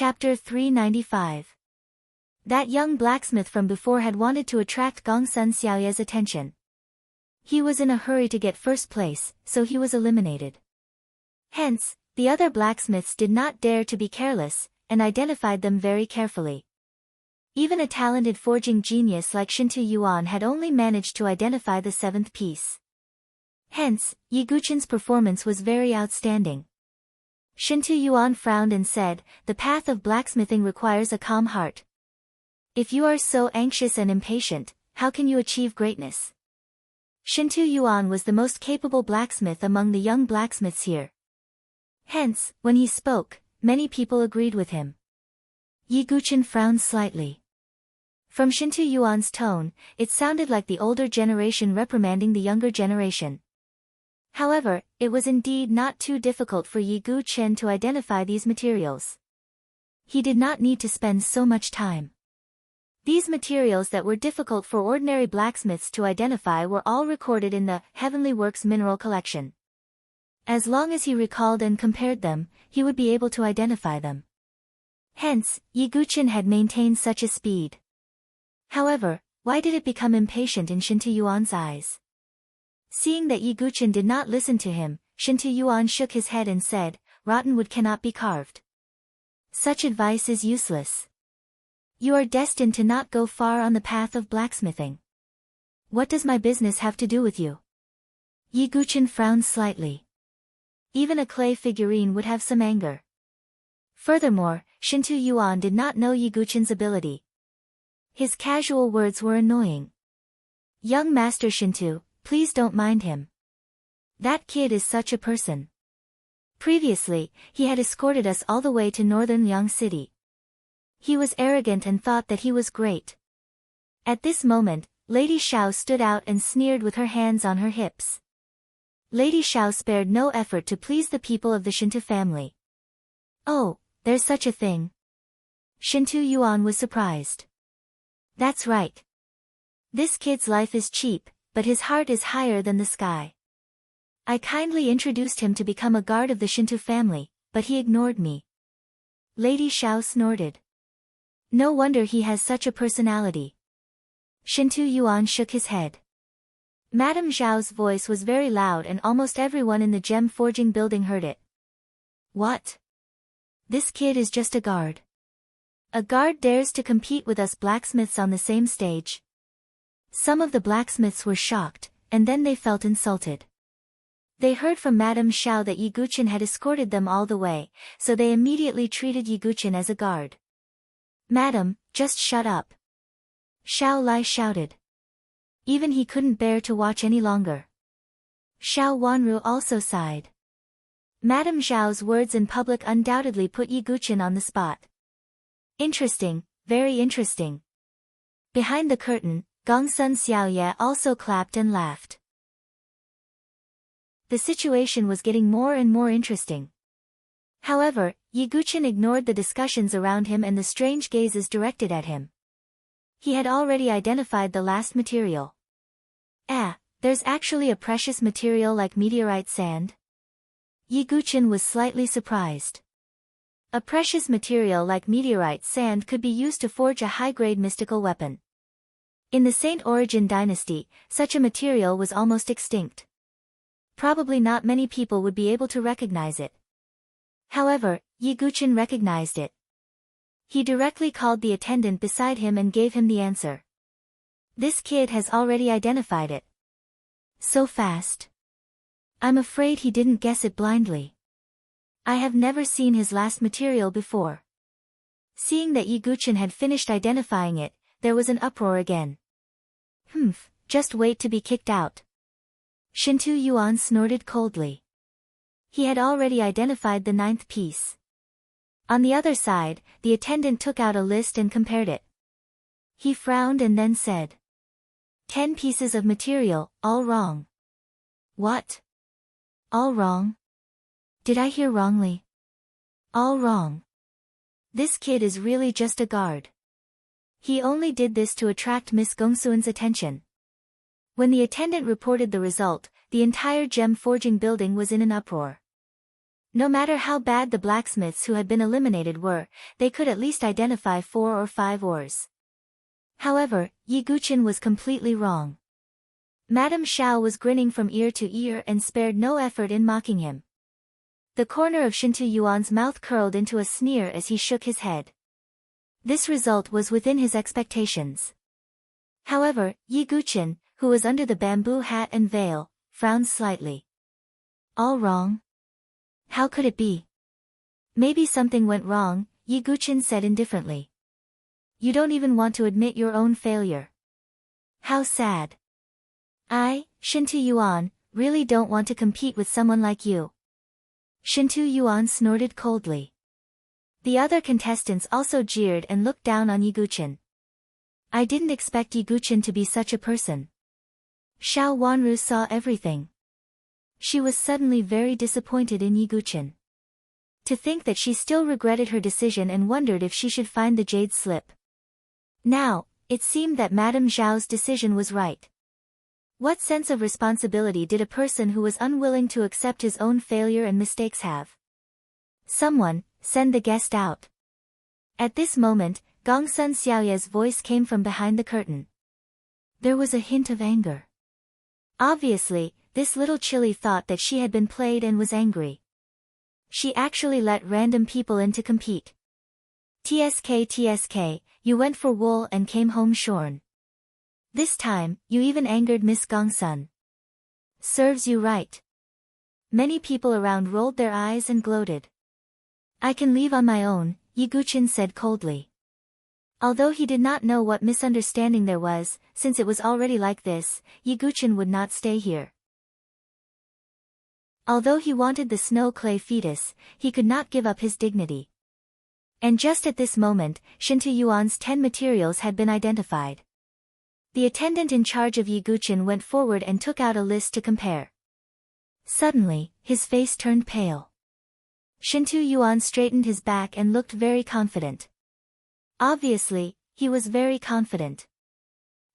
Chapter 395. That young blacksmith from before had wanted to attract Gongsun Xiaoye's attention. He was in a hurry to get first place, so he was eliminated. Hence, the other blacksmiths did not dare to be careless, and identified them very carefully. Even a talented forging genius like Shintu Yuan had only managed to identify the seventh piece. Hence, Yi Guqin's performance was very outstanding. Shintu Yuan frowned and said, "The path of blacksmithing requires a calm heart. If you are so anxious and impatient, how can you achieve greatness?" Shintu Yuan was the most capable blacksmith among the young blacksmiths here. Hence, when he spoke, many people agreed with him. Yi Guqin frowned slightly. From Shintu Yuan's tone, it sounded like the older generation reprimanding the younger generation. However, it was indeed not too difficult for Yi Guqin to identify these materials. He did not need to spend so much time. These materials that were difficult for ordinary blacksmiths to identify were all recorded in the Heavenly Works mineral collection. As long as he recalled and compared them, he would be able to identify them. Hence, Yi Guqin had maintained such a speed. However, why did it become impatient in Shintu Yuan's eyes? Seeing that Yi Guqin did not listen to him, Shintu Yuan shook his head and said, "Rotten wood cannot be carved. Such advice is useless. You are destined to not go far on the path of blacksmithing. What does my business have to do with you?" Yi Guqin frowned slightly. Even a clay figurine would have some anger. Furthermore, Shintu Yuan did not know Yi Guqin's ability. His casual words were annoying. "Young Master Shintu, please don't mind him. That kid is such a person. Previously, he had escorted us all the way to northern Yang City. He was arrogant and thought that he was great." At this moment, Lady Xiao stood out and sneered with her hands on her hips. Lady Xiao spared no effort to please the people of the Shintu family. "Oh, there's such a thing?" Shintu Yuan was surprised. "That's right. This kid's life is cheap, but his heart is higher than the sky. I kindly introduced him to become a guard of the Shintu family, but he ignored me." Lady Xiao snorted. "No wonder he has such a personality." Shintu Yuan shook his head. Madame Zhao's voice was very loud and almost everyone in the gem forging building heard it. "What? This kid is just a guard. A guard dares to compete with us blacksmiths on the same stage?" Some of the blacksmiths were shocked, and then they felt insulted. They heard from Madame Xiao that Yi Guqin had escorted them all the way, so they immediately treated Yi Guqin as a guard. "Madam, just shut up," Xiao Lai shouted. Even he couldn't bear to watch any longer. Xiao Wanru also sighed. Madame Zhao's words in public undoubtedly put Yi Guqin on the spot. Interesting, very interesting. Behind the curtain, Gongsun Xiaoye also clapped and laughed. The situation was getting more and more interesting. However, Yi Guqin ignored the discussions around him and the strange gazes directed at him. He had already identified the last material. There's actually a precious material like meteorite sand? Yi Guqin was slightly surprised. A precious material like meteorite sand could be used to forge a high-grade mystical weapon. In the Saint Origin dynasty, such a material was almost extinct. Probably not many people would be able to recognize it. However, Yi Guqin recognized it. He directly called the attendant beside him and gave him the answer. This kid has already identified it. So fast. I'm afraid he didn't guess it blindly. I have never seen his last material before. Seeing that Yi Guqin had finished identifying it, there was an uproar again. Just wait to be kicked out. Shintu Yuan snorted coldly. He had already identified the ninth piece. On the other side, the attendant took out a list and compared it. He frowned and then said, 10 pieces of material, all wrong. What? All wrong? Did I hear wrongly? All wrong. This kid is really just a guard. He only did this to attract Miss Gongsuan's attention. When the attendant reported the result, the entire gem forging building was in an uproar. No matter how bad the blacksmiths who had been eliminated were, they could at least identify 4 or 5 ores. However, Yi Guqin was completely wrong. Madame Xiao was grinning from ear to ear and spared no effort in mocking him. The corner of Shintu Yuan's mouth curled into a sneer as he shook his head. This result was within his expectations. However, Yi Guqin, who was under the bamboo hat and veil, frowned slightly. All wrong? How could it be? Maybe something went wrong, Yi Guqin said indifferently. You don't even want to admit your own failure. How sad. I, Shintu Yuan, really don't want to compete with someone like you. Shintu Yuan snorted coldly. The other contestants also jeered and looked down on Yi Guqin. I didn't expect Yi Guqin to be such a person. Xiao Wanru saw everything. She was suddenly very disappointed in Yi Guqin. To think that she still regretted her decision and wondered if she should find the jade slip. Now, it seemed that Madame Zhao's decision was right. What sense of responsibility did a person who was unwilling to accept his own failure and mistakes have? Someone, send the guest out. At this moment, Gongsun Xiaoye's voice came from behind the curtain. There was a hint of anger. Obviously, this little chilly thought that she had been played and was angry. She actually let random people in to compete. TSK, you went for wool and came home shorn. This time, you even angered Miss Gongsun. Serves you right. Many people around rolled their eyes and gloated. I can leave on my own, Yi Guqin said coldly. Although he did not know what misunderstanding there was, since it was already like this, Yi Guqin would not stay here. Although he wanted the snow clay fetus, he could not give up his dignity. And just at this moment, Shintu Yuan's 10 materials had been identified. The attendant in charge of Yi Guqin went forward and took out a list to compare. Suddenly, his face turned pale. Shintu Yuan straightened his back and looked very confident. Obviously, he was very confident.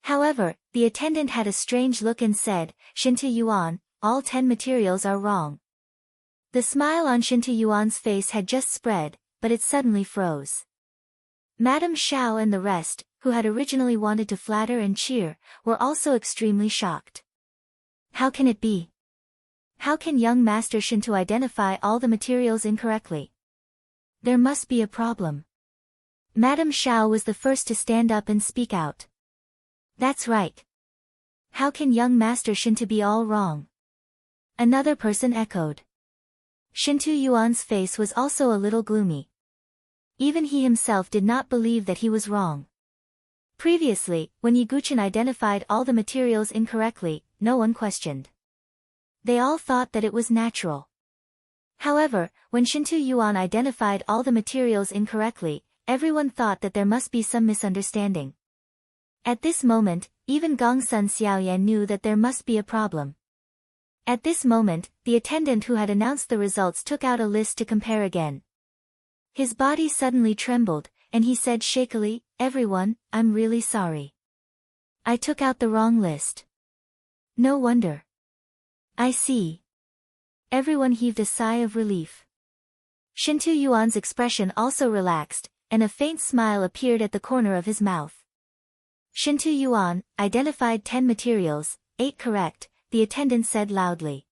However, the attendant had a strange look and said, Shintu Yuan, all 10 materials are wrong. The smile on Shintu Yuan's face had just spread, but it suddenly froze. Madame Xiao and the rest, who had originally wanted to flatter and cheer, were also extremely shocked. How can it be? How can young Master Shintu identify all the materials incorrectly? There must be a problem. Madame Xiao was the first to stand up and speak out. That's right. How can young Master Shintu be all wrong? Another person echoed. Shintu Yuan's face was also a little gloomy. Even he himself did not believe that he was wrong. Previously, when Yi Guqin identified all the materials incorrectly, no one questioned. They all thought that it was natural. However, when Shintu Yuan identified all the materials incorrectly, everyone thought that there must be some misunderstanding. At this moment, even Gongsun Xiaoyan knew that there must be a problem. At this moment, the attendant who had announced the results took out a list to compare again. His body suddenly trembled, and he said shakily, Everyone, I'm really sorry. I took out the wrong list. No wonder. I see. Everyone heaved a sigh of relief. Shintu Yuan's expression also relaxed, and a faint smile appeared at the corner of his mouth. Shintu Yuan identified 10 materials, 8 correct, the attendant said loudly.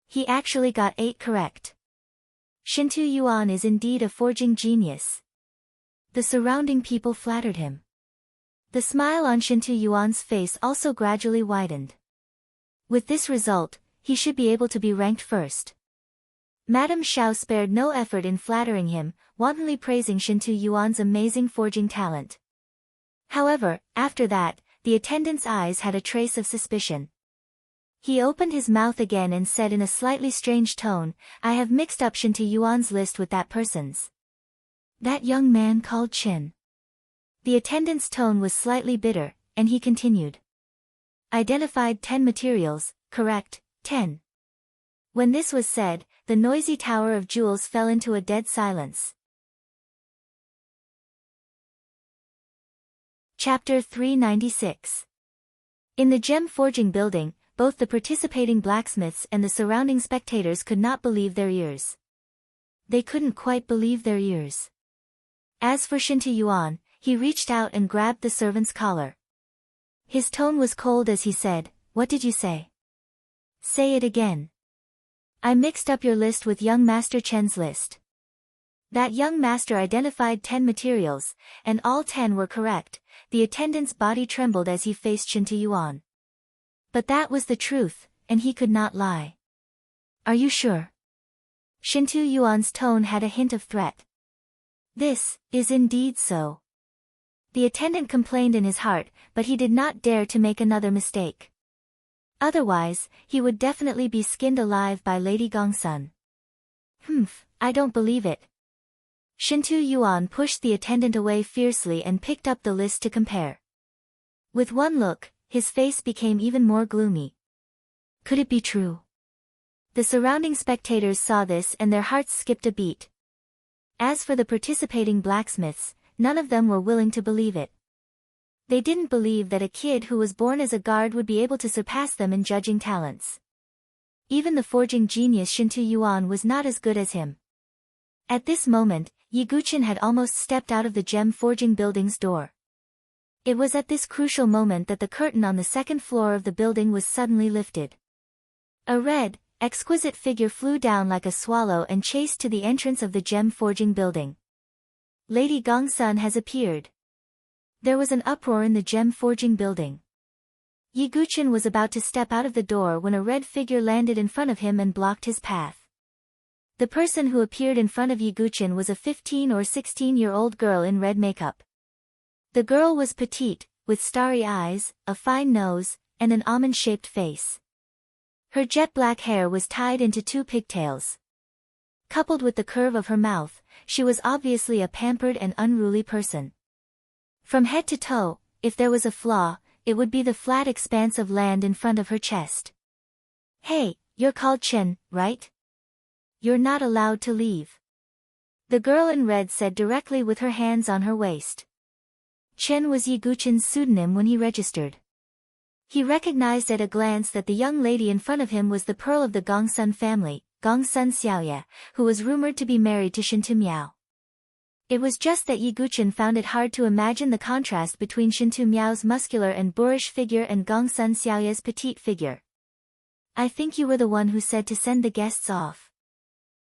He actually got 8 correct. Shintu Yuan is indeed a forging genius. The surrounding people flattered him. The smile on Shintu Yuan's face also gradually widened. With this result, he should be able to be ranked first. Madame Xiao spared no effort in flattering him, wantonly praising Shintu Yuan's amazing forging talent. However, after that, the attendant's eyes had a trace of suspicion. He opened his mouth again and said in a slightly strange tone, I have mixed up Shintu Yuan's list with that person's. That young man called Qin. The attendant's tone was slightly bitter, and he continued. Identified 10 materials, correct, 10. When this was said, the noisy tower of jewels fell into a dead silence. Chapter 396. In the gem forging building, both the participating blacksmiths and the surrounding spectators could not believe their ears. They couldn't quite believe their ears. As for Shintu Yuan, he reached out and grabbed the servant's collar. His tone was cold as he said, "What did you say? Say it again." "I mixed up your list with young Master Chen's list." That young master identified 10 materials, and all 10 were correct. The attendant's body trembled as he faced Shintu Yuan. But that was the truth, and he could not lie. "Are you sure?" Shintu Yuan's tone had a hint of threat. "This is indeed so." The attendant complained in his heart, but he did not dare to make another mistake. Otherwise, he would definitely be skinned alive by Lady Gongsun. I don't believe it." Shintu Yuan pushed the attendant away fiercely and picked up the list to compare. With one look, his face became even more gloomy. Could it be true? The surrounding spectators saw this and their hearts skipped a beat. As for the participating blacksmiths, none of them were willing to believe it. They didn't believe that a kid who was born as a guard would be able to surpass them in judging talents. Even the forging genius Shintu Yuan was not as good as him. At this moment, Yi Guqin had almost stepped out of the gem forging building's door. It was at this crucial moment that the curtain on the second floor of the building was suddenly lifted. A red, exquisite figure flew down like a swallow and chased to the entrance of the gem forging building. Lady Gongsun has appeared. There was an uproar in the gem forging building. Yi Guqin was about to step out of the door when a red figure landed in front of him and blocked his path. The person who appeared in front of Yi Guqin was a 15 or 16-year-old girl in red makeup. The girl was petite, with starry eyes, a fine nose, and an almond-shaped face. Her jet-black hair was tied into 2 pigtails. Coupled with the curve of her mouth, she was obviously a pampered and unruly person. From head to toe, if there was a flaw, it would be the flat expanse of land in front of her chest. "Hey, you're called Chen, right? You're not allowed to leave." The girl in red said directly with her hands on her waist. Chen was Yi Guqin's pseudonym when he registered. He recognized at a glance that the young lady in front of him was the pearl of the Gongsun family, Gongsun Xiaoye, who was rumored to be married to Shintu Miao. It was just that Yi Guqin found it hard to imagine the contrast between Shintu Miao's muscular and boorish figure and Gongsun Xiaoye's petite figure. "I think you were the one who said to send the guests off."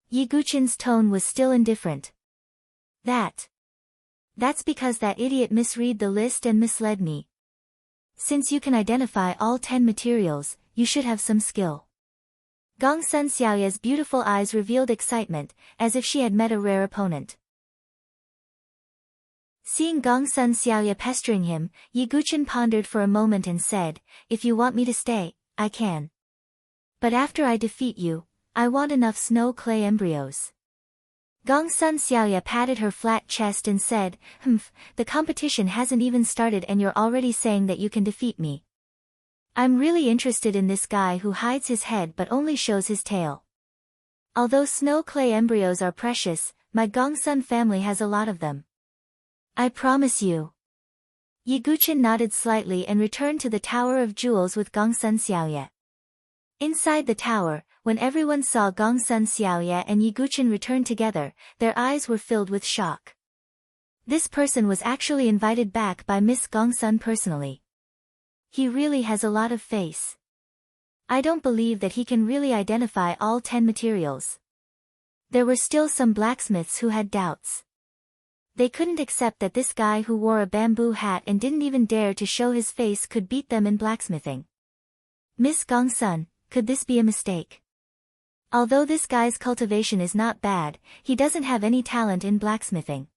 Yi Guqin's tone was still indifferent. That's because that idiot misread the list and misled me. Since you can identify all 10 materials, you should have some skill." Gongsun Xiaoye's beautiful eyes revealed excitement, as if she had met a rare opponent. Seeing Gongsun Xiaoye pestering him, Yi Guqin pondered for a moment and said, "If you want me to stay, I can. But after I defeat you, I want enough snow clay embryos." Gongsun Xiaoye patted her flat chest and said, "The competition hasn't even started and you're already saying that you can defeat me. I'm really interested in this guy who hides his head but only shows his tail. Although snow clay embryos are precious, my Gongsun family has a lot of them. I promise you." Yi Guqin nodded slightly and returned to the Tower of Jewels with Gongsun Xiaoye. Inside the tower, when everyone saw Gongsun Xiaoye and Yi Guqin return together, their eyes were filled with shock. This person was actually invited back by Miss Gongsun personally. He really has a lot of face. I don't believe that he can really identify all 10 materials. There were still some blacksmiths who had doubts. They couldn't accept that this guy who wore a bamboo hat and didn't even dare to show his face could beat them in blacksmithing. "Miss Gongsun, could this be a mistake? Although this guy's cultivation is not bad, he doesn't have any talent in blacksmithing."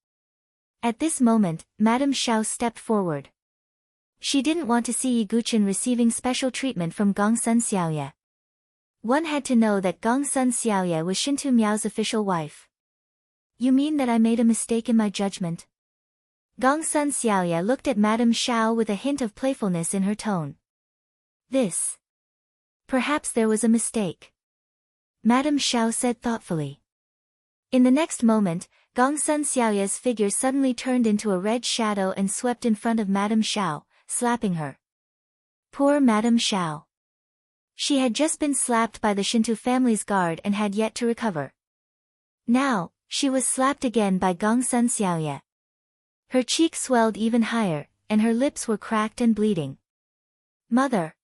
At this moment, Madame Xiao stepped forward. She didn't want to see Yi Guqin receiving special treatment from Gongsun Xiaoye. One had to know that Gongsun Xiaoye was Shintu Miao's official wife. "You mean that I made a mistake in my judgment?" Gongsun Xiaoye looked at Madame Xiao with a hint of playfulness in her tone. Perhaps there was a mistake," Madame Xiao said thoughtfully. In the next moment, Gongsun Xiaoye's figure suddenly turned into a red shadow and swept in front of Madame Xiao, slapping her. Poor Madame Xiao. She had just been slapped by the Shintu family's guard and had yet to recover. Now, She was slapped again by Gongsun Xiaoye. Her cheek swelled even higher, and her lips were cracked and bleeding. Mother!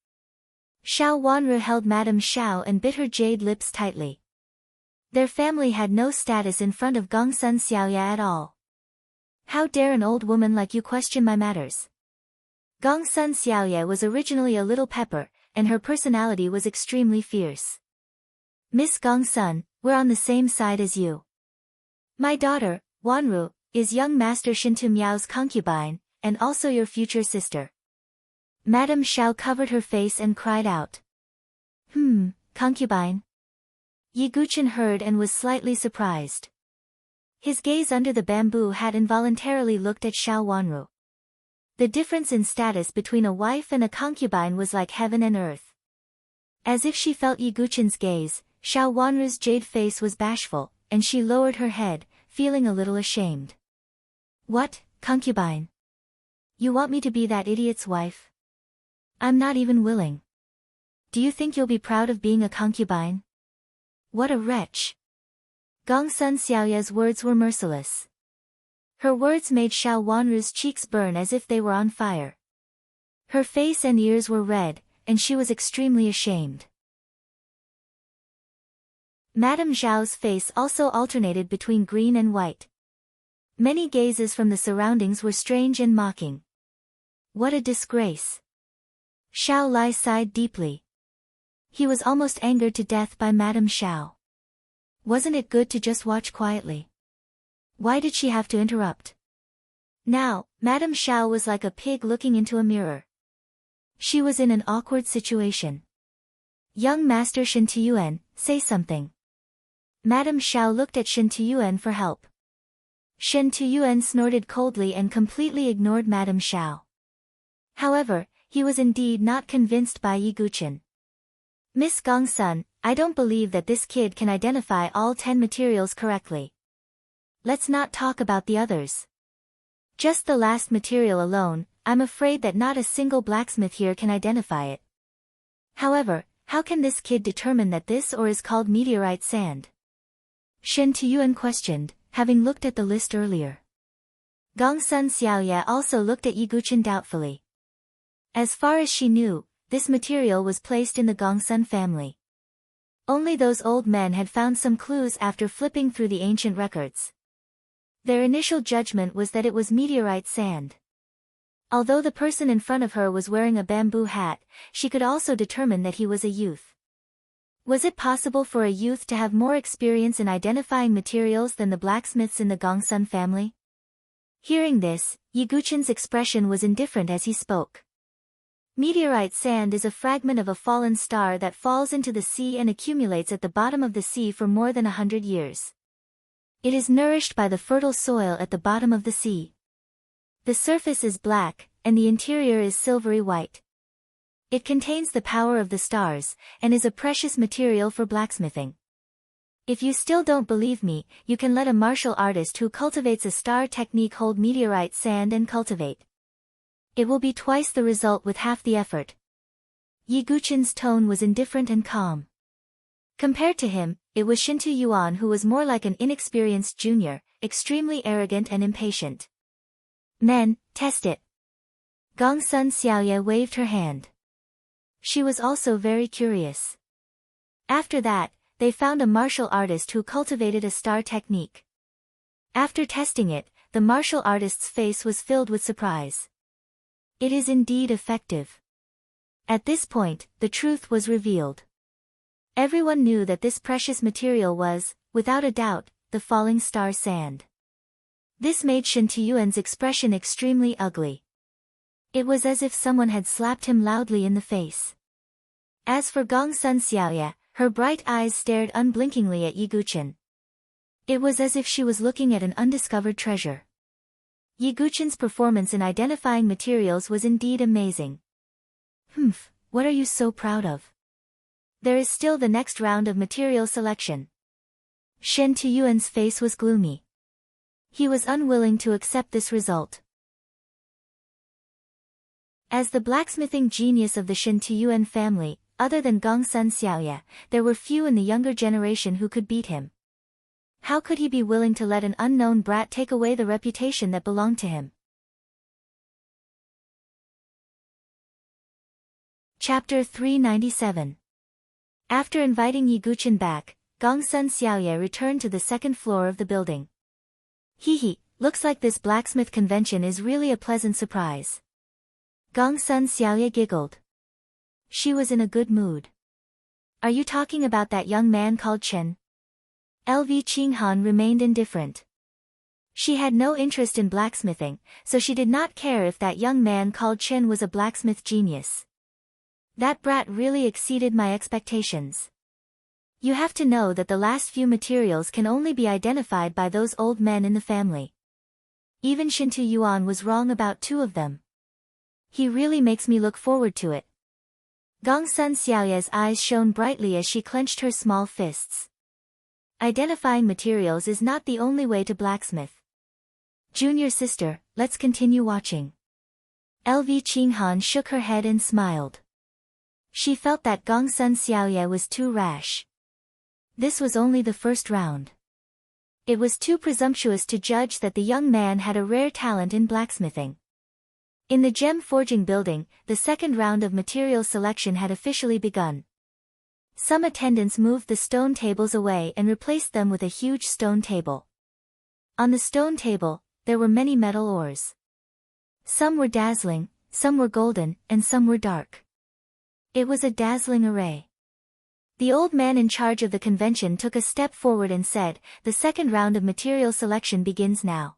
Xiao Wanru held Madame Xiao and bit her jade lips tightly. Their family had no status in front of Gongsun Xiaoye at all. How dare an old woman like you question my matters? Gongsun Xiaoye was originally a little pepper, and her personality was extremely fierce. Miss Gongsun, we're on the same side as you. My daughter, Wanru, is young Master Shintu Miao's concubine, and also your future sister. Madame Xiao covered her face and cried out. Concubine? Yi Guchen heard and was slightly surprised. His gaze under the bamboo hat involuntarily looked at Xiao Wanru. The difference in status between a wife and a concubine was like heaven and earth. As if she felt Yi Guchen's gaze, Xiao Wanru's jade face was bashful, and she lowered her head, feeling a little ashamed. What, concubine? You want me to be that idiot's wife? I'm not even willing. Do you think you'll be proud of being a concubine? What a wretch! Gongsun Xiaoye's words were merciless. Her words made Xiao Wanru's cheeks burn as if they were on fire. Her face and ears were red, and she was extremely ashamed. Madame Zhao's face also alternated between green and white. Many gazes from the surroundings were strange and mocking. What a disgrace! Xiao Lai sighed deeply. He was almost angered to death by Madame Xiao. Wasn't it good to just watch quietly? Why did she have to interrupt? Now, Madame Xiao was like a pig looking into a mirror. She was in an awkward situation. Young Master Shin Tuyuan, say something. Madame Xiao looked at Shin Tuyuan for help. Shin Tuyuan snorted coldly and completely ignored Madame Xiao. However, he was indeed not convinced by Yi Guchen. Miss Gongsun, I don't believe that this kid can identify all 10 materials correctly. Let's not talk about the others. Just the last material alone, I'm afraid that not a single blacksmith here can identify it. However, how can this kid determine that this ore is called meteorite sand? Shin Tuyuan questioned, having looked at the list earlier. Gongsun Xiaoye also looked at Yi Guchen doubtfully. As far as she knew, this material was placed in the Gongsun family. Only those old men had found some clues after flipping through the ancient records. Their initial judgment was that it was meteorite sand. Although the person in front of her was wearing a bamboo hat, she could also determine that he was a youth. Was it possible for a youth to have more experience in identifying materials than the blacksmiths in the Gongsun family? Hearing this, Yi Guchen's expression was indifferent as he spoke. Meteorite sand is a fragment of a fallen star that falls into the sea and accumulates at the bottom of the sea for more than 100 years. It is nourished by the fertile soil at the bottom of the sea. The surface is black, and the interior is silvery white. It contains the power of the stars, and is a precious material for blacksmithing. If you still don't believe me, you can let a martial artist who cultivates a star technique hold meteorite sand and cultivate. It will be twice the result with half the effort. Yi Guchen's tone was indifferent and calm. Compared to him, it was Shin Tuyuan who was more like an inexperienced junior, extremely arrogant and impatient. Men, test it. Gongsun Xiaoye waved her hand. She was also very curious. After that, they found a martial artist who cultivated a star technique. After testing it, the martial artist's face was filled with surprise. It is indeed effective. At this point, the truth was revealed. Everyone knew that this precious material was, without a doubt, the falling star sand. This made Shin Tuyuan's expression extremely ugly. It was as if someone had slapped him loudly in the face. As for Gongsun Xiaoye, her bright eyes stared unblinkingly at Yi Guchen. It was as if she was looking at an undiscovered treasure. Yi Guchen's performance in identifying materials was indeed amazing. What are you so proud of? There is still the next round of material selection. Shin Tuyuan's face was gloomy. He was unwilling to accept this result. As the blacksmithing genius of the Shin Tuyuan family, other than Gongsun Xiaoye, there were few in the younger generation who could beat him. How could he be willing to let an unknown brat take away the reputation that belonged to him? Chapter 397. After inviting Yiguchen back, Gongsun Xiaoye returned to the second floor of the building. Hee, looks like this blacksmith convention is really a pleasant surprise. Gongsun Xiaoye giggled. She was in a good mood. Are you talking about that young man called Chen? LV Qinghan remained indifferent. She had no interest in blacksmithing, so she did not care if that young man called Chen was a blacksmith genius. That brat really exceeded my expectations. You have to know that the last few materials can only be identified by those old men in the family. Even Shintu Yuan was wrong about 2 of them. He really makes me look forward to it. Gongsun Xiaoye's eyes shone brightly as she clenched her small fists. Identifying materials is not the only way to blacksmith. Junior sister, let's continue watching. LV Qinghan shook her head and smiled. She felt that Gongsun Xiaoye was too rash. This was only the first round. It was too presumptuous to judge that the young man had a rare talent in blacksmithing. In the gem forging building, the second round of material selection had officially begun. Some attendants moved the stone tables away and replaced them with a huge stone table. On the stone table, there were many metal ores. Some were dazzling, some were golden, and some were dark. It was a dazzling array. The old man in charge of the convention took a step forward and said, "The second round of material selection begins now.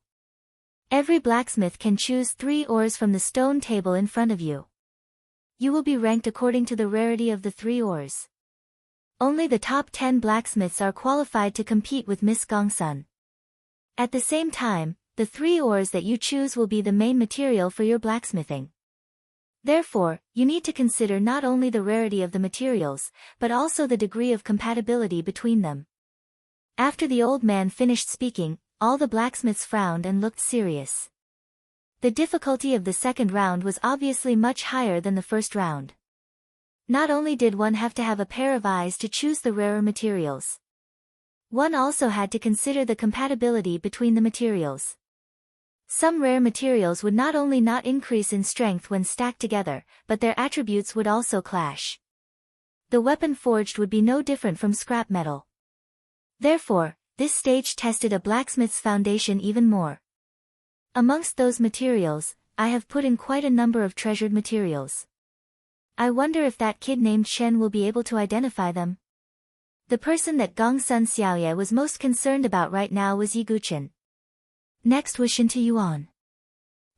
Every blacksmith can choose 3 ores from the stone table in front of you. You will be ranked according to the rarity of the 3 ores. Only the top 10 blacksmiths are qualified to compete with Miss Gongsun. At the same time, the 3 ores that you choose will be the main material for your blacksmithing. Therefore, you need to consider not only the rarity of the materials, but also the degree of compatibility between them." After the old man finished speaking, all the blacksmiths frowned and looked serious. The difficulty of the second round was obviously much higher than the first round. Not only did one have to have a pair of eyes to choose the rarer materials. One also had to consider the compatibility between the materials. Some rare materials would not only not increase in strength when stacked together, but their attributes would also clash. The weapon forged would be no different from scrap metal. Therefore, this stage tested a blacksmith's foundation even more. Amongst those materials, I have put in quite a number of treasured materials. I wonder if that kid named Shen will be able to identify them. The person that Gongsun Xiaoye was most concerned about right now was Yiguchen. Next was Shintu Yuan.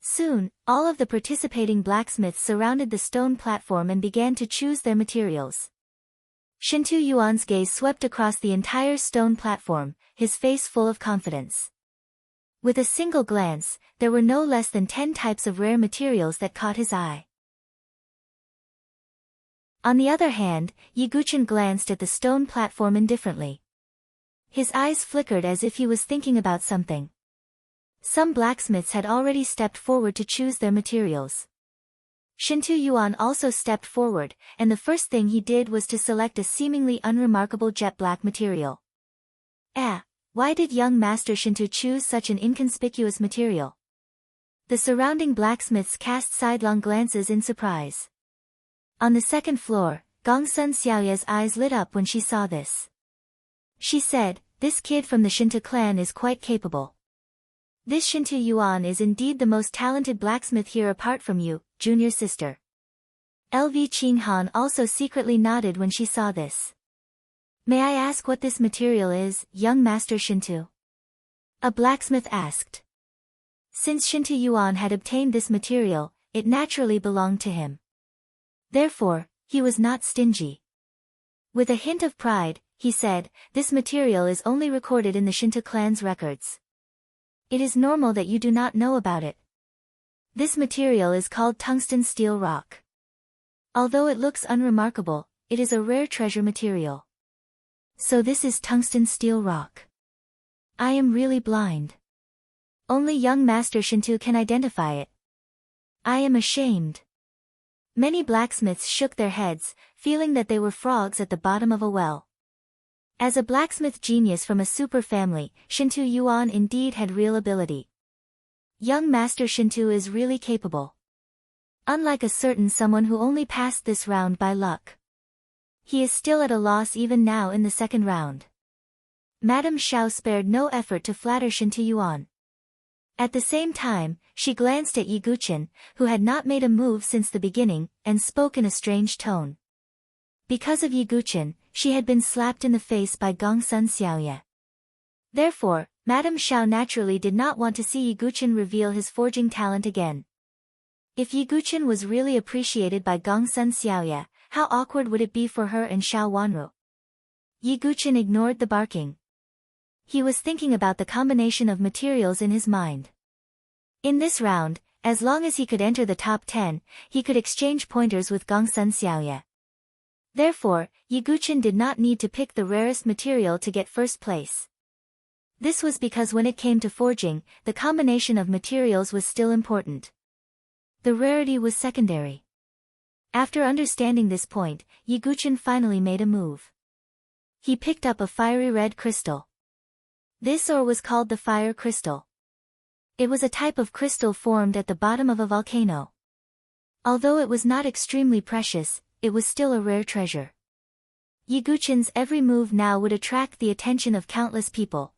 Soon, all of the participating blacksmiths surrounded the stone platform and began to choose their materials. Shintu Yuan's gaze swept across the entire stone platform, his face full of confidence. With a single glance, there were no less than 10 types of rare materials that caught his eye. On the other hand, Yiguchen glanced at the stone platform indifferently. His eyes flickered as if he was thinking about something. Some blacksmiths had already stepped forward to choose their materials. Shintu Yuan also stepped forward, and the first thing he did was to select a seemingly unremarkable jet black material. Why did young Master Shintu choose such an inconspicuous material? The surrounding blacksmiths cast sidelong glances in surprise. On the second floor, Gongsun Xiaoye's eyes lit up when she saw this. She said, "This kid from the Shintu clan is quite capable. This Shintu Yuan is indeed the most talented blacksmith here apart from you, junior sister." LV Qinghan also secretly nodded when she saw this. "May I ask what this material is, young Master Shintu?" A blacksmith asked. Since Shintu Yuan had obtained this material, it naturally belonged to him. Therefore, he was not stingy. With a hint of pride, he said, "This material is only recorded in the Shintu clan's records. It is normal that you do not know about it. This material is called tungsten steel rock. Although it looks unremarkable, it is a rare treasure material." So this is tungsten steel rock. I am really blind. Only young Master Shintu can identify it. I am ashamed. Many blacksmiths shook their heads, feeling that they were frogs at the bottom of a well. As a blacksmith genius from a super family, Shintu Yuan indeed had real ability. Young Master Shintu is really capable. Unlike a certain someone who only passed this round by luck. He is still at a loss even now in the second round. Madame Xiao spared no effort to flatter Shintu Yuan. At the same time, she glanced at Yi Guqin, who had not made a move since the beginning, and spoke in a strange tone. Because of Yi Guqin, she had been slapped in the face by Gongsun Xiaoye. Therefore, Madame Xiao naturally did not want to see Yi Guqin reveal his forging talent again. If Yi Guqin was really appreciated by Gongsun Xiaoye, how awkward would it be for her and Xiao Wanru? Yi Guqin ignored the barking. He was thinking about the combination of materials in his mind. In this round, as long as he could enter the top 10, he could exchange pointers with Gongsun Xiaoye. Therefore, Yi Guqin did not need to pick the rarest material to get first place. This was because when it came to forging, the combination of materials was still important. The rarity was secondary. After understanding this point, Yi Guqin finally made a move. He picked up a fiery red crystal. This ore was called the fire crystal. It was a type of crystal formed at the bottom of a volcano. Although it was not extremely precious, it was still a rare treasure. Yi Guqin's every move now would attract the attention of countless people.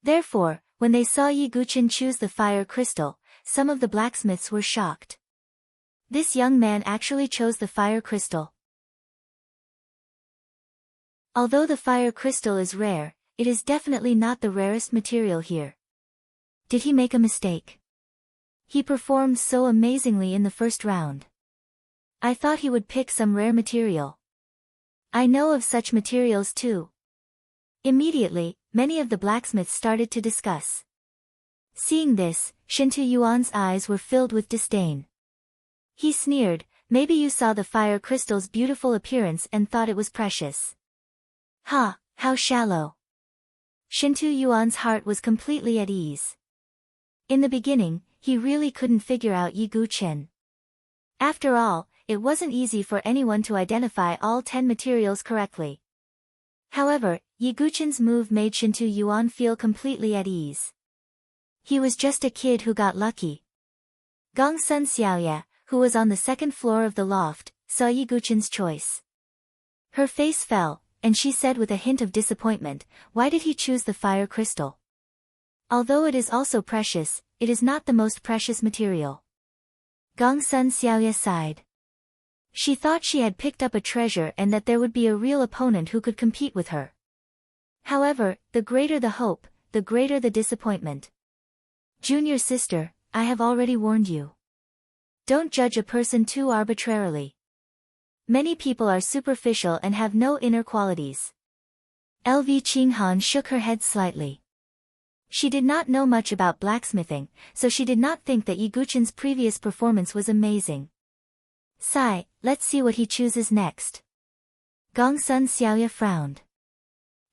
Therefore, when they saw Yi Guqin choose the fire crystal, some of the blacksmiths were shocked. This young man actually chose the fire crystal. Although the fire crystal is rare, it is definitely not the rarest material here. Did he make a mistake? He performed so amazingly in the first round. I thought he would pick some rare material. I know of such materials too. Immediately, many of the blacksmiths started to discuss. Seeing this, Shintu Yuan's eyes were filled with disdain. He sneered, maybe you saw the fire crystal's beautiful appearance and thought it was precious. Ha, how shallow. Shintu Yuan's heart was completely at ease. In the beginning, he really couldn't figure out Yi Guqin. After all, it wasn't easy for anyone to identify all 10 materials correctly. However, Yi Guqin's move made Shintu Yuan feel completely at ease. He was just a kid who got lucky. Gongsun Xiaoye, who was on the second floor of the loft, saw Yi Guqin's choice. Her face fell, and she said with a hint of disappointment, why did he choose the fire crystal? Although it is also precious, it is not the most precious material. Gongsun Xiaoye sighed. She thought she had picked up a treasure and that there would be a real opponent who could compete with her. However, the greater the hope, the greater the disappointment. Junior sister, I have already warned you. Don't judge a person too arbitrarily. Many people are superficial and have no inner qualities. LV Qinghan shook her head slightly. She did not know much about blacksmithing, so she did not think that Yi Guqin's previous performance was amazing. Sigh, let's see what he chooses next. Gongsun Xiaoye frowned.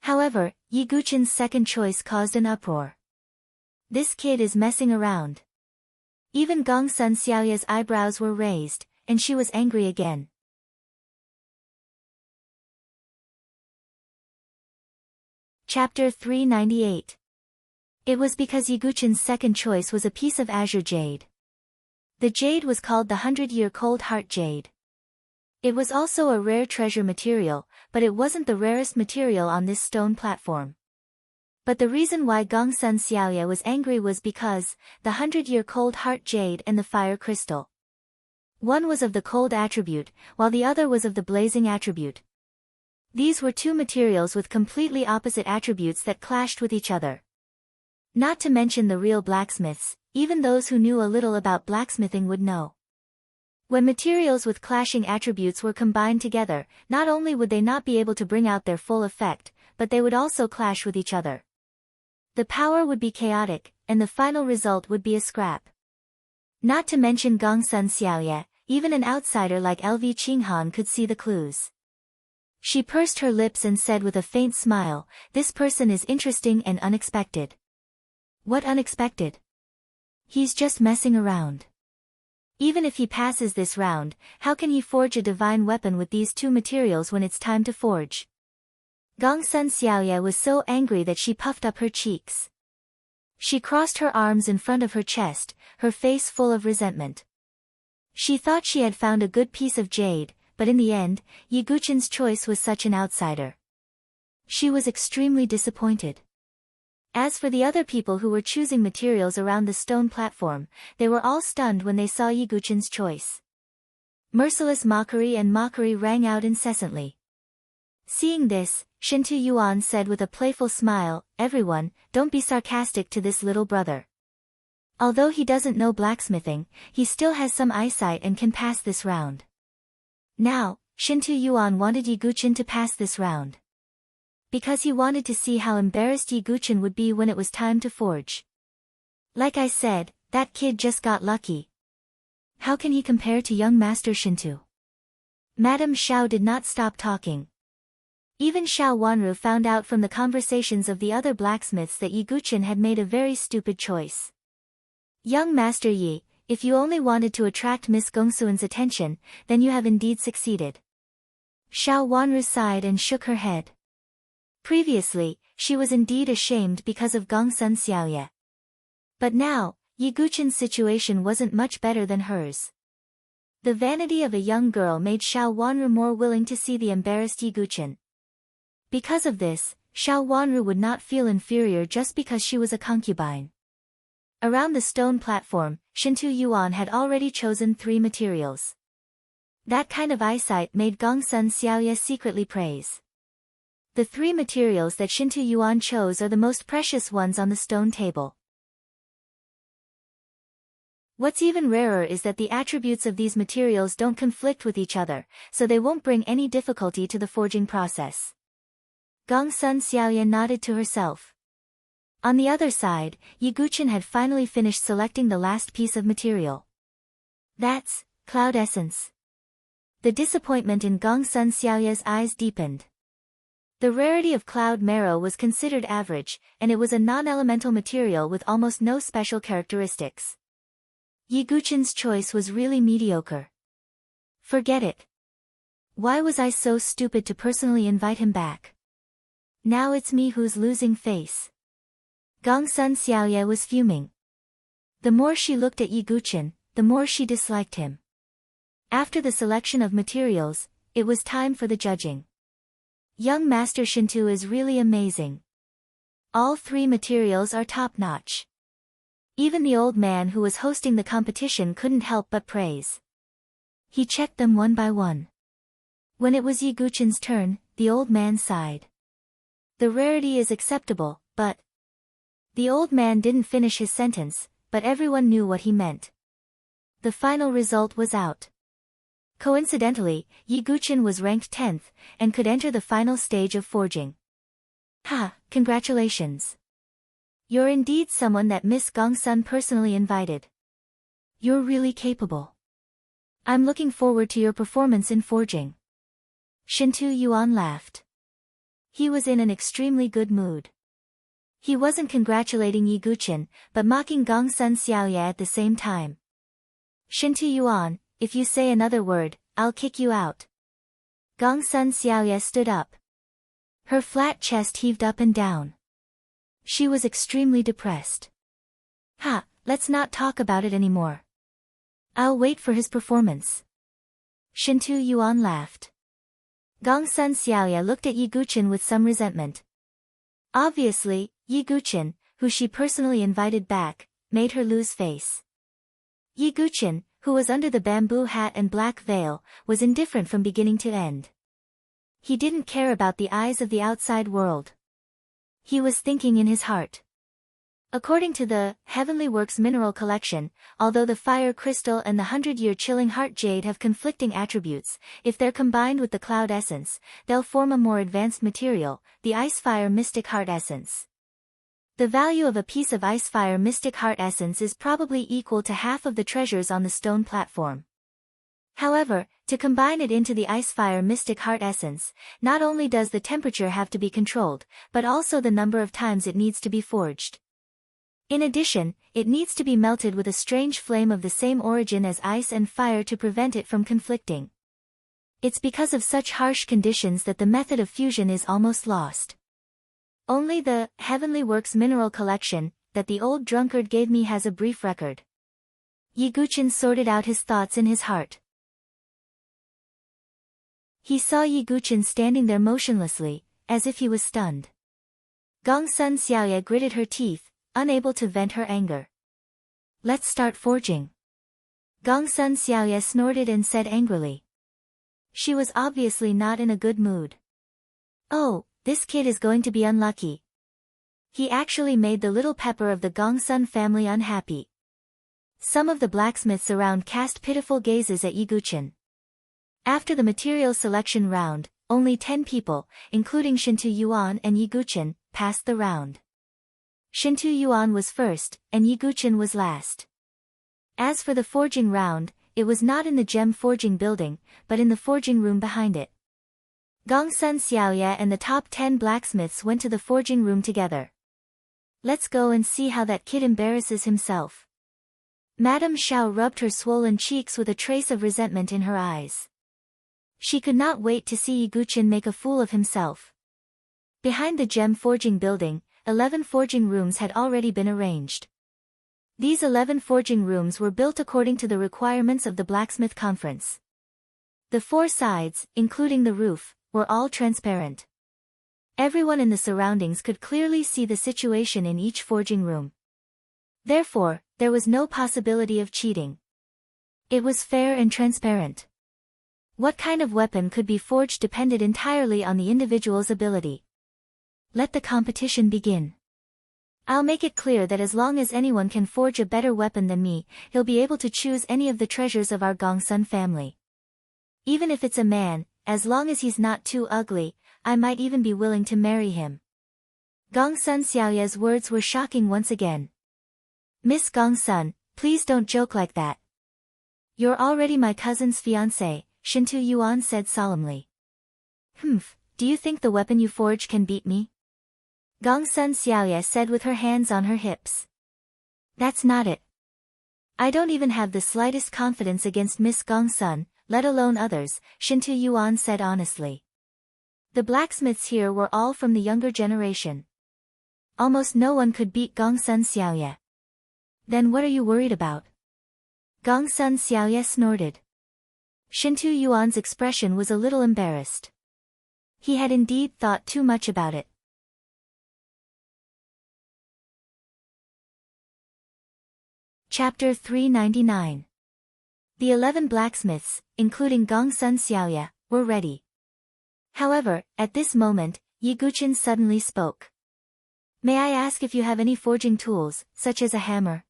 However, Yi Guqin's second choice caused an uproar. This kid is messing around. Even Gongsun Xiaoye's eyebrows were raised, and she was angry again. Chapter 398. It was because Yi Guqin's second choice was a piece of azure jade. The jade was called the 100-year cold heart jade. It was also a rare treasure material, but it wasn't the rarest material on this stone platform. But the reason why Gongsun Xiaoye was angry was because, the 100-year cold heart jade and the fire crystal. One was of the cold attribute, while the other was of the blazing attribute. These were two materials with completely opposite attributes that clashed with each other. Not to mention the real blacksmiths, even those who knew a little about blacksmithing would know. When materials with clashing attributes were combined together, not only would they not be able to bring out their full effect, but they would also clash with each other. The power would be chaotic, and the final result would be a scrap. Not to mention Gongsun Xiaoye, even an outsider like LV Qinghan could see the clues. She pursed her lips and said with a faint smile, this person is interesting and unexpected. What unexpected? He's just messing around. Even if he passes this round, how can he forge a divine weapon with these two materials when it's time to forge? Gongsun Xiaoye was so angry that she puffed up her cheeks. She crossed her arms in front of her chest, her face full of resentment. She thought she had found a good piece of jade, but in the end, Yi Guqin's choice was such an outsider. She was extremely disappointed. As for the other people who were choosing materials around the stone platform, they were all stunned when they saw Yi Guqin's choice. Merciless mockery and mockery rang out incessantly. Seeing this, Shintu Yuan said with a playful smile, "Everyone, don't be sarcastic to this little brother. Although he doesn't know blacksmithing, he still has some eyesight and can pass this round." Now, Shintu Yuan wanted Yi Guqin to pass this round, because he wanted to see how embarrassed Yi Guqin would be when it was time to forge. Like I said, that kid just got lucky. How can he compare to young Master Shintu? Madame Xiao did not stop talking. Even Xiao Wanru found out from the conversations of the other blacksmiths that Yi Guqin had made a very stupid choice. "Young Master Yi, if you only wanted to attract Miss Gongsuan's attention, then you have indeed succeeded." Xiao Wanru sighed and shook her head. Previously, she was indeed ashamed because of Gongsun Xiaoye. But now, Yi Guqin's situation wasn't much better than hers. The vanity of a young girl made Xiao Wanru more willing to see the embarrassed Yi Guqin. Because of this, Xiao Wanru would not feel inferior just because she was a concubine. Around the stone platform, Shintu Yuan had already chosen 3 materials. That kind of eyesight made Gongsun Xiaoye secretly praise. The 3 materials that Shintu Yuan chose are the most precious ones on the stone table. What's even rarer is that the attributes of these materials don't conflict with each other, so they won't bring any difficulty to the forging process. Gongsun Xiaoye nodded to herself. On the other side, Yi Guqin had finally finished selecting the last piece of material. That's cloud essence. The disappointment in Gongsun Xiaoye's eyes deepened. The rarity of cloud marrow was considered average, and it was a non-elemental material with almost no special characteristics. Yi Guqin's choice was really mediocre. Forget it. Why was I so stupid to personally invite him back? Now it's me who's losing face. Gongsun Xiaoye was fuming. The more she looked at Yi Guqin, the more she disliked him. After the selection of materials, it was time for the judging. Young Master Shintu is really amazing. All 3 materials are top-notch. Even the old man who was hosting the competition couldn't help but praise. He checked them one by one. When it was Yi Guqin's turn, the old man sighed. The rarity is acceptable, but... The old man didn't finish his sentence, but everyone knew what he meant. The final result was out. Coincidentally, Yi Guqin was ranked 10th, and could enter the final stage of forging. Ha, congratulations. You're indeed someone that Miss Gongsun personally invited. You're really capable. I'm looking forward to your performance in forging. Shintu Yuan laughed. He was in an extremely good mood. He wasn't congratulating Yi Guqin, but mocking Gongsun Xiaoye at the same time. "Shintu Yuan, if you say another word, I'll kick you out." Gongsun Xiaoye stood up. Her flat chest heaved up and down. She was extremely depressed. "Ha, let's not talk about it anymore. I'll wait for his performance." Shintu Yuan laughed. Gongsun Xiaoye looked at Yi Guqin with some resentment. Obviously, Yi Guqin, who she personally invited back, made her lose face. Yi Guqin, who was under the bamboo hat and black veil, was indifferent from beginning to end. He didn't care about the eyes of the outside world. He was thinking in his heart. According to the Heavenly Works mineral collection, although the fire crystal and the 100-year chilling heart jade have conflicting attributes, if they're combined with the cloud essence, they'll form a more advanced material, the ice fire mystic heart essence. The value of a piece of ice fire mystic heart essence is probably equal to half of the treasures on the stone platform. However, to combine it into the ice fire mystic heart essence, not only does the temperature have to be controlled, but also the number of times it needs to be forged. In addition, it needs to be melted with a strange flame of the same origin as ice and fire to prevent it from conflicting. It's because of such harsh conditions that the method of fusion is almost lost. Only the Heavenly Works mineral collection that the old drunkard gave me has a brief record. Yiguchin sorted out his thoughts in his heart. He saw Yiguchin standing there motionlessly, as if he was stunned. Gongsun Xiaoya gritted her teeth, unable to vent her anger. Let's start forging. Gongsun Xiaoya snorted and said angrily. She was obviously not in a good mood. Oh, this kid is going to be unlucky. He actually made the little pepper of the Gongsun family unhappy. Some of the blacksmiths around cast pitiful gazes at Yiguchin. After the material selection round, only 10 people, including Shintu Yuan and Yiguchin, passed the round. Shintu Yuan was first, and Yiguchin was last. As for the forging round, it was not in the gem forging building, but in the forging room behind it. Gongsun Xiaoya and the top 10 blacksmiths went to the forging room together. Let's go and see how that kid embarrasses himself. Madame Xiao rubbed her swollen cheeks with a trace of resentment in her eyes. She could not wait to see Yiguchin make a fool of himself. Behind the gem forging building, 11 forging rooms had already been arranged. These 11 forging rooms were built according to the requirements of the blacksmith conference. The 4 sides, including the roof, were all transparent. Everyone in the surroundings could clearly see the situation in each forging room. Therefore, there was no possibility of cheating. It was fair and transparent. What kind of weapon could be forged depended entirely on the individual's ability. Let the competition begin. I'll make it clear that as long as anyone can forge a better weapon than me, he'll be able to choose any of the treasures of our Gongsun family. Even if it's a man, as long as he's not too ugly, I might even be willing to marry him. Gongsun Xiaoya's words were shocking once again. Miss Gongsun, please don't joke like that. You're already my cousin's fiancé, Shintu Yuan said solemnly. Do you think the weapon you forge can beat me? Gongsun Xiaoya said with her hands on her hips. That's not it. I don't even have the slightest confidence against Miss Gongsun, let alone others, Shintu Yuan said honestly. The blacksmiths here were all from the younger generation. Almost no one could beat Gongsun Xiaoya. Then what are you worried about? Gongsun Xiaoya snorted. Shintu Yuan's expression was a little embarrassed. He had indeed thought too much about it. Chapter 399. The 11 blacksmiths, including Gongsun Xiaoya, were ready. However, at this moment, Yiguchin suddenly spoke. May I ask if you have any forging tools, such as a hammer?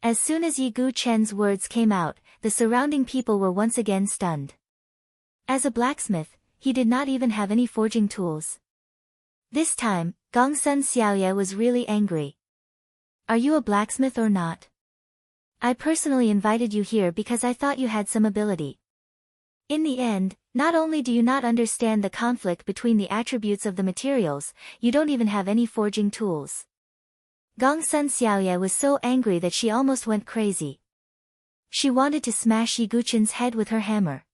As soon as Yiguchen's words came out, the surrounding people were once again stunned. As a blacksmith, he did not even have any forging tools. This time, Gongsun Xiaoya was really angry. Are you a blacksmith or not? I personally invited you here because I thought you had some ability. In the end, not only do you not understand the conflict between the attributes of the materials, you don't even have any forging tools. Gongsun Xiaoya was so angry that she almost went crazy. She wanted to smash Yiguchin's head with her hammer.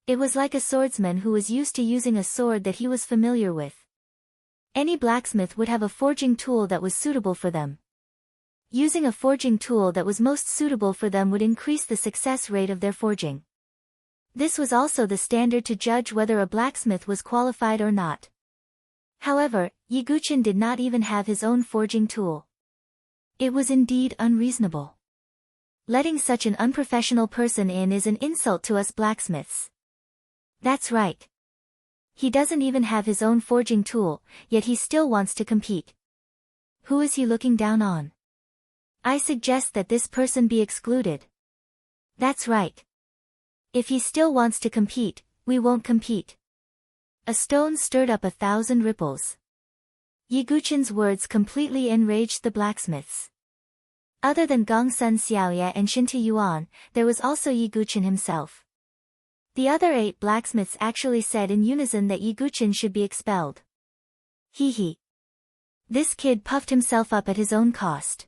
It was like a swordsman who was used to using a sword that he was familiar with. Any blacksmith would have a forging tool that was suitable for them. Using a forging tool that was most suitable for them would increase the success rate of their forging. This was also the standard to judge whether a blacksmith was qualified or not. However, Yiguchin did not even have his own forging tool. It was indeed unreasonable. Letting such an unprofessional person in is an insult to us blacksmiths. That's right. He doesn't even have his own forging tool, yet he still wants to compete. Who is he looking down on? I suggest that this person be excluded. That's right. If he still wants to compete, we won't compete. A stone stirred up 1,000 ripples. Yiguchin's words completely enraged the blacksmiths. Other than Gongsun Xiaoya and Shintu Yuan, there was also Yiguchin himself. The other 8 blacksmiths actually said in unison that Yiguchin should be expelled. Hee hee. This kid puffed himself up at his own cost.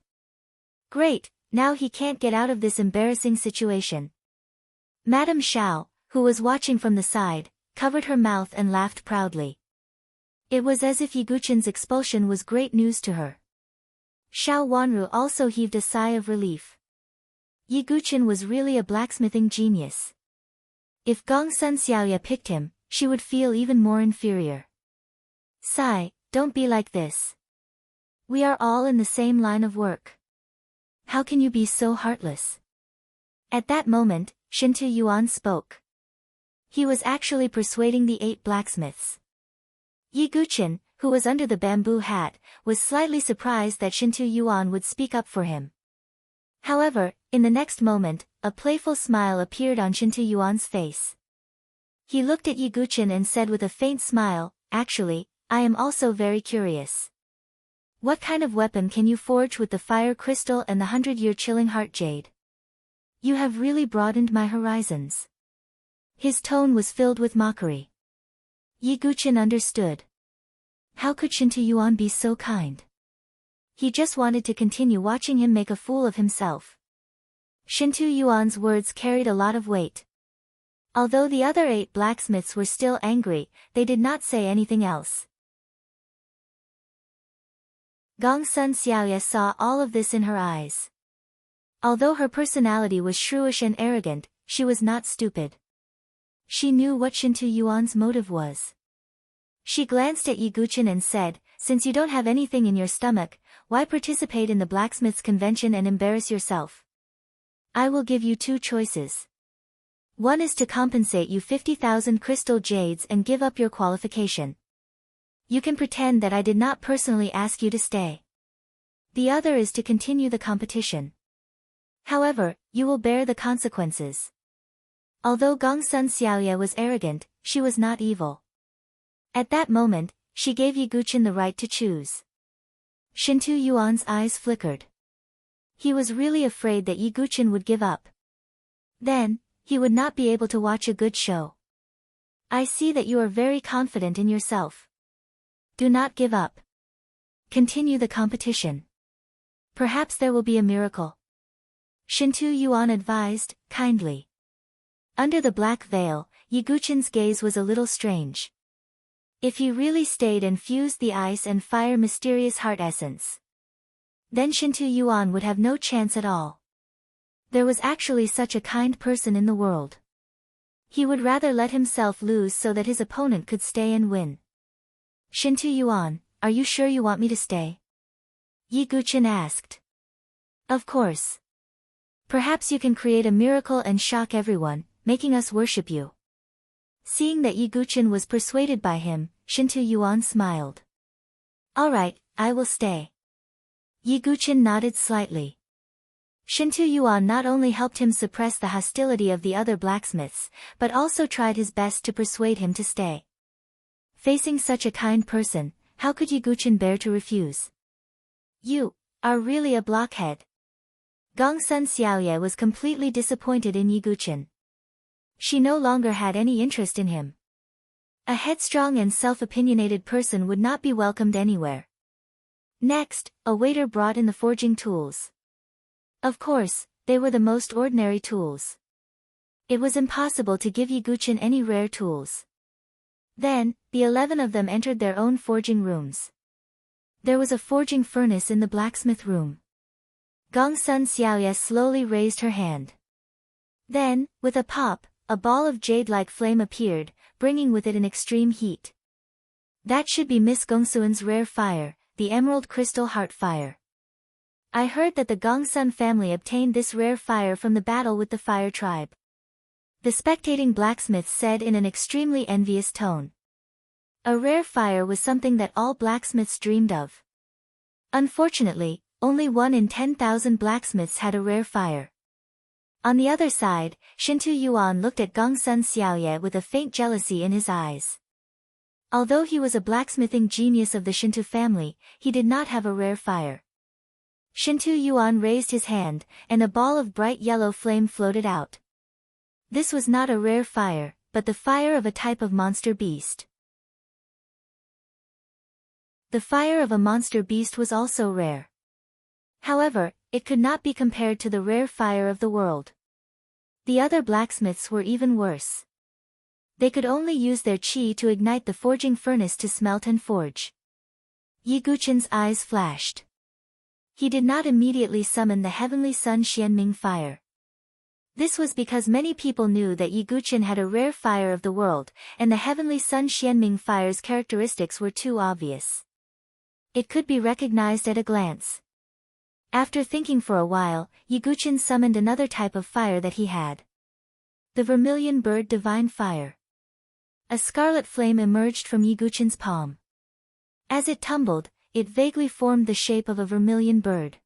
Great, now he can't get out of this embarrassing situation. Madame Xiao, who was watching from the side, covered her mouth and laughed proudly. It was as if Yiguchin's expulsion was great news to her. Xiao Wanru also heaved a sigh of relief. Yiguchin was really a blacksmithing genius. If Gongsun Xiaoya picked him, she would feel even more inferior. Sai, don't be like this. We are all in the same line of work. How can you be so heartless? At that moment, Shintu Yuan spoke. He was actually persuading the 8 blacksmiths. Yiguchin, who was under the bamboo hat, was slightly surprised that Shintu Yuan would speak up for him. However, in the next moment, a playful smile appeared on Shintu Yuan's face. He looked at Yiguchin and said with a faint smile, "Actually, I am also very curious. What kind of weapon can you forge with the fire crystal and the 100-year chilling heart jade? You have really broadened my horizons." His tone was filled with mockery. Yiguchin understood. How could Shintu Yuan be so kind? He just wanted to continue watching him make a fool of himself. Shintu Yuan's words carried a lot of weight. Although the other 8 blacksmiths were still angry, they did not say anything else. Gongsun Xiaoya saw all of this in her eyes. Although her personality was shrewish and arrogant, she was not stupid. She knew what Shintu Yuan's motive was. She glanced at Yiguchin and said, "Since you don't have anything in your stomach, why participate in the blacksmith's convention and embarrass yourself? I will give you 2 choices. One is to compensate you 50,000 crystal jades and give up your qualification. You can pretend that I did not personally ask you to stay. The other is to continue the competition. However, you will bear the consequences." Although Gongsun Xiaoya was arrogant, she was not evil. At that moment, she gave Yiguchin the right to choose. Shintu Yuan's eyes flickered. He was really afraid that Yiguchin would give up. Then, he would not be able to watch a good show. "I see that you are very confident in yourself. Do not give up. Continue the competition. Perhaps there will be a miracle," Shintu Yuan advised, kindly. Under the black veil, Yiguchin's gaze was a little strange. If he really stayed and fused the ice and fire mysterious heart essence, then Shintu Yuan would have no chance at all. There was actually such a kind person in the world. He would rather let himself lose so that his opponent could stay and win. "Shintu Yuan, are you sure you want me to stay?" Yiguchin asked. "Of course. Perhaps you can create a miracle and shock everyone, making us worship you." Seeing that Yiguchin was persuaded by him, Shintu Yuan smiled. "All right, I will stay." Yiguchin nodded slightly. Shintu Yuan not only helped him suppress the hostility of the other blacksmiths, but also tried his best to persuade him to stay. Facing such a kind person, how could Yiguchin bear to refuse? "You are really a blockhead." Gongsun Xiaoya was completely disappointed in Yiguchin. She no longer had any interest in him. A headstrong and self-opinionated person would not be welcomed anywhere. Next, a waiter brought in the forging tools. Of course, they were the most ordinary tools. It was impossible to give Yiguchin any rare tools. Then, the 11 of them entered their own forging rooms. There was a forging furnace in the blacksmith room. Gongsun Xiaoya slowly raised her hand. Then, with a pop, a ball of jade-like flame appeared, bringing with it an extreme heat. That should be Miss Gongsun's rare fire, the Emerald Crystal Heart Fire. I heard that the Gongsun family obtained this rare fire from the battle with the Fire Tribe. The spectating blacksmith said in an extremely envious tone. A rare fire was something that all blacksmiths dreamed of. Unfortunately, only 1 in 10,000 blacksmiths had a rare fire. On the other side, Shintu Yuan looked at Gongsun Xiaoya with a faint jealousy in his eyes. Although he was a blacksmithing genius of the Shintu family, he did not have a rare fire. Shintu Yuan raised his hand, and a ball of bright yellow flame floated out. This was not a rare fire, but the fire of a type of monster beast. The fire of a monster beast was also rare. However, it could not be compared to the rare fire of the world. The other blacksmiths were even worse. They could only use their qi to ignite the forging furnace to smelt and forge. Yi Guqian's eyes flashed. He did not immediately summon the heavenly sun Xianming fire. This was because many people knew that Yi Guqian had a rare fire of the world, and the heavenly sun Xianming fire's characteristics were too obvious. It could be recognized at a glance. After thinking for a while, Yi Guqian summoned another type of fire that he had. The vermilion bird divine fire. A scarlet flame emerged from Yi Guqian's palm. As it tumbled, it vaguely formed the shape of a vermilion bird.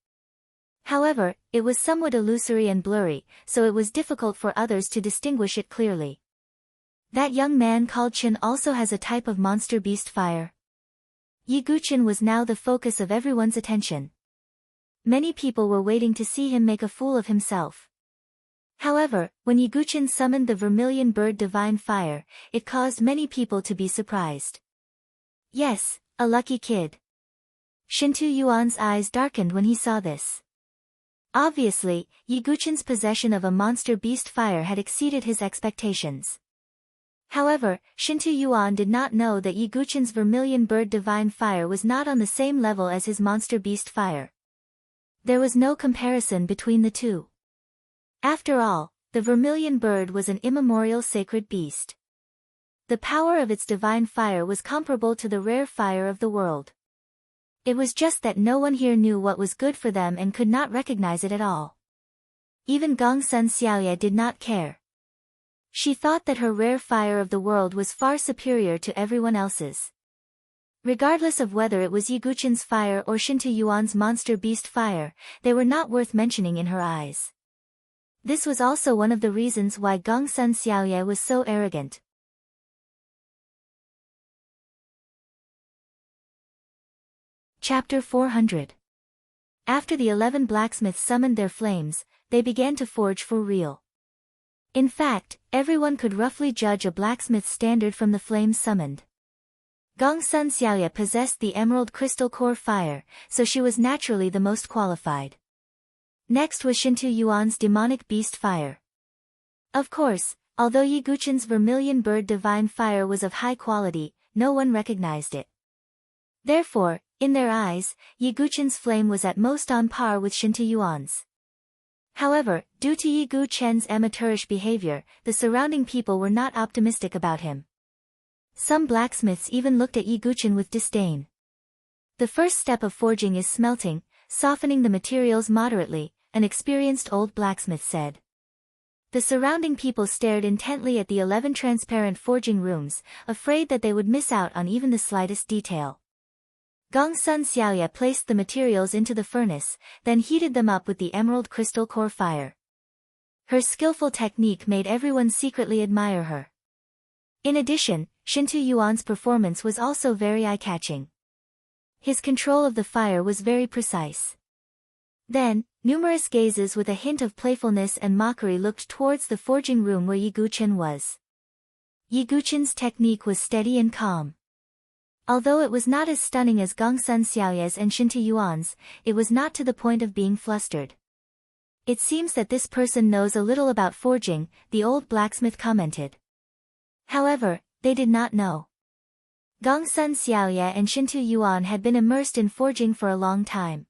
However, it was somewhat illusory and blurry, so it was difficult for others to distinguish it clearly. That young man called Chen also has a type of monster beast fire. Yi Guqian was now the focus of everyone's attention. Many people were waiting to see him make a fool of himself. However, when Yi Guqian summoned the vermilion bird divine fire, it caused many people to be surprised. Yes, a lucky kid. Shintu Yuan's eyes darkened when he saw this. Obviously, Yi Guqian's possession of a monster beast fire had exceeded his expectations. However, Shintu Yuan did not know that Yi Guqian's vermilion bird divine fire was not on the same level as his monster beast fire. There was no comparison between the two. After all, the vermilion bird was an immemorial sacred beast. The power of its divine fire was comparable to the rare fire of the world. It was just that no one here knew what was good for them and could not recognize it at all. Even Gongsun Xiaoye did not care. She thought that her rare fire of the world was far superior to everyone else's. Regardless of whether it was Yi Guqian's fire or Shintu Yuan's monster beast fire, they were not worth mentioning in her eyes. This was also one of the reasons why Gongsun Xiaoye was so arrogant. Chapter 400. After the 11 blacksmiths summoned their flames, they began to forge for real. In fact, everyone could roughly judge a blacksmith's standard from the flames summoned. Gongsun Xiaoye possessed the emerald crystal core fire, so she was naturally the most qualified. Next was Shintu Yuan's demonic beast fire. Of course, although Yi Guqian's vermilion bird divine fire was of high quality, no one recognized it. Therefore, in their eyes, Yi Guqian's flame was at most on par with Shintu Yuan's. However, due to Yi Guqian's amateurish behavior, the surrounding people were not optimistic about him. Some blacksmiths even looked at Yi Guqian with disdain. The first step of forging is smelting, softening the materials moderately, an experienced old blacksmith said. The surrounding people stared intently at the 11 transparent forging rooms, afraid that they would miss out on even the slightest detail. Gongsun Xiaoye placed the materials into the furnace, then heated them up with the emerald crystal core fire. Her skillful technique made everyone secretly admire her. In addition, Shintu Yuan's performance was also very eye-catching. His control of the fire was very precise. Then, numerous gazes with a hint of playfulness and mockery looked towards the forging room where Yi Guqian was. Yi Guqian's technique was steady and calm. Although it was not as stunning as Gongsun Xiaoye's and Shintu Yuan's, it was not to the point of being flustered. It seems that this person knows a little about forging, the old blacksmith commented. However, they did not know. Gongsun Xiaoye and Shintu Yuan had been immersed in forging for a long time.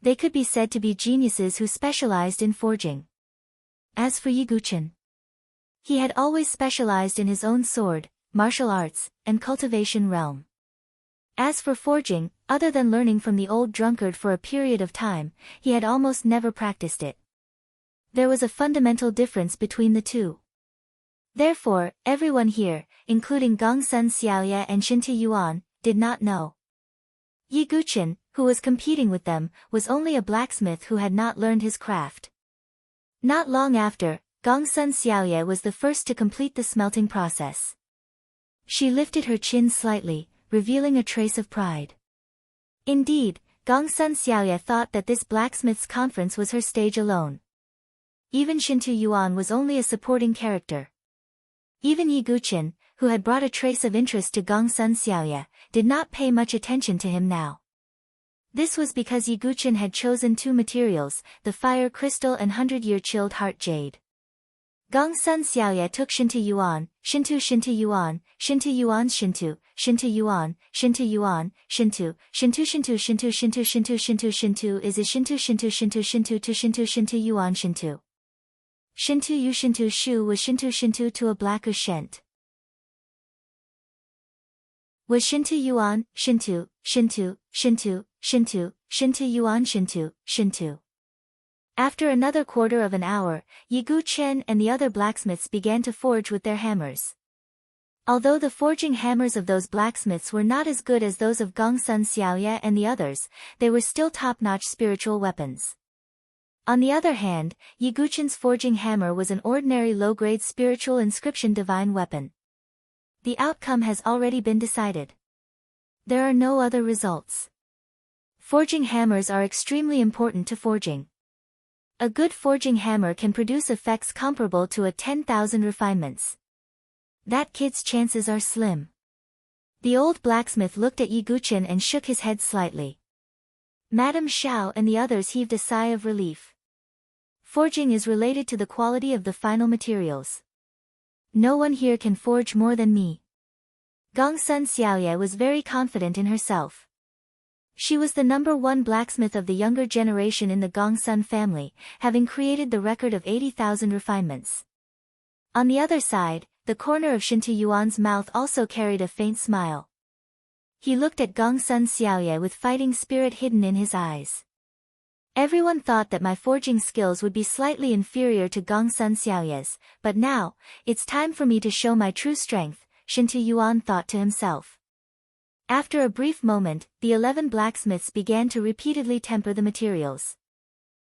They could be said to be geniuses who specialized in forging. As for Yi Guqian, he had always specialized in his own sword, martial arts, and cultivation realm. As for forging, other than learning from the old drunkard for a period of time, he had almost never practiced it. There was a fundamental difference between the two. Therefore, everyone here, including Gongsun Xiaoye and Shintu Yuan, did not know. Yi Guqian, who was competing with them, was only a blacksmith who had not learned his craft. Not long after, Gongsun Xiaoye was the first to complete the smelting process. She lifted her chin slightly, revealing a trace of pride. Indeed, Gongsun Xiaoye thought that this blacksmith's conference was her stage alone. Even Shintu Yuan was only a supporting character. Even Yi Guqian, who had brought a trace of interest to Gongsun Xiaoye, did not pay much attention to him now. This was because Yi Guqian had chosen two materials, the fire crystal and 100-year chilled heart jade. Gongsun Xiaoye took Shintu Yuan, Shintu Yuan, Shintu Yuan's Shintu Yuan, Shintu is a Shintu Yuan Shintu. Shintu Yu Shintu Shu was Shintu to a blacker Shent. Was Shintu Yuan, Shintu Yuan Shintu. After another quarter of an hour, Yi Gu Chen and the other blacksmiths began to forge with their hammers. Although the forging hammers of those blacksmiths were not as good as those of Gongsun Xiaoye and the others, they were still top-notch spiritual weapons. On the other hand, Yi Gu Chen's forging hammer was an ordinary low-grade spiritual inscription divine weapon. The outcome has already been decided. There are no other results. Forging hammers are extremely important to forging. A good forging hammer can produce effects comparable to a 10,000 refinements. That kid's chances are slim. The old blacksmith looked at Yi Gu Chen and shook his head slightly. Madame Xiao and the others heaved a sigh of relief. Forging is related to the quality of the final materials. No one here can forge more than me. Gongsun Xiaoye was very confident in herself. She was the #1 blacksmith of the younger generation in the Gongsun family, having created the record of 80,000 refinements. On the other side, the corner of Shintu Yuan's mouth also carried a faint smile. He looked at Gongsun Xiaoye with fighting spirit hidden in his eyes. Everyone thought that my forging skills would be slightly inferior to Gongsun Xiaoye's, but now, it's time for me to show my true strength, Shintu Yuan thought to himself. After a brief moment, the 11 blacksmiths began to repeatedly temper the materials.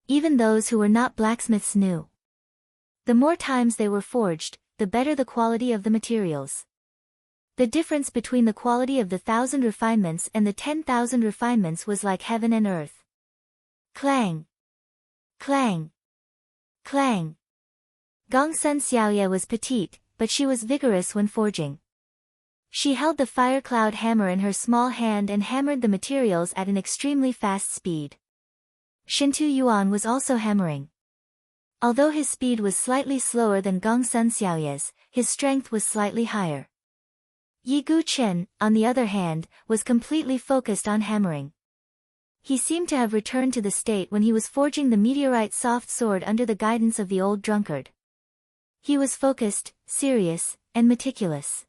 Even those who were not blacksmiths knew. The more times they were forged, the better the quality of the materials. The difference between the quality of the 1,000 refinements and the 10,000 refinements was like heaven and earth. Clang! Clang! Clang! Gongsun Xiaoye was petite, but she was vigorous when forging. She held the fire cloud hammer in her small hand and hammered the materials at an extremely fast speed. Shintu Yuan was also hammering. Although his speed was slightly slower than Gongsun Xiaoye's, his strength was slightly higher. Yi Gu Chen, on the other hand, was completely focused on hammering. He seemed to have returned to the state when he was forging the meteorite soft sword under the guidance of the old drunkard. He was focused, serious, and meticulous.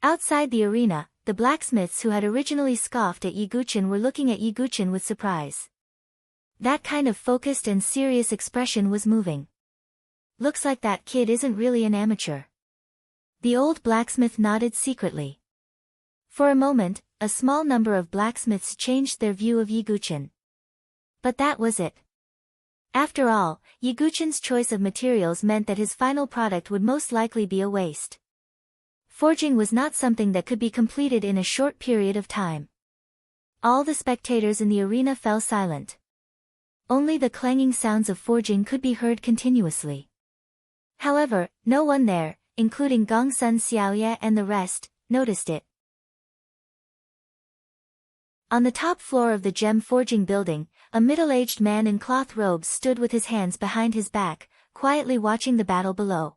Outside the arena, the blacksmiths who had originally scoffed at Yi Gu Chen were looking at Yi Gu Chen with surprise. That kind of focused and serious expression was moving. Looks like that kid isn't really an amateur. The old blacksmith nodded secretly. For a moment, a small number of blacksmiths changed their view of Yi Gu Chen. But that was it. After all, Yi Gu Chen's choice of materials meant that his final product would most likely be a waste. Forging was not something that could be completed in a short period of time. All the spectators in the arena fell silent. Only the clanging sounds of forging could be heard continuously. However, no one there, including Gongsun Xiaoye and the rest, noticed it. On the top floor of the gem forging building, a middle-aged man in cloth robes stood with his hands behind his back, quietly watching the battle below.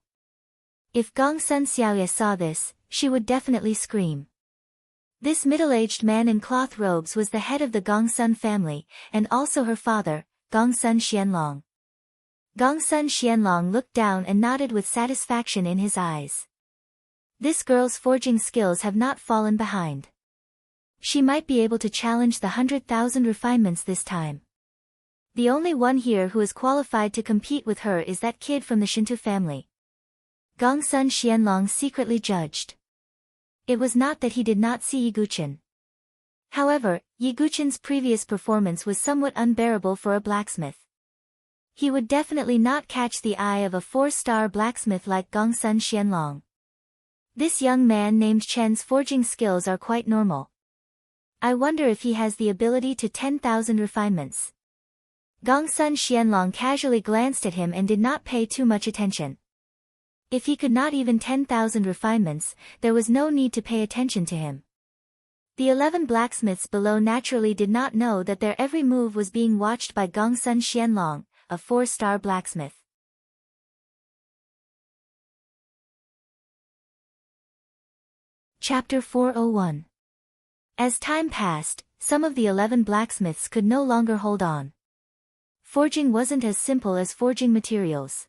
If Gongsun Xiaoye saw this, she would definitely scream. This middle-aged man in cloth robes was the head of the Gongsun family, and also her father, Gongsun Xianlong. Gongsun Xianlong looked down and nodded with satisfaction in his eyes. This girl's forging skills have not fallen behind. She might be able to challenge the 100,000 refinements this time. The only one here who is qualified to compete with her is that kid from the Shinto family. Gongsun Xianlong secretly judged. It was not that he did not see Yi Gu Chen. However, Yi Gu Chen's previous performance was somewhat unbearable for a blacksmith. He would definitely not catch the eye of a 4-star blacksmith like Gongsun Xianlong. This young man named Chen's forging skills are quite normal. I wonder if he has the ability to 10,000 refinements. Gongsun Xianlong casually glanced at him and did not pay too much attention. If he could not even 10,000 refinements, there was no need to pay attention to him. The 11 blacksmiths below naturally did not know that their every move was being watched by Gongsun Xianlong, a 4-star blacksmith. Chapter 401. As time passed, some of the 11 blacksmiths could no longer hold on. Forging wasn't as simple as forging materials.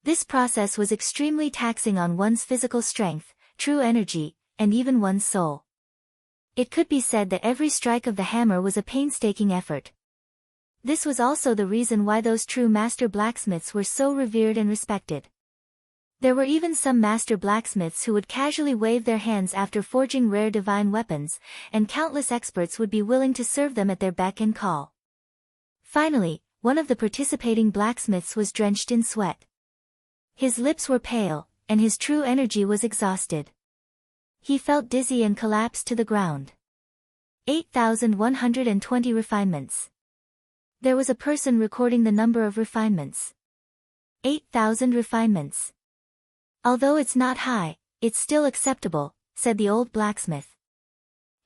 This process was extremely taxing on one's physical strength, true energy, and even one's soul. It could be said that every strike of the hammer was a painstaking effort. This was also the reason why those true master blacksmiths were so revered and respected. There were even some master blacksmiths who would casually wave their hands after forging rare divine weapons, and countless experts would be willing to serve them at their beck and call. Finally, one of the participating blacksmiths was drenched in sweat. His lips were pale, and his true energy was exhausted. He felt dizzy and collapsed to the ground. 8,120 refinements. There was a person recording the number of refinements. 8,000 refinements. Although it's not high, it's still acceptable, said the old blacksmith.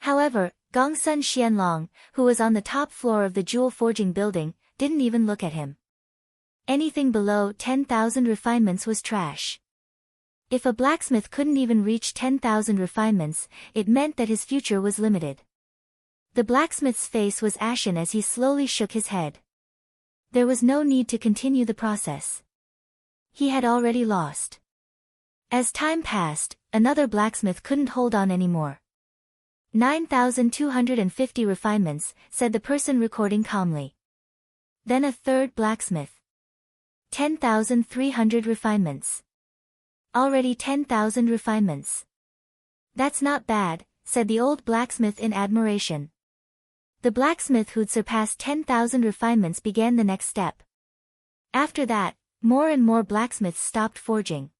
However, Gongsun Xianlong, who was on the top floor of the jewel forging building, didn't even look at him. Anything below 10,000 refinements was trash. If a blacksmith couldn't even reach 10,000 refinements, it meant that his future was limited. The blacksmith's face was ashen as he slowly shook his head. There was no need to continue the process. He had already lost. As time passed, another blacksmith couldn't hold on anymore. 9,250 refinements, said the person recording calmly. Then a third blacksmith. 10,300 refinements. Already 10,000 refinements. That's not bad, said the old blacksmith in admiration. The blacksmith who'd surpassed 10,000 refinements began the next step. After that, more and more blacksmiths stopped forging.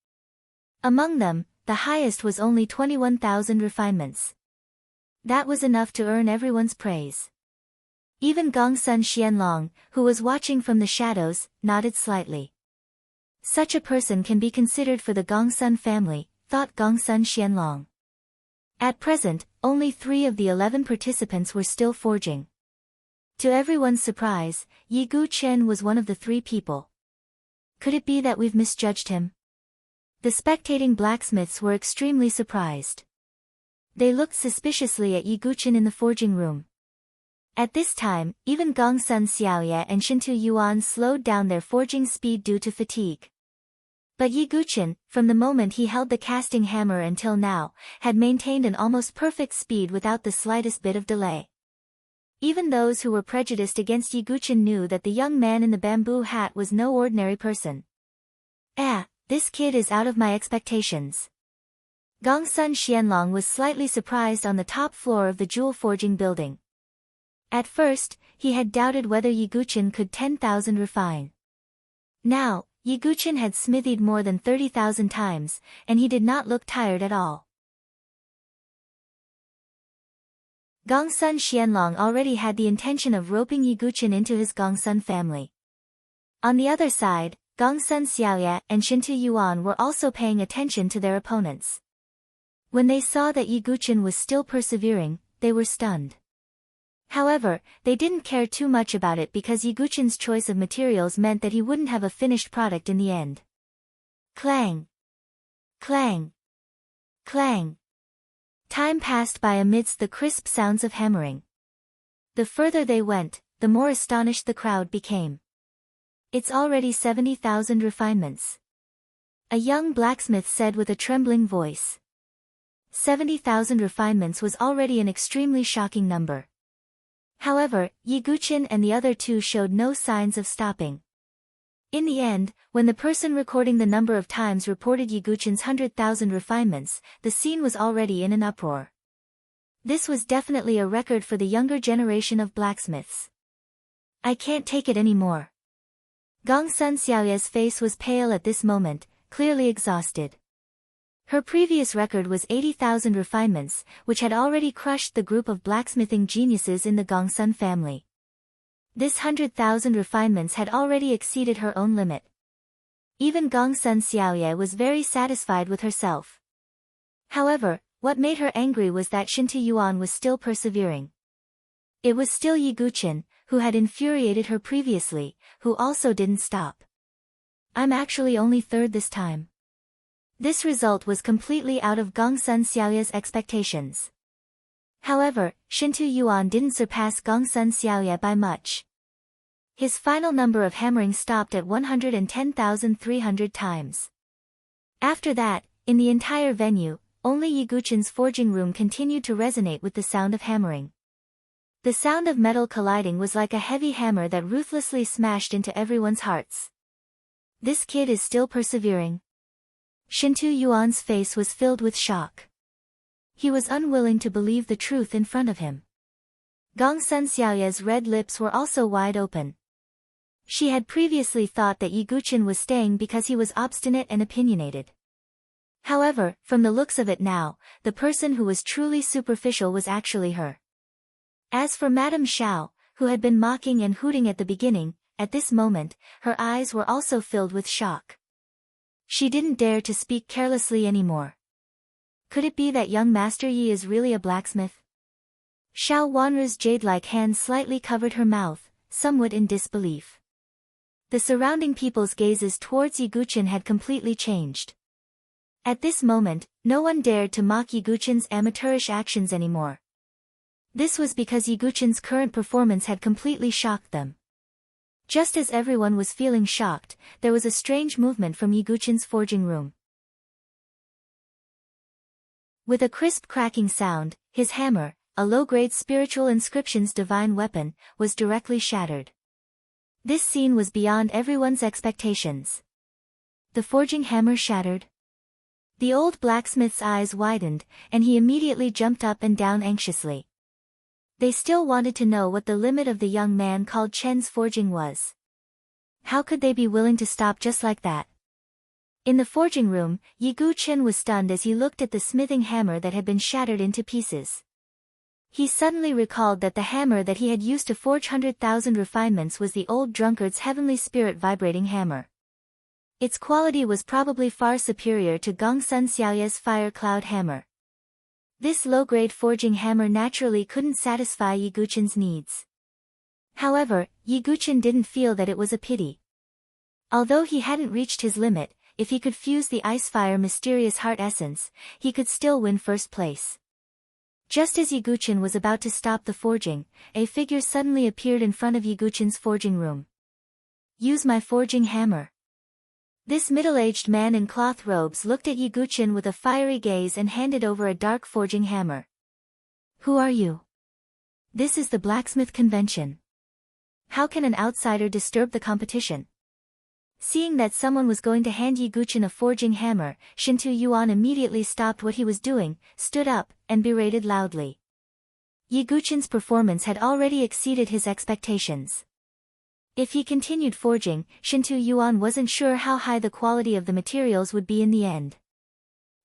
Among them, the highest was only 21,000 refinements. That was enough to earn everyone's praise. Even Gongsun Xianlong, who was watching from the shadows, nodded slightly. Such a person can be considered for the Gongsun family, thought Gongsun Xianlong. At present, only 3 of the 11 participants were still forging. To everyone's surprise, Yi Guqian was one of the 3 people. Could it be that we've misjudged him? The spectating blacksmiths were extremely surprised. They looked suspiciously at Yi Guqian in the forging room. At this time, even Gongsun Xiaoye and Shintu Yuan slowed down their forging speed due to fatigue. But Yi Guqian, from the moment he held the casting hammer until now, had maintained an almost perfect speed without the slightest bit of delay. Even those who were prejudiced against Yi Guqian knew that the young man in the bamboo hat was no ordinary person. This kid is out of my expectations. Gongsun Xianlong was slightly surprised on the top floor of the jewel forging building. At first, he had doubted whether Yi Guqian could 10,000 refine. Now, Yi Guqian had smithied more than 30,000 times, and he did not look tired at all. Gongsun Xianlong already had the intention of roping Yi Guqian into his Gongsun family. On the other side, Gongsun Xiaoye and Shintu Yuan were also paying attention to their opponents. When they saw that Yi Guqian was still persevering, they were stunned. However, they didn't care too much about it because Yi Guqian's choice of materials meant that he wouldn't have a finished product in the end. Clang! Clang! Clang! Time passed by amidst the crisp sounds of hammering. The further they went, the more astonished the crowd became. It's already 70,000 refinements. A young blacksmith said with a trembling voice. 70,000 refinements was already an extremely shocking number. However, Yi Guqian and the other 2 showed no signs of stopping. In the end, when the person recording the number of times reported Yi Guqian's 100,000 refinements, the scene was already in an uproar. This was definitely a record for the younger generation of blacksmiths. I can't take it anymore. Gongsun Xiaoye's face was pale at this moment, clearly exhausted. Her previous record was 80,000 refinements, which had already crushed the group of blacksmithing geniuses in the Gongsun family. This 100,000 refinements had already exceeded her own limit. Even Gongsun Xiaoye was very satisfied with herself. However, what made her angry was that Shintu Yuan was still persevering. It was still Yi Guqian, who had infuriated her previously, who also didn't stop. I'm actually only 3rd this time. This result was completely out of Gongsun Xiaoya's expectations. However, Shintu Yuan didn't surpass Gongsun Xiaoya by much. His final number of hammering stopped at 110,300 times. After that, in the entire venue, only Yiguchen's forging room continued to resonate with the sound of hammering. The sound of metal colliding was like a heavy hammer that ruthlessly smashed into everyone's hearts. This kid is still persevering. Shintu Yuan's face was filled with shock. He was unwilling to believe the truth in front of him. Gongsun Xiaoya's red lips were also wide open. She had previously thought that Yiguchen was staying because he was obstinate and opinionated. However, from the looks of it now, the person who was truly superficial was actually her. As for Madame Xiao, who had been mocking and hooting at the beginning, at this moment, her eyes were also filled with shock. She didn't dare to speak carelessly anymore. Could it be that young Master Yi is really a blacksmith? Xiao Wanru's jade-like hand slightly covered her mouth, somewhat in disbelief. The surrounding people's gazes towards Yiguchen had completely changed. At this moment, no one dared to mock Yiguchen's amateurish actions anymore. This was because Yiguchen's current performance had completely shocked them. Just as everyone was feeling shocked, there was a strange movement from Yiguchen's forging room. With a crisp cracking sound, his hammer, a low-grade spiritual inscription's divine weapon, was directly shattered. This scene was beyond everyone's expectations. The forging hammer shattered. The old blacksmith's eyes widened, and he immediately jumped up and down anxiously. They still wanted to know what the limit of the young man called Chen's forging was. How could they be willing to stop just like that? In the forging room, Yiguchen was stunned as he looked at the smithing hammer that had been shattered into pieces. He suddenly recalled that the hammer that he had used to forge 100,000 refinements was the old drunkard's heavenly spirit vibrating hammer. Its quality was probably far superior to Gongsun Xiaoya's fire cloud hammer. This low-grade forging hammer naturally couldn't satisfy Yiguchen's needs. However, Yiguchen didn't feel that it was a pity. Although he hadn't reached his limit, if he could fuse the ice-fire mysterious heart essence, he could still win first place. Just as Yiguchen was about to stop the forging, a figure suddenly appeared in front of Yiguchen's forging room. Use my forging hammer. This middle-aged man in cloth robes looked at Yiguchen with a fiery gaze and handed over a dark forging hammer. Who are you? This is the blacksmith convention. How can an outsider disturb the competition? Seeing that someone was going to hand Yiguchen a forging hammer, Shintu Yuan immediately stopped what he was doing, stood up, and berated loudly. Yiguchen's performance had already exceeded his expectations. If he continued forging, Shintu Yuan wasn't sure how high the quality of the materials would be in the end.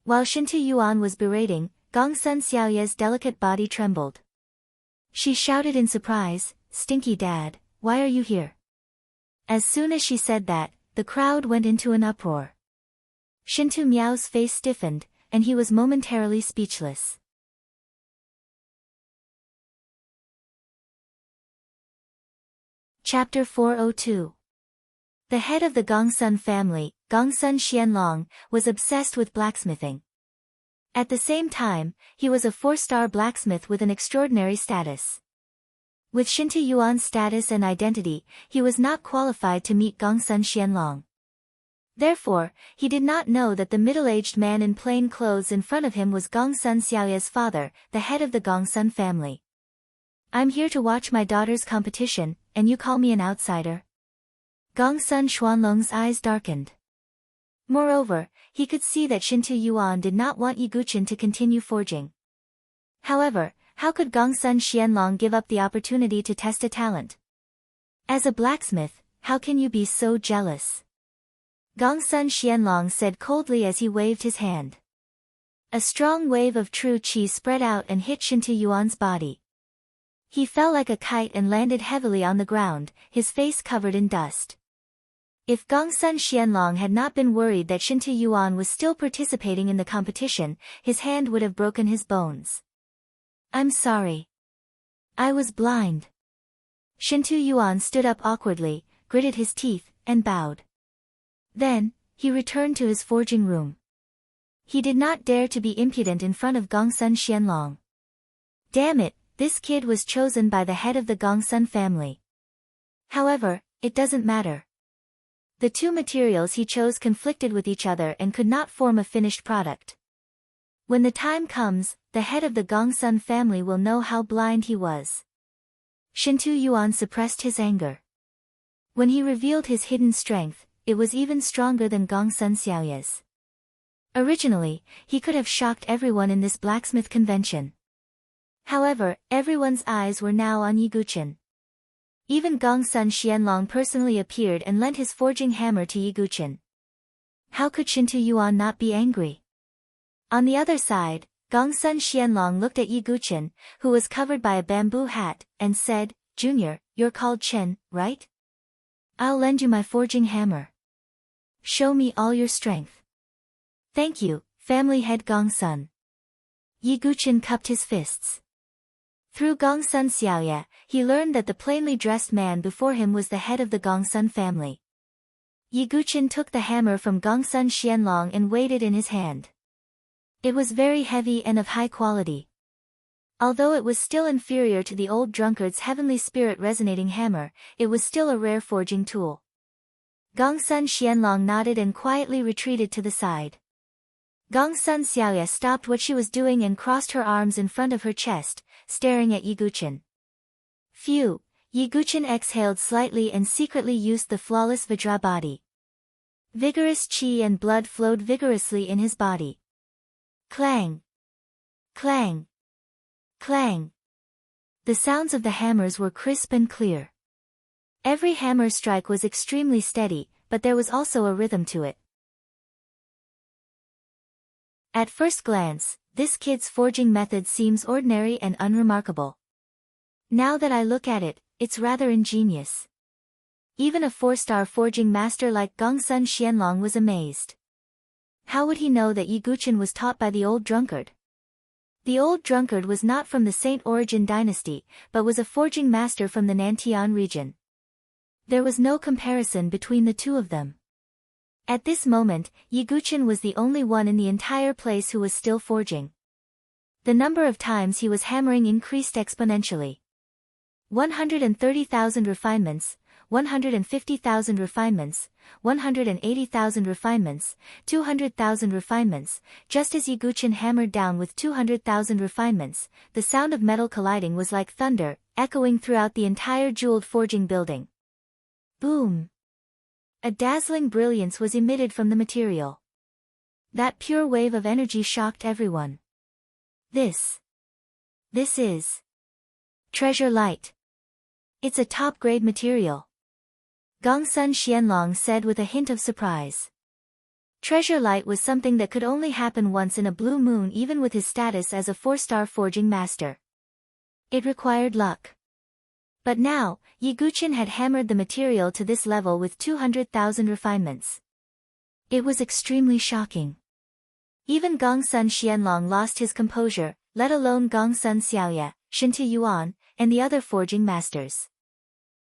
While Shintu Yuan was berating, Gongsun Xiaoya's delicate body trembled. She shouted in surprise, "Stinky Dad, why are you here?" As soon as she said that, the crowd went into an uproar. Shintu Miao's face stiffened, and he was momentarily speechless. Chapter 402. The head of the Gongsun family, Gongsun Xianlong, was obsessed with blacksmithing. At the same time, he was a 4-star blacksmith with an extraordinary status. With Shintu Yuan's status and identity, he was not qualified to meet Gongsun Xianlong. Therefore, he did not know that the middle-aged man in plain clothes in front of him was Gongsun Xiaoya's father, the head of the Gongsun family. I'm here to watch my daughter's competition, and you call me an outsider? Gongsun Xuanlong's eyes darkened. Moreover, he could see that Shintu Yuan did not want Yiguchen to continue forging. However, how could Gongsun Xianlong give up the opportunity to test a talent? As a blacksmith, how can you be so jealous? Gongsun Xianlong said coldly as he waved his hand. A strong wave of true qi spread out and hit Shintu Yuan's body. He fell like a kite and landed heavily on the ground, his face covered in dust. If Gongsun Xianlong had not been worried that Shintu Yuan was still participating in the competition, his hand would have broken his bones. I'm sorry. I was blind. Shintu Yuan stood up awkwardly, gritted his teeth, and bowed. Then, he returned to his forging room. He did not dare to be impudent in front of Gongsun Xianlong. Damn it, this kid was chosen by the head of the Gongsun family. However, it doesn't matter. The two materials he chose conflicted with each other and could not form a finished product. When the time comes, the head of the Gongsun family will know how blind he was. Shintu Yuan suppressed his anger. When he revealed his hidden strength, it was even stronger than Gongsun Xiaoya's. Originally, he could have shocked everyone in this blacksmith convention. However, everyone's eyes were now on Yiguchen. Even Gongsun Xianlong personally appeared and lent his forging hammer to Yiguchen. How could Shintu Yuan not be angry? On the other side, Gongsun Xianlong looked at Yiguchen, who was covered by a bamboo hat, and said, "Junior, you're called Chen, right? I'll lend you my forging hammer. Show me all your strength." "Thank you, family head Gongsun." Yiguchen cupped his fists. Through Gongsun Xiaoya, he learned that the plainly dressed man before him was the head of the Gongsun family. Yiguchen took the hammer from Gongsun Xianlong and weighed it in his hand. It was very heavy and of high quality. Although it was still inferior to the old drunkard's heavenly spirit resonating hammer, it was still a rare forging tool. Gongsun Xianlong nodded and quietly retreated to the side. Gongsun Xiaoya stopped what she was doing and crossed her arms in front of her chest, staring at Yiguchen. Phew, Yiguchen exhaled slightly and secretly used the flawless Vajra body. Vigorous qi and blood flowed vigorously in his body. Clang! Clang! Clang! The sounds of the hammers were crisp and clear. Every hammer strike was extremely steady, but there was also a rhythm to it. At first glance, this kid's forging method seems ordinary and unremarkable. Now that I look at it, it's rather ingenious. Even a 4-star forging master like Gongsun Xianlong was amazed. How would he know that Yiguchen was taught by the old drunkard? The old drunkard was not from the Saint Origin dynasty, but was a forging master from the Nantian region. There was no comparison between the two of them. At this moment, Yiguchen was the only one in the entire place who was still forging. The number of times he was hammering increased exponentially. 130,000 refinements, 150,000 refinements, 180,000 refinements, 200,000 refinements. Just as Yiguchen hammered down with 200,000 refinements, the sound of metal colliding was like thunder, echoing throughout the entire jeweled forging building. Boom! A dazzling brilliance was emitted from the material. That pure wave of energy shocked everyone. This is treasure light. It's a top-grade material. Gongsun Xianlong said with a hint of surprise. Treasure light was something that could only happen once in a blue moon even with his status as a 4-star forging master. It required luck. But now, Yiguchen had hammered the material to this level with 200,000 refinements. It was extremely shocking. Even Gongsun Xianlong lost his composure, let alone Gongsun Xiaoya, Shintu Yuan, and the other forging masters.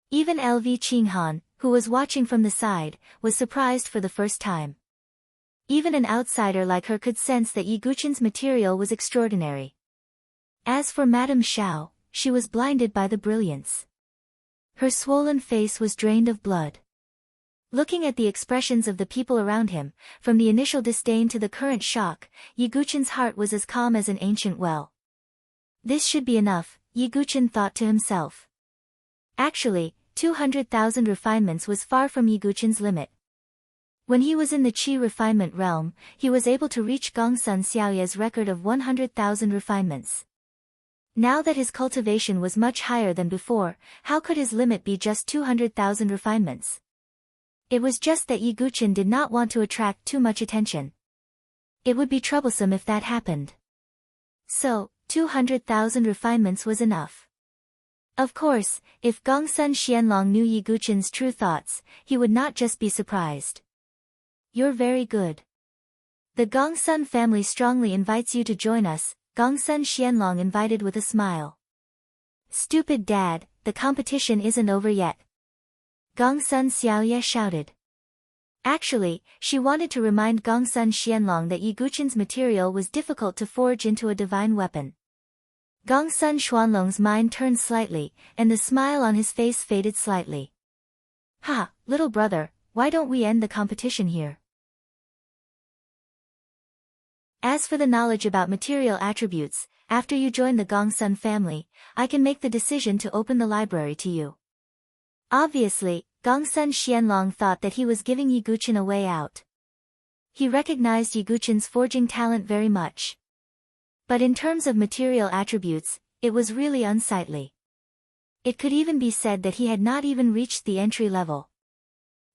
Even LV Qinghan, who was watching from the side, was surprised for the first time. Even an outsider like her could sense that Yiguchen's material was extraordinary. As for Madame Xiao, she was blinded by the brilliance. Her swollen face was drained of blood. Looking at the expressions of the people around him, from the initial disdain to the current shock, Yiguchen's heart was as calm as an ancient well. This should be enough, Yiguchen thought to himself. Actually, 200,000 refinements was far from Yiguchen's limit. When he was in the Qi refinement realm, he was able to reach Gongsun Xiaoya's record of 100,000 refinements. Now that his cultivation was much higher than before, how could his limit be just 200,000 refinements? It was just that Yiguchen did not want to attract too much attention. It would be troublesome if that happened. So, 200,000 refinements was enough. Of course, if Gongsun Xianlong knew Yiguchen's true thoughts, he would not just be surprised. You're very good. The Gongsun family strongly invites you to join us, Gongsun Xianlong invited with a smile. Stupid dad, the competition isn't over yet. Gongsun Xiaoya shouted. Actually, she wanted to remind Gongsun Xianlong that Yi Guqin's material was difficult to forge into a divine weapon. Gongsun Xuanlong's mind turned slightly, and the smile on his face faded slightly. Ha, little brother, why don't we end the competition here? As for the knowledge about material attributes, after you join the Gongsun family, I can make the decision to open the library to you. Obviously, Gongsun Xianlong thought that he was giving Yi Guqin a way out. He recognized Yi Guqin's forging talent very much. But in terms of material attributes, it was really unsightly. It could even be said that he had not even reached the entry level.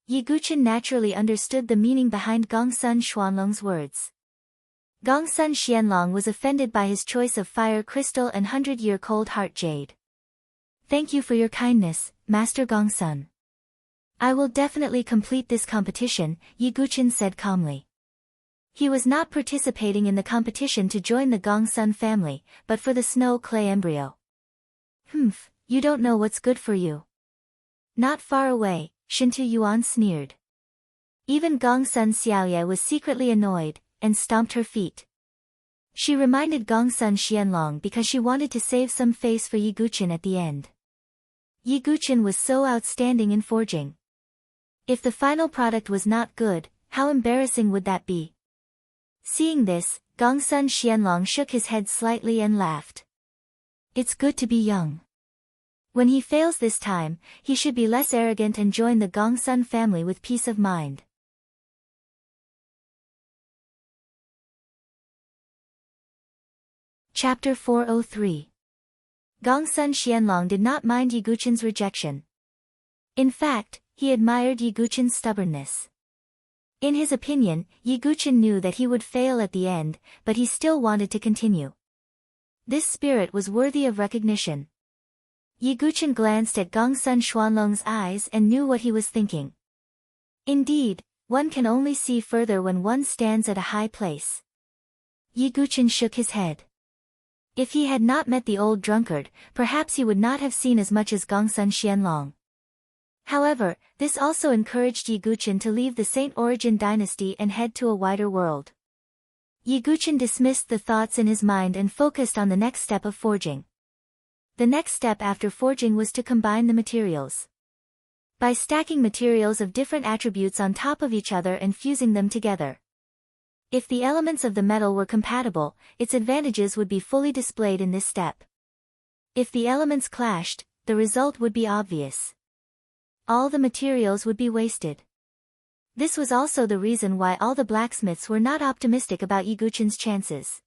Yi Guqin naturally understood the meaning behind Gongsun Xuanlong's words. Gongsun Xianlong was offended by his choice of fire crystal and 100-year cold heart jade. Thank you for your kindness, Master Gongsun. I will definitely complete this competition, Yi Guqin said calmly. He was not participating in the competition to join the Gongsun family, but for the snow clay embryo. Humph, you don't know what's good for you. Not far away, Shintu Yuan sneered. Even Gongsun Xiaoye was secretly annoyed, and stomped her feet. She reminded Gongsun Xianlong because she wanted to save some face for Yi Guqin at the end. Yi Guqin was so outstanding in forging. If the final product was not good, how embarrassing would that be? Seeing this, Gongsun Xianlong shook his head slightly and laughed. It's good to be young. When he fails this time, he should be less arrogant and join the Gongsun family with peace of mind. Chapter 403. Gongsun Xianlong did not mind Yi Guqin's rejection. In fact, he admired Yi Guqin's stubbornness. In his opinion, Yi Guqin knew that he would fail at the end, but he still wanted to continue. This spirit was worthy of recognition. Yi Guqin glanced at Gongsun Xuanlong's eyes and knew what he was thinking. Indeed, one can only see further when one stands at a high place. Yi Guqin shook his head. If he had not met the old drunkard, perhaps he would not have seen as much as Gongsun Xianlong. However, this also encouraged Yi Guqin to leave the Saint Origin dynasty and head to a wider world. Yi Guqin dismissed the thoughts in his mind and focused on the next step of forging. The next step after forging was to combine the materials. By stacking materials of different attributes on top of each other and fusing them together. If the elements of the metal were compatible, its advantages would be fully displayed in this step. If the elements clashed, the result would be obvious. All the materials would be wasted. This was also the reason why all the blacksmiths were not optimistic about Yi Guqin's chances.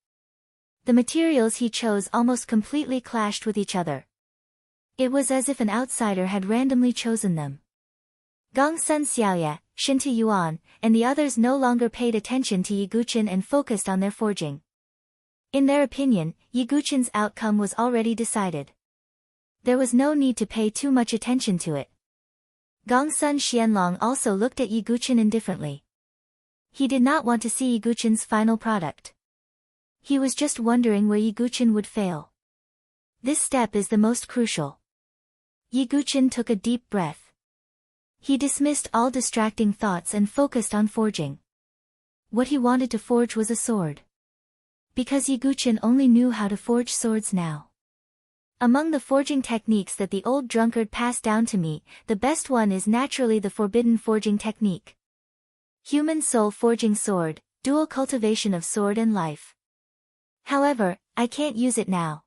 The materials he chose almost completely clashed with each other. It was as if an outsider had randomly chosen them. Gongsun Xiaoye, Shintu Yuan, and the others no longer paid attention to Yi Guqin and focused on their forging. In their opinion, Yi Guqin's outcome was already decided. There was no need to pay too much attention to it. Gongsun Xianlong also looked at Yi Guqin indifferently. He did not want to see Yi Guqin's final product. He was just wondering where Yi Guqin would fail. This step is the most crucial. Yi Guqin took a deep breath. He dismissed all distracting thoughts and focused on forging. What he wanted to forge was a sword. Because Yi Guqin only knew how to forge swords now. Among the forging techniques that the old drunkard passed down to me, the best one is naturally the forbidden forging technique. Human soul forging sword, dual cultivation of sword and life. However, I can't use it now.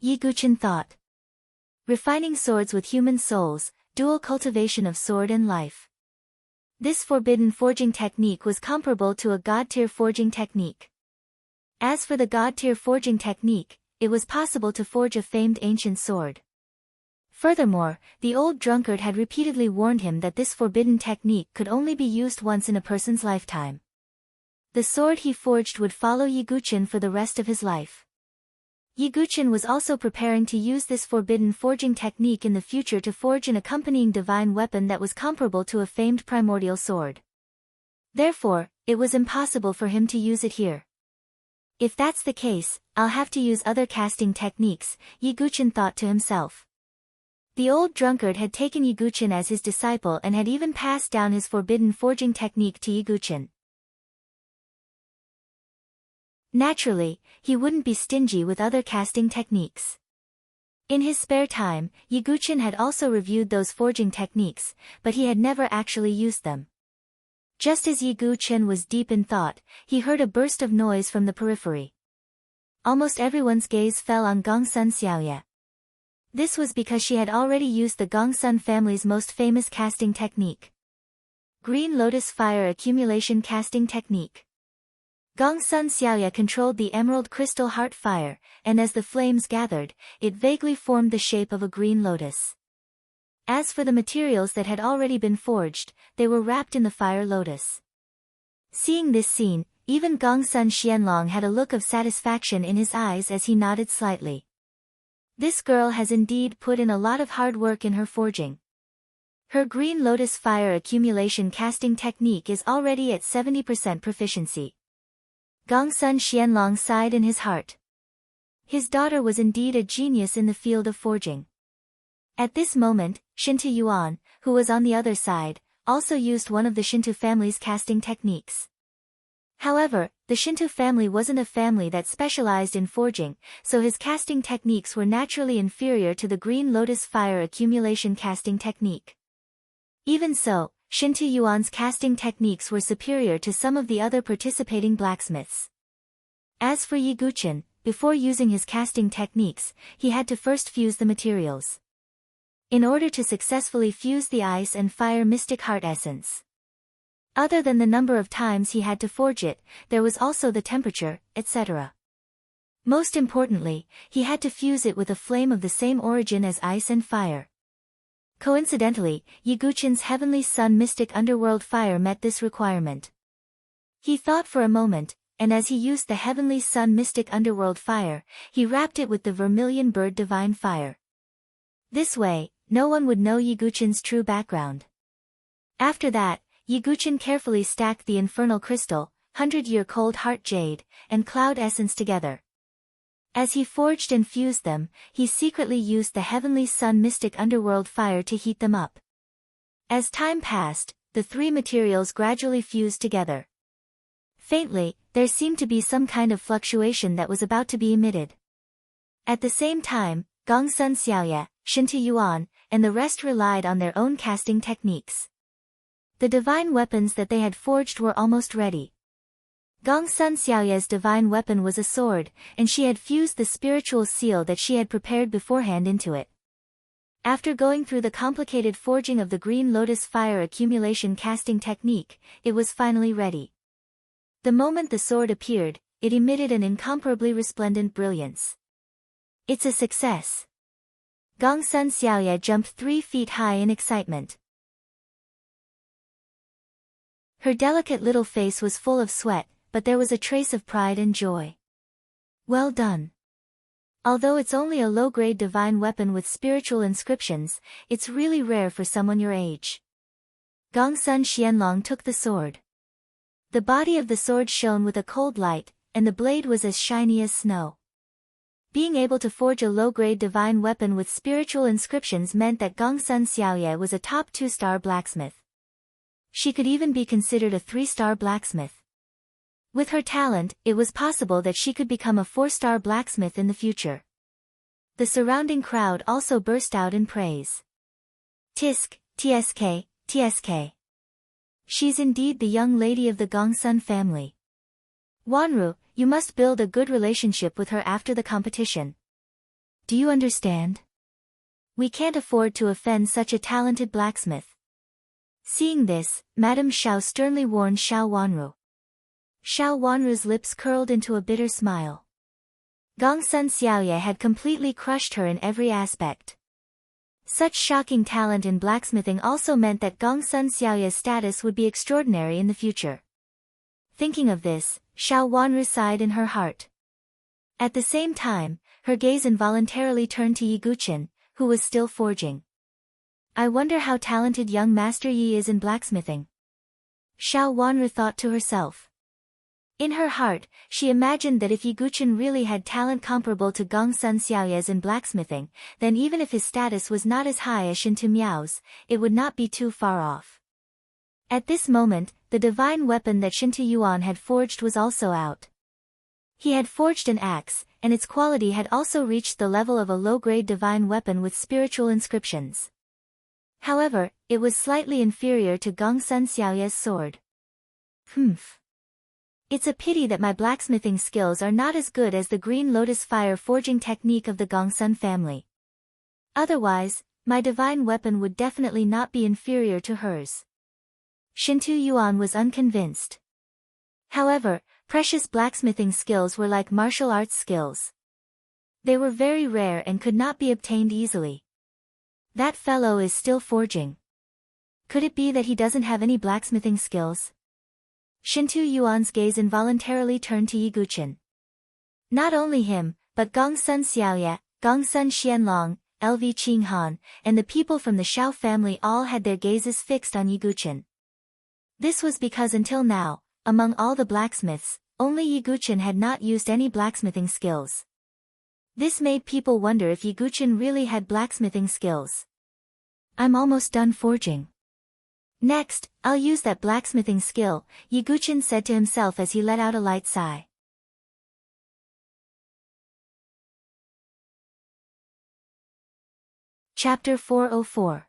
Yi Guqin thought. Refining swords with human souls, dual cultivation of sword and life. This forbidden forging technique was comparable to a god-tier forging technique. As for the god-tier forging technique, it was possible to forge a famed ancient sword. Furthermore, the old drunkard had repeatedly warned him that this forbidden technique could only be used once in a person's lifetime. The sword he forged would follow Yi Guqin for the rest of his life. Yi Guqin was also preparing to use this forbidden forging technique in the future to forge an accompanying divine weapon that was comparable to a famed primordial sword. Therefore, it was impossible for him to use it here. If that's the case, I'll have to use other casting techniques, Yi Guqin thought to himself. The old drunkard had taken Yiguchen as his disciple and had even passed down his forbidden forging technique to Yiguchen. Naturally, he wouldn't be stingy with other casting techniques. In his spare time, Yiguchen had also reviewed those forging techniques, but he had never actually used them. Just as Yiguchen was deep in thought, he heard a burst of noise from the periphery. Almost everyone's gaze fell on Gongsun Xiaoye. This was because she had already used the Gongsun family's most famous casting technique. Green Lotus Fire Accumulation Casting Technique. Gongsun Xiaoye controlled the emerald crystal heart fire, and as the flames gathered, it vaguely formed the shape of a green lotus. As for the materials that had already been forged, they were wrapped in the fire lotus. Seeing this scene, even Gongsun Xianlong had a look of satisfaction in his eyes as he nodded slightly. This girl has indeed put in a lot of hard work in her forging. Her green lotus fire accumulation casting technique is already at 70% proficiency. Gongsun Xianlong sighed in his heart. His daughter was indeed a genius in the field of forging. At this moment, Shinto Yuan, who was on the other side, also used one of the Shinto family's casting techniques. However, the Shinto family wasn't a family that specialized in forging, so his casting techniques were naturally inferior to the green lotus fire accumulation casting technique. Even so, Shinto Yuan's casting techniques were superior to some of the other participating blacksmiths. As for Yiguchen, before using his casting techniques, he had to first fuse the materials. In order to successfully fuse the ice and fire mystic heart essence. Other than the number of times he had to forge it, there was also the temperature, etc. Most importantly, he had to fuse it with a flame of the same origin as ice and fire. Coincidentally, Yiguchen's Heavenly Sun Mystic Underworld Fire met this requirement. He thought for a moment, and as he used the Heavenly Sun Mystic Underworld Fire, he wrapped it with the Vermilion Bird Divine Fire. This way, no one would know Yiguchen's true background. After that, Yiguchen carefully stacked the Infernal Crystal, 100-year Cold Heart Jade, and Cloud Essence together. As he forged and fused them, he secretly used the Heavenly Sun Mystic Underworld Fire to heat them up. As time passed, the three materials gradually fused together. Faintly, there seemed to be some kind of fluctuation that was about to be emitted. At the same time, Gongsun Xiaoye, Shinto Yuan, and the rest relied on their own casting techniques. The divine weapons that they had forged were almost ready. Gongsun Xiaoye's divine weapon was a sword, and she had fused the spiritual seal that she had prepared beforehand into it. After going through the complicated forging of the green lotus fire accumulation casting technique, it was finally ready. The moment the sword appeared, it emitted an incomparably resplendent brilliance. It's a success. Gongsun Xiaoye jumped 3 feet high in excitement. Her delicate little face was full of sweat, but there was a trace of pride and joy. Well done. Although it's only a low-grade divine weapon with spiritual inscriptions, it's really rare for someone your age. Gongsun Xianlong took the sword. The body of the sword shone with a cold light, and the blade was as shiny as snow. Being able to forge a low-grade divine weapon with spiritual inscriptions meant that Gongsun Xiaoye was a top 2-star blacksmith. She could even be considered a 3-star blacksmith. With her talent, it was possible that she could become a 4-star blacksmith in the future. The surrounding crowd also burst out in praise. Tisk, tsk, tsk. She's indeed the young lady of the Gongsun family. Wanru, you must build a good relationship with her after the competition. Do you understand? We can't afford to offend such a talented blacksmith. Seeing this, Madame Xiao sternly warned Xiao Wanru. Xiao Wanru's lips curled into a bitter smile. Gongsun Xiaoye had completely crushed her in every aspect. Such shocking talent in blacksmithing also meant that Gongsun Xiaoye's status would be extraordinary in the future. Thinking of this, Xiao Wanru sighed in her heart. At the same time, her gaze involuntarily turned to Yiguchen, who was still forging. I wonder how talented young Master Yi is in blacksmithing. Xiao Wanru thought to herself. In her heart, she imagined that if Yiguchen really had talent comparable to Gongsun Xiaoye's in blacksmithing, then even if his status was not as high as Shintu Miao's, it would not be too far off. At this moment, the divine weapon that Shintu Yuan had forged was also out. He had forged an axe, and its quality had also reached the level of a low-grade divine weapon with spiritual inscriptions. However, it was slightly inferior to Gongsun Xiaoye's sword. It's a pity that my blacksmithing skills are not as good as the green lotus fire forging technique of the Gongsun family. Otherwise, my divine weapon would definitely not be inferior to hers. Shintu Yuan was unconvinced. However, precious blacksmithing skills were like martial arts skills. They were very rare and could not be obtained easily. That fellow is still forging. Could it be that he doesn't have any blacksmithing skills? Shintu Yuan's gaze involuntarily turned to Yiguchen. Not only him, but Gongsun Xiaoye, Gongsun Xianlong, LV Qinghan, and the people from the Shao family all had their gazes fixed on Yiguchen. This was because until now, among all the blacksmiths, only Yiguchen had not used any blacksmithing skills. This made people wonder if Yiguchen really had blacksmithing skills. I'm almost done forging. Next, I'll use that blacksmithing skill, Yiguchen said to himself as he let out a light sigh. Chapter 404.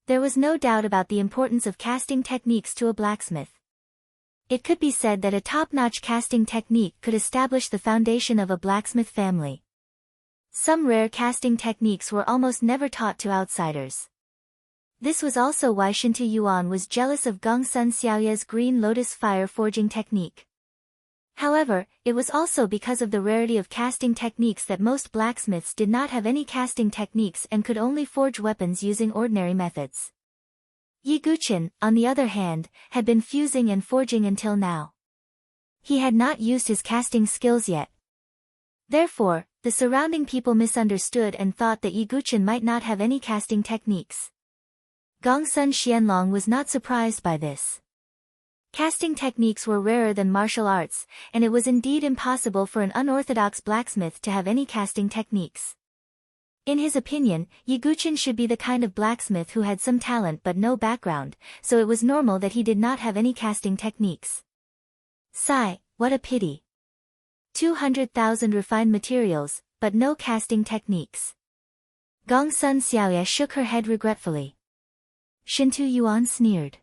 There was no doubt about the importance of casting techniques to a blacksmith. It could be said that a top-notch casting technique could establish the foundation of a blacksmith family. Some rare casting techniques were almost never taught to outsiders. This was also why Shintu Yuan was jealous of Gongsun Xiaoye's green lotus fire forging technique. However, it was also because of the rarity of casting techniques that most blacksmiths did not have any casting techniques and could only forge weapons using ordinary methods. Yiguchen, on the other hand, had been fusing and forging until now. He had not used his casting skills yet. Therefore, the surrounding people misunderstood and thought that Yiguchen might not have any casting techniques. Gongsun Xianlong was not surprised by this. Casting techniques were rarer than martial arts, and it was indeed impossible for an unorthodox blacksmith to have any casting techniques. In his opinion, Yiguchen should be the kind of blacksmith who had some talent but no background, so it was normal that he did not have any casting techniques. Sigh, what a pity. 200,000 refined materials, but no casting techniques. Gongsun Xiaoye shook her head regretfully. Shintu Yuan sneered.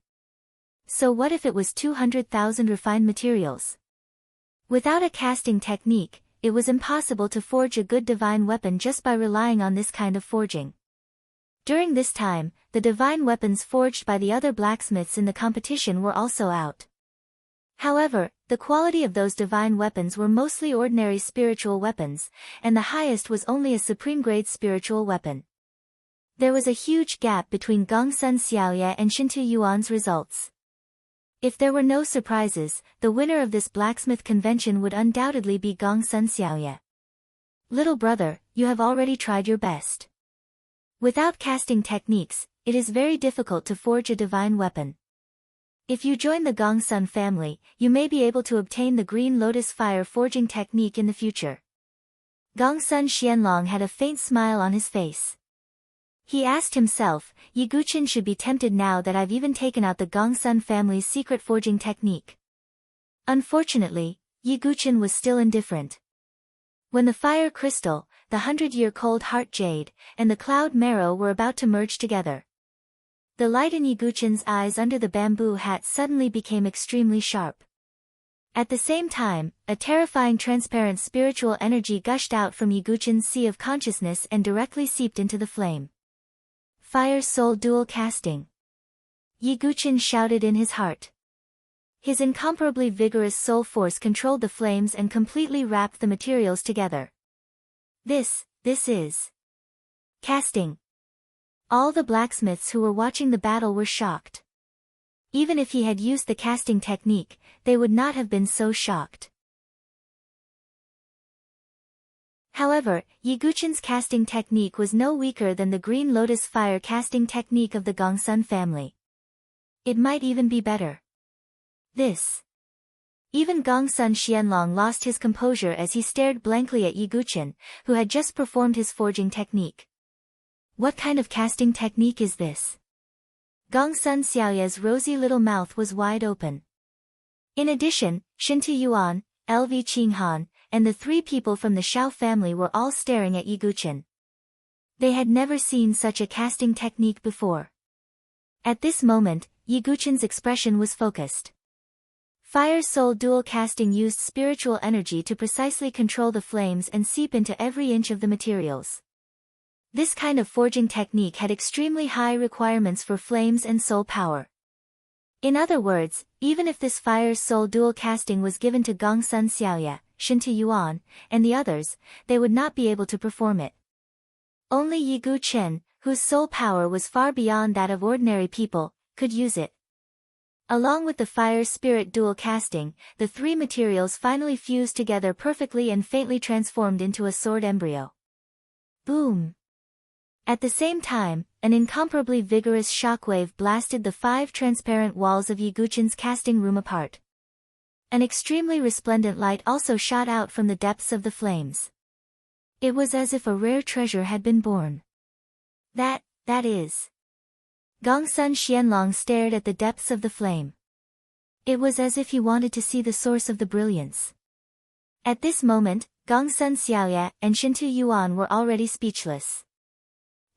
So what if it was 200,000 refined materials? Without a casting technique, it was impossible to forge a good divine weapon just by relying on this kind of forging. During this time, the divine weapons forged by the other blacksmiths in the competition were also out. However, the quality of those divine weapons were mostly ordinary spiritual weapons, and the highest was only a supreme-grade spiritual weapon. There was a huge gap between Gongsun Xiaoye and Shintu Yuan's results. If there were no surprises, the winner of this blacksmith convention would undoubtedly be Gongsun Xiaoye. Little brother, you have already tried your best. Without casting techniques, it is very difficult to forge a divine weapon. If you join the Gongsun family, you may be able to obtain the green lotus fire forging technique in the future. Gongsun Xianlong had a faint smile on his face. He asked himself, Yiguchen should be tempted now that I've even taken out the Gongsun family's secret forging technique. Unfortunately, Yiguchen was still indifferent. When the fire crystal, the 100-year cold heart jade, and the cloud marrow were about to merge together, the light in Yiguchen's eyes under the bamboo hat suddenly became extremely sharp. At the same time, a terrifying transparent spiritual energy gushed out from Yiguchen's sea of consciousness and directly seeped into the flame. Fire Soul Dual Casting. Yiguchen shouted in his heart. His incomparably vigorous soul force controlled the flames and completely wrapped the materials together. This is casting. All the blacksmiths who were watching the battle were shocked. Even if he had used the casting technique, they would not have been so shocked. However, Yiguchen's casting technique was no weaker than the green lotus fire casting technique of the Gongsun family. It might even be better. This Even Gongsun Xianlong lost his composure as he stared blankly at Yi Guqin, who had just performed his forging technique. What kind of casting technique is this? Gongsun Xiaoye's rosy little mouth was wide open. In addition, Shintu Yuan, LV Qinghan, and the three people from the Shao family were all staring at Yi Guqin. They had never seen such a casting technique before. At this moment, Yi Guqin's expression was focused. Fire Soul Dual Casting used spiritual energy to precisely control the flames and seep into every inch of the materials. This kind of forging technique had extremely high requirements for flames and soul power. In other words, even if this Fire Soul Dual Casting was given to Gongsun Xiaoye, Shintu Yuan, and the others, they would not be able to perform it. Only Yi Guqin, whose soul power was far beyond that of ordinary people, could use it. Along with the Fire Spirit Dual Casting, the three materials finally fused together perfectly and faintly transformed into a sword embryo. Boom! At the same time, an incomparably vigorous shockwave blasted the 5 transparent walls of Yi Guqin's casting room apart. An extremely resplendent light also shot out from the depths of the flames. It was as if a rare treasure had been born. That is. Gongsun Xianlong stared at the depths of the flame. It was as if he wanted to see the source of the brilliance. At this moment, Gongsun Xiaoye and Shintu Yuan were already speechless.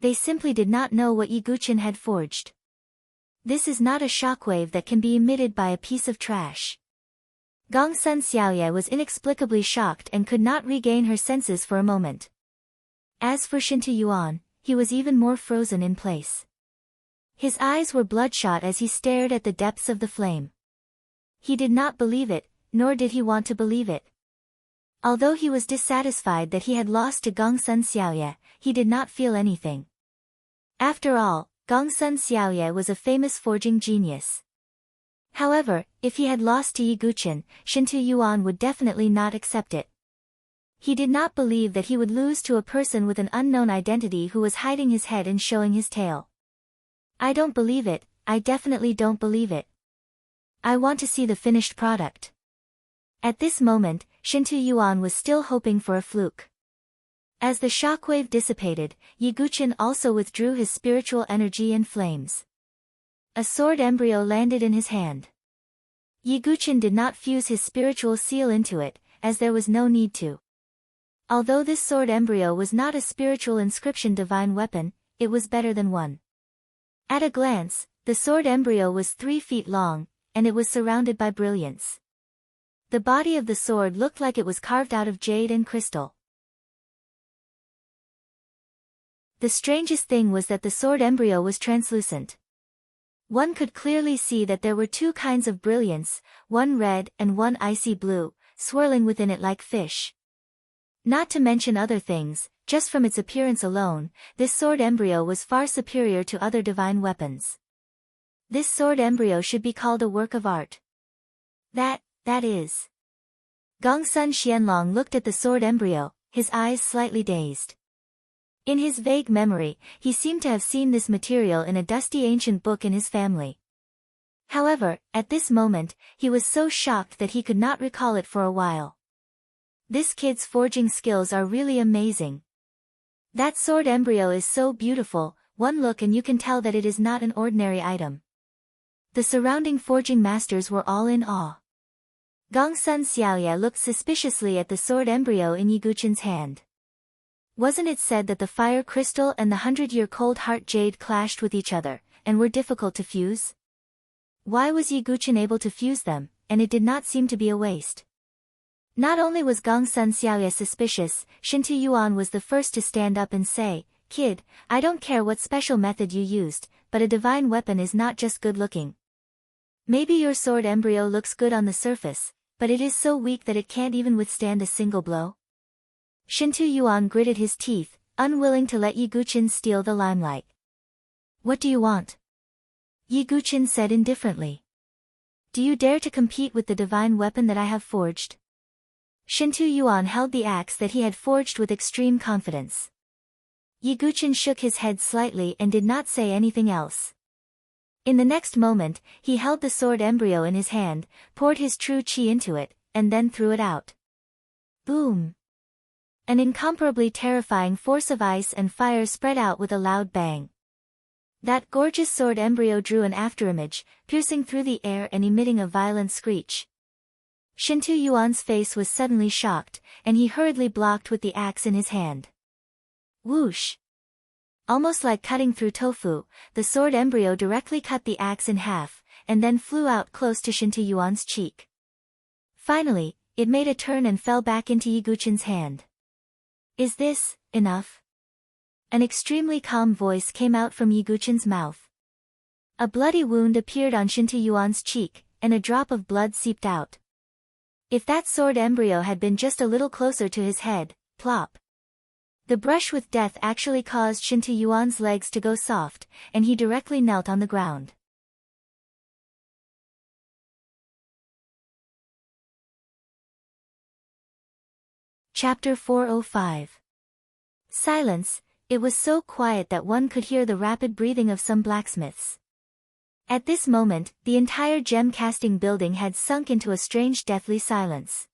They simply did not know what Yi Guqin had forged. This is not a shockwave that can be emitted by a piece of trash. Gongsun Xiaoye was inexplicably shocked and could not regain her senses for a moment. As for Shintu Yuan, he was even more frozen in place. His eyes were bloodshot as he stared at the depths of the flame. He did not believe it, nor did he want to believe it. Although he was dissatisfied that he had lost to Gongsun Xiaoye, he did not feel anything. After all, Gongsun Xiaoye was a famous forging genius. However, if he had lost to Yi Guqin, Shintu Yuan would definitely not accept it. He did not believe that he would lose to a person with an unknown identity who was hiding his head and showing his tail. I don't believe it, I definitely don't believe it. I want to see the finished product. At this moment, Shintu Yuan was still hoping for a fluke. As the shockwave dissipated, Yi Guqin also withdrew his spiritual energy and flames. A sword embryo landed in his hand. Yi Guqin did not fuse his spiritual seal into it, as there was no need to. Although this sword embryo was not a spiritual inscription divine weapon, it was better than one. At a glance, the sword embryo was 3 feet long, and it was surrounded by brilliance. The body of the sword looked like it was carved out of jade and crystal. The strangest thing was that the sword embryo was translucent. One could clearly see that there were 2 kinds of brilliance, one red and one icy blue, swirling within it like fish. Not to mention other things, just from its appearance alone, this sword embryo was far superior to other divine weapons. This sword embryo should be called a work of art. That is. Gongsun Xianlong looked at the sword embryo, his eyes slightly dazed. In his vague memory, he seemed to have seen this material in a dusty ancient book in his family. However, at this moment, he was so shocked that he could not recall it for a while. This kid's forging skills are really amazing. That sword embryo is so beautiful, one look and you can tell that it is not an ordinary item. The surrounding forging masters were all in awe. Gongsun Xiaoye looked suspiciously at the sword embryo in Yi Guqin's hand. Wasn't it said that the fire crystal and the 100-year cold heart jade clashed with each other, and were difficult to fuse? Why was Yi Guqin able to fuse them, and it did not seem to be a waste? Not only was Gongsun Xiaoye suspicious, Shintu Yuan was the first to stand up and say, "Kid, I don't care what special method you used, but a divine weapon is not just good looking. Maybe your sword embryo looks good on the surface, but it is so weak that it can't even withstand a single blow." Shintu Yuan gritted his teeth, unwilling to let Yi Guqin steal the limelight. "What do you want?" Yi Guqin said indifferently. "Do you dare to compete with the divine weapon that I have forged?" Shintu Yuan held the axe that he had forged with extreme confidence. Yi Guqin shook his head slightly and did not say anything else. In the next moment, he held the sword embryo in his hand, poured his true chi into it, and then threw it out. Boom! An incomparably terrifying force of ice and fire spread out with a loud bang. That gorgeous sword embryo drew an afterimage, piercing through the air and emitting a violent screech. Shintu Yuan's face was suddenly shocked, and he hurriedly blocked with the axe in his hand. Whoosh! Almost like cutting through tofu, the sword embryo directly cut the axe in half, and then flew out close to Shintu Yuan's cheek. Finally, it made a turn and fell back into Yiguchin's hand. Is this enough? An extremely calm voice came out from Yiguchin's mouth. A bloody wound appeared on Shintu Yuan's cheek, and a drop of blood seeped out. If that sword embryo had been just a little closer to his head, plop. The brush with death actually caused Shintu Yuan's legs to go soft, and he directly knelt on the ground. Chapter 405. Silence. It was so quiet that one could hear the rapid breathing of some blacksmiths. At this moment, the entire gem-casting building had sunk into a strange deathly silence.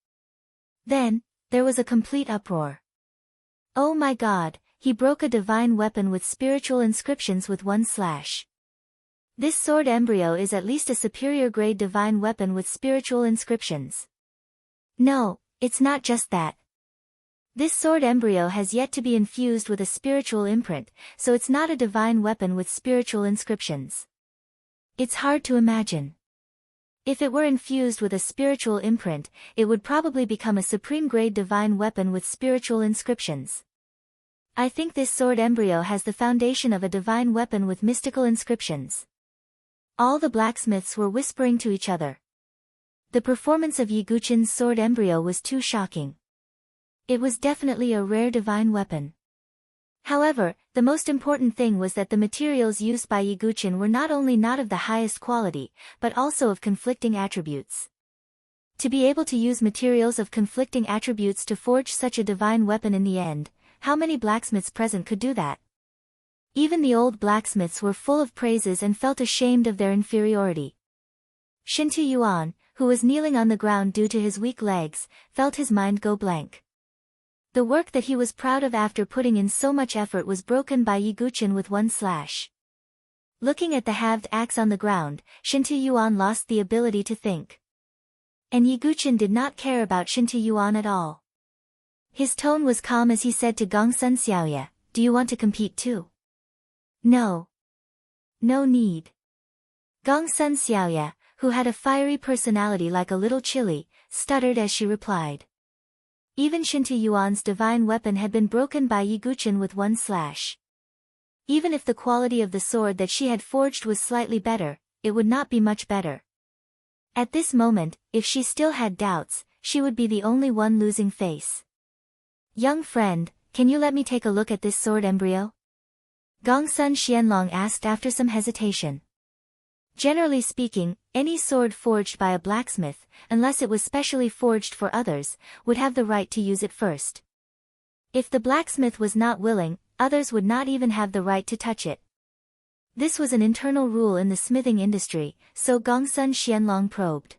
Then, there was a complete uproar. Oh my God, he broke a divine weapon with spiritual inscriptions with one slash. This sword embryo is at least a superior grade divine weapon with spiritual inscriptions. No, it's not just that. This sword embryo has yet to be infused with a spiritual imprint, so it's not a divine weapon with spiritual inscriptions. It's hard to imagine. If it were infused with a spiritual imprint, it would probably become a supreme grade divine weapon with spiritual inscriptions. I think this sword embryo has the foundation of a divine weapon with mystical inscriptions. All the blacksmiths were whispering to each other. The performance of Yiguchin's sword embryo was too shocking. It was definitely a rare divine weapon. However, the most important thing was that the materials used by Yiguchin were not only not of the highest quality, but also of conflicting attributes. To be able to use materials of conflicting attributes to forge such a divine weapon in the end, how many blacksmiths present could do that? Even the old blacksmiths were full of praises and felt ashamed of their inferiority. Shintu Yuan, who was kneeling on the ground due to his weak legs, felt his mind go blank. The work that he was proud of after putting in so much effort was broken by Yiguchin with one slash. Looking at the halved axe on the ground, Shintu Yuan lost the ability to think. And Yiguchin did not care about Shintu Yuan at all. His tone was calm as he said to Gongsun Xiaoye, "Do you want to compete too?" "No. No need." Gongsun Xiaoye, who had a fiery personality like a little chili, stuttered as she replied. Even Shintu Yuan's divine weapon had been broken by Yiguchin with one slash. Even if the quality of the sword that she had forged was slightly better, it would not be much better. At this moment, if she still had doubts, she would be the only one losing face. "Young friend, can you let me take a look at this sword embryo?" Gongsun Xianlong asked after some hesitation. Generally speaking, any sword forged by a blacksmith, unless it was specially forged for others, would have the right to use it first. If the blacksmith was not willing, others would not even have the right to touch it. This was an internal rule in the smithing industry, so Gongsun Xianlong probed.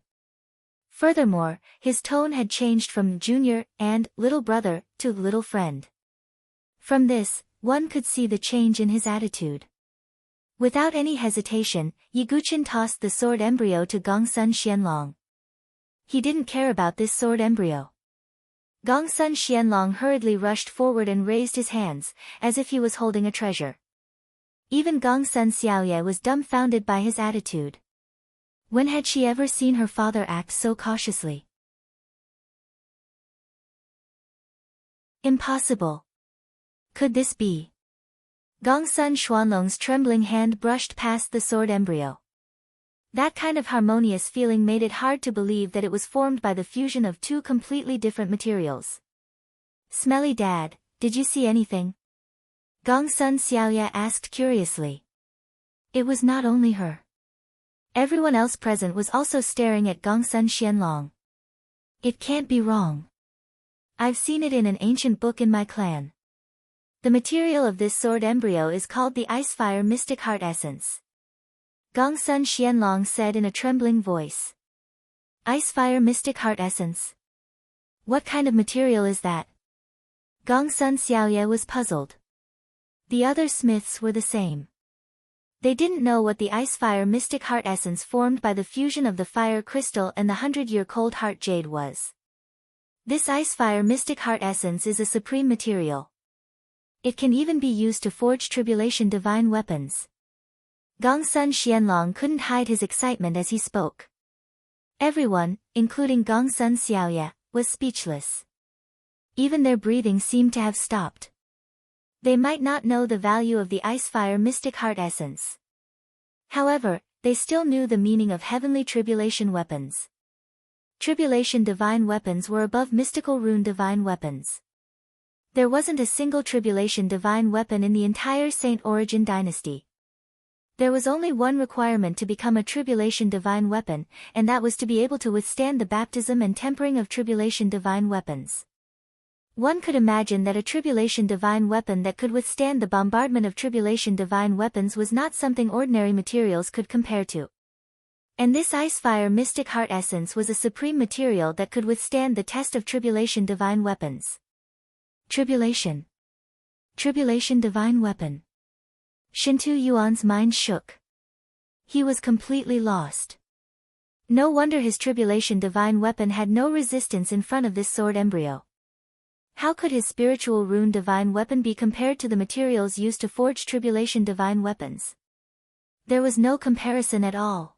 Furthermore, his tone had changed from junior and little brother to little friend. From this, one could see the change in his attitude. Without any hesitation, Yiguchin tossed the sword embryo to Gongsun Xianlong. He didn't care about this sword embryo. Gongsun Xianlong hurriedly rushed forward and raised his hands, as if he was holding a treasure. Even Gongsun Xiaoye was dumbfounded by his attitude. When had she ever seen her father act so cautiously? Impossible. Could this be? Gongsun Xuanlong's trembling hand brushed past the sword embryo. That kind of harmonious feeling made it hard to believe that it was formed by the fusion of two completely different materials. "Smelly Dad, did you see anything?" Gongsun Xiaoye asked curiously. It was not only her. Everyone else present was also staring at Gongsun Xianlong. "It can't be wrong. I've seen it in an ancient book in my clan. The material of this sword embryo is called the Icefire Mystic Heart Essence. Gongsun Xianlong said in a trembling voice. Ice Fire Mystic Heart Essence. What kind of material is that? Gongsun Xiaoye was puzzled. The other smiths were the same. They didn't know what the Ice Fire Mystic Heart Essence formed by the fusion of the fire crystal and the 100-year cold heart jade was. This Ice Fire Mystic Heart Essence is a supreme material. It can even be used to forge tribulation divine weapons. Gongsun Xianlong couldn't hide his excitement as he spoke. Everyone, including Gongsun Xiaoye, was speechless. Even their breathing seemed to have stopped. They might not know the value of the Ice Fire Mystic Heart Essence. However, they still knew the meaning of heavenly tribulation weapons. Tribulation divine weapons were above mystical rune divine weapons. There wasn't a single tribulation divine weapon in the entire Saint Origin dynasty. There was only one requirement to become a tribulation divine weapon, and that was to be able to withstand the baptism and tempering of tribulation divine weapons. One could imagine that a tribulation divine weapon that could withstand the bombardment of tribulation divine weapons was not something ordinary materials could compare to. And this Ice Fire Mystic Heart Essence was a supreme material that could withstand the test of tribulation divine weapons. Tribulation divine weapon. Shintu Yuan's mind shook. He was completely lost. No wonder his tribulation divine weapon had no resistance in front of this sword embryo. How could his spiritual rune divine weapon be compared to the materials used to forge tribulation divine weapons? There was no comparison at all.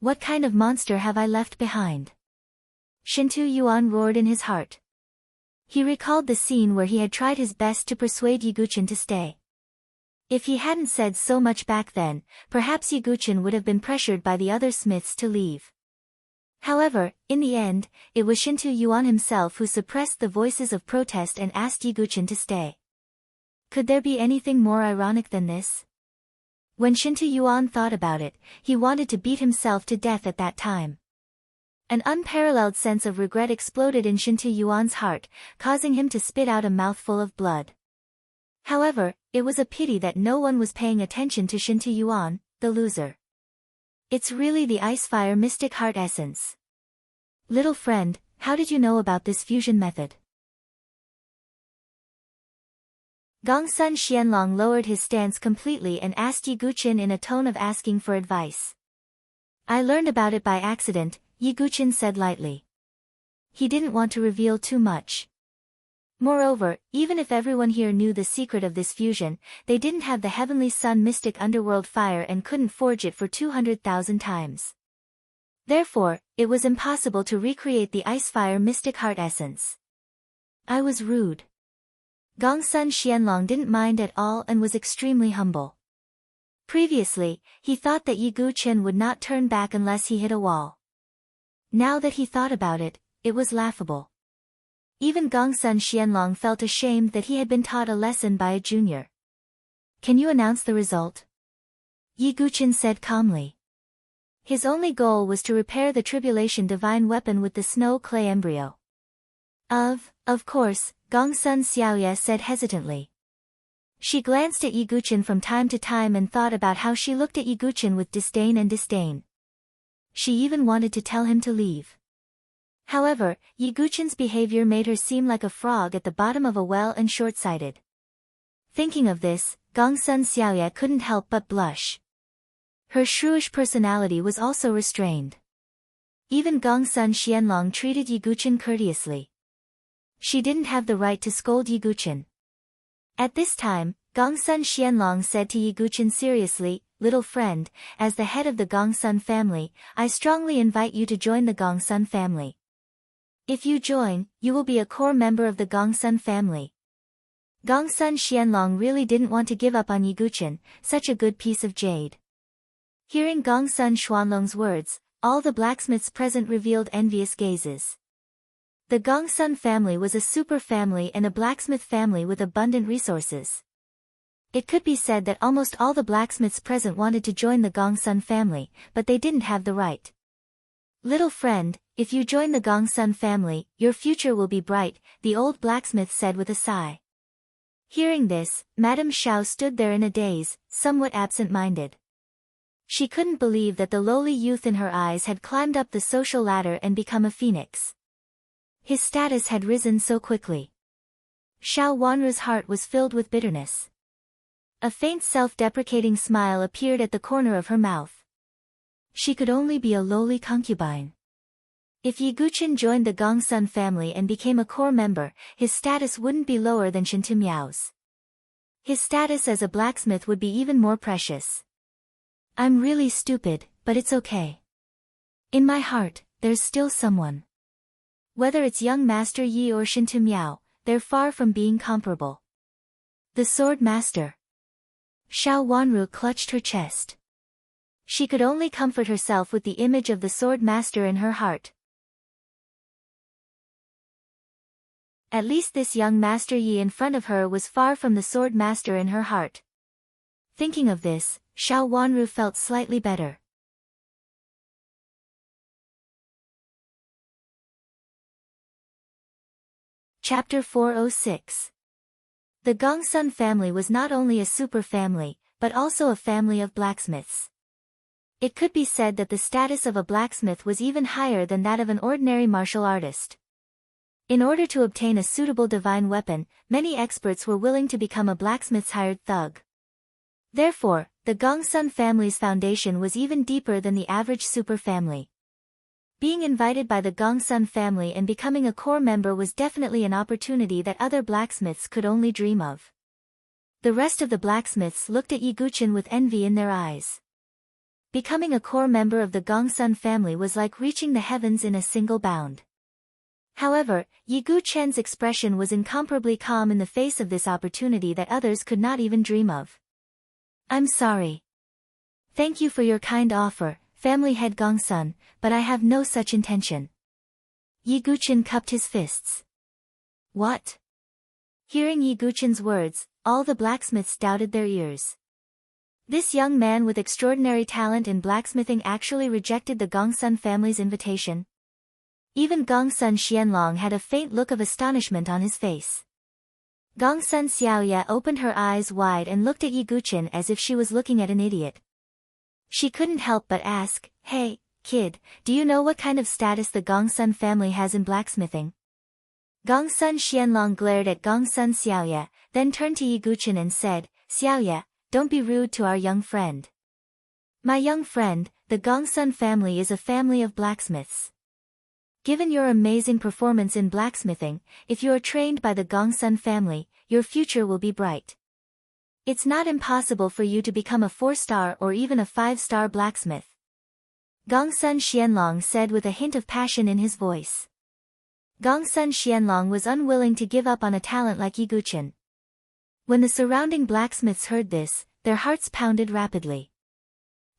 What kind of monster have I left behind? Shintu Yuan roared in his heart. He recalled the scene where he had tried his best to persuade Yiguchen to stay. If he hadn't said so much back then, perhaps Yiguchen would have been pressured by the other smiths to leave. However, in the end, it was Shintu Yuan himself who suppressed the voices of protest and asked Yiguchen to stay. Could there be anything more ironic than this? When Shintu Yuan thought about it, he wanted to beat himself to death at that time. An unparalleled sense of regret exploded in Shintu Yuan's heart, causing him to spit out a mouthful of blood. However, it was a pity that no one was paying attention to Shintu Yuan, the loser. It's really the Ice Fire Mystic Heart Essence. Little friend, how did you know about this fusion method? Gongsun Xianlong lowered his stance completely and asked Yiguchen in a tone of asking for advice. I learned about it by accident, Yiguchen said lightly. He didn't want to reveal too much. Moreover, even if everyone here knew the secret of this fusion, they didn't have the Heavenly Sun mystic underworld fire and couldn't forge it for 200,000 times. Therefore, it was impossible to recreate the Ice Fire Mystic Heart Essence. I was rude. Gongsun Xianlong didn't mind at all and was extremely humble. Previously, he thought that Yiguchen would not turn back unless he hit a wall. Now that he thought about it, it was laughable. Even Gongsun Xianlong felt ashamed that he had been taught a lesson by a junior. Can you announce the result? Yiguchen said calmly. His only goal was to repair the tribulation divine weapon with the snow clay embryo. Of course, Gongsun Xiaoye said hesitantly. She glanced at Yiguchen from time to time and thought about how she looked at Yiguchen with disdain. She even wanted to tell him to leave. However, Yiguchen's behavior made her seem like a frog at the bottom of a well and short-sighted. Thinking of this, Gongsun Xiaoye couldn't help but blush. Her shrewish personality was also restrained. Even Gongsun Xianlong treated Yiguchen courteously. She didn't have the right to scold Yiguchen. At this time, Gongsun Xianlong said to Yiguchen seriously, little friend, as the head of the Gongsun family, I strongly invite you to join the Gongsun family. If you join, you will be a core member of the Gongsun family. Gongsun Xianlong really didn't want to give up on Yiguchen, such a good piece of jade. Hearing Gongsun Xuanlong's words, all the blacksmiths present revealed envious gazes. The Gongsun family was a super family and a blacksmith family with abundant resources. It could be said that almost all the blacksmiths present wanted to join the Gongsun family, but they didn't have the right. Little friend, if you join the Gongsun family, your future will be bright, the old blacksmith said with a sigh. Hearing this, Madame Xiao stood there in a daze, somewhat absent-minded. She couldn't believe that the lowly youth in her eyes had climbed up the social ladder and become a phoenix. His status had risen so quickly. Xiao Wanru's heart was filled with bitterness. A faint self-deprecating smile appeared at the corner of her mouth. She could only be a lowly concubine. If Yi Guqin joined the Gongsun family and became a core member, his status wouldn't be lower than Shen Miao's. His status as a blacksmith would be even more precious. I'm really stupid, but it's okay. In my heart, there's still someone. Whether it's young Master Yi or Shen Miao, they're far from being comparable. The Sword Master. Xiao Wanru clutched her chest. She could only comfort herself with the image of the Sword Master in her heart. At least this young Master Yi in front of her was far from the Sword Master in her heart. Thinking of this, Xiao Wanru felt slightly better. Chapter 406. The Gongsun family was not only a super family, but also a family of blacksmiths. It could be said that the status of a blacksmith was even higher than that of an ordinary martial artist. In order to obtain a suitable divine weapon, many experts were willing to become a blacksmith's hired thug. Therefore, the Gongsun family's foundation was even deeper than the average super family. Being invited by the Gongsun family and becoming a core member was definitely an opportunity that other blacksmiths could only dream of. The rest of the blacksmiths looked at Yi Guqin with envy in their eyes. Becoming a core member of the Gongsun family was like reaching the heavens in a single bound. However, Yi Guqin's expression was incomparably calm in the face of this opportunity that others could not even dream of. I'm sorry. Thank you for your kind offer, family head Gongsun, but I have no such intention. Yi Guqin cupped his fists. What? Hearing Yi Guqin's words, all the blacksmiths doubted their ears. This young man with extraordinary talent in blacksmithing actually rejected the Gongsun family's invitation. Even Gongsun Xianlong had a faint look of astonishment on his face. Gongsun Xiaoya opened her eyes wide and looked at Yi Guqin as if she was looking at an idiot. She couldn't help but ask, Hey, kid, do you know what kind of status the Gongsun family has in blacksmithing? Gongsun Xianlong glared at Gongsun Xiaoya, then turned to Yi Guqin and said, Xiaoya, don't be rude to our young friend. My young friend, the Gongsun family is a family of blacksmiths. Given your amazing performance in blacksmithing, if you are trained by the Gongsun family, your future will be bright. It's not impossible for you to become a 4-star or even a 5-star blacksmith. Gongsun Xianlong said with a hint of passion in his voice. Gongsun Xianlong was unwilling to give up on a talent like Yi Guqin. When the surrounding blacksmiths heard this, their hearts pounded rapidly.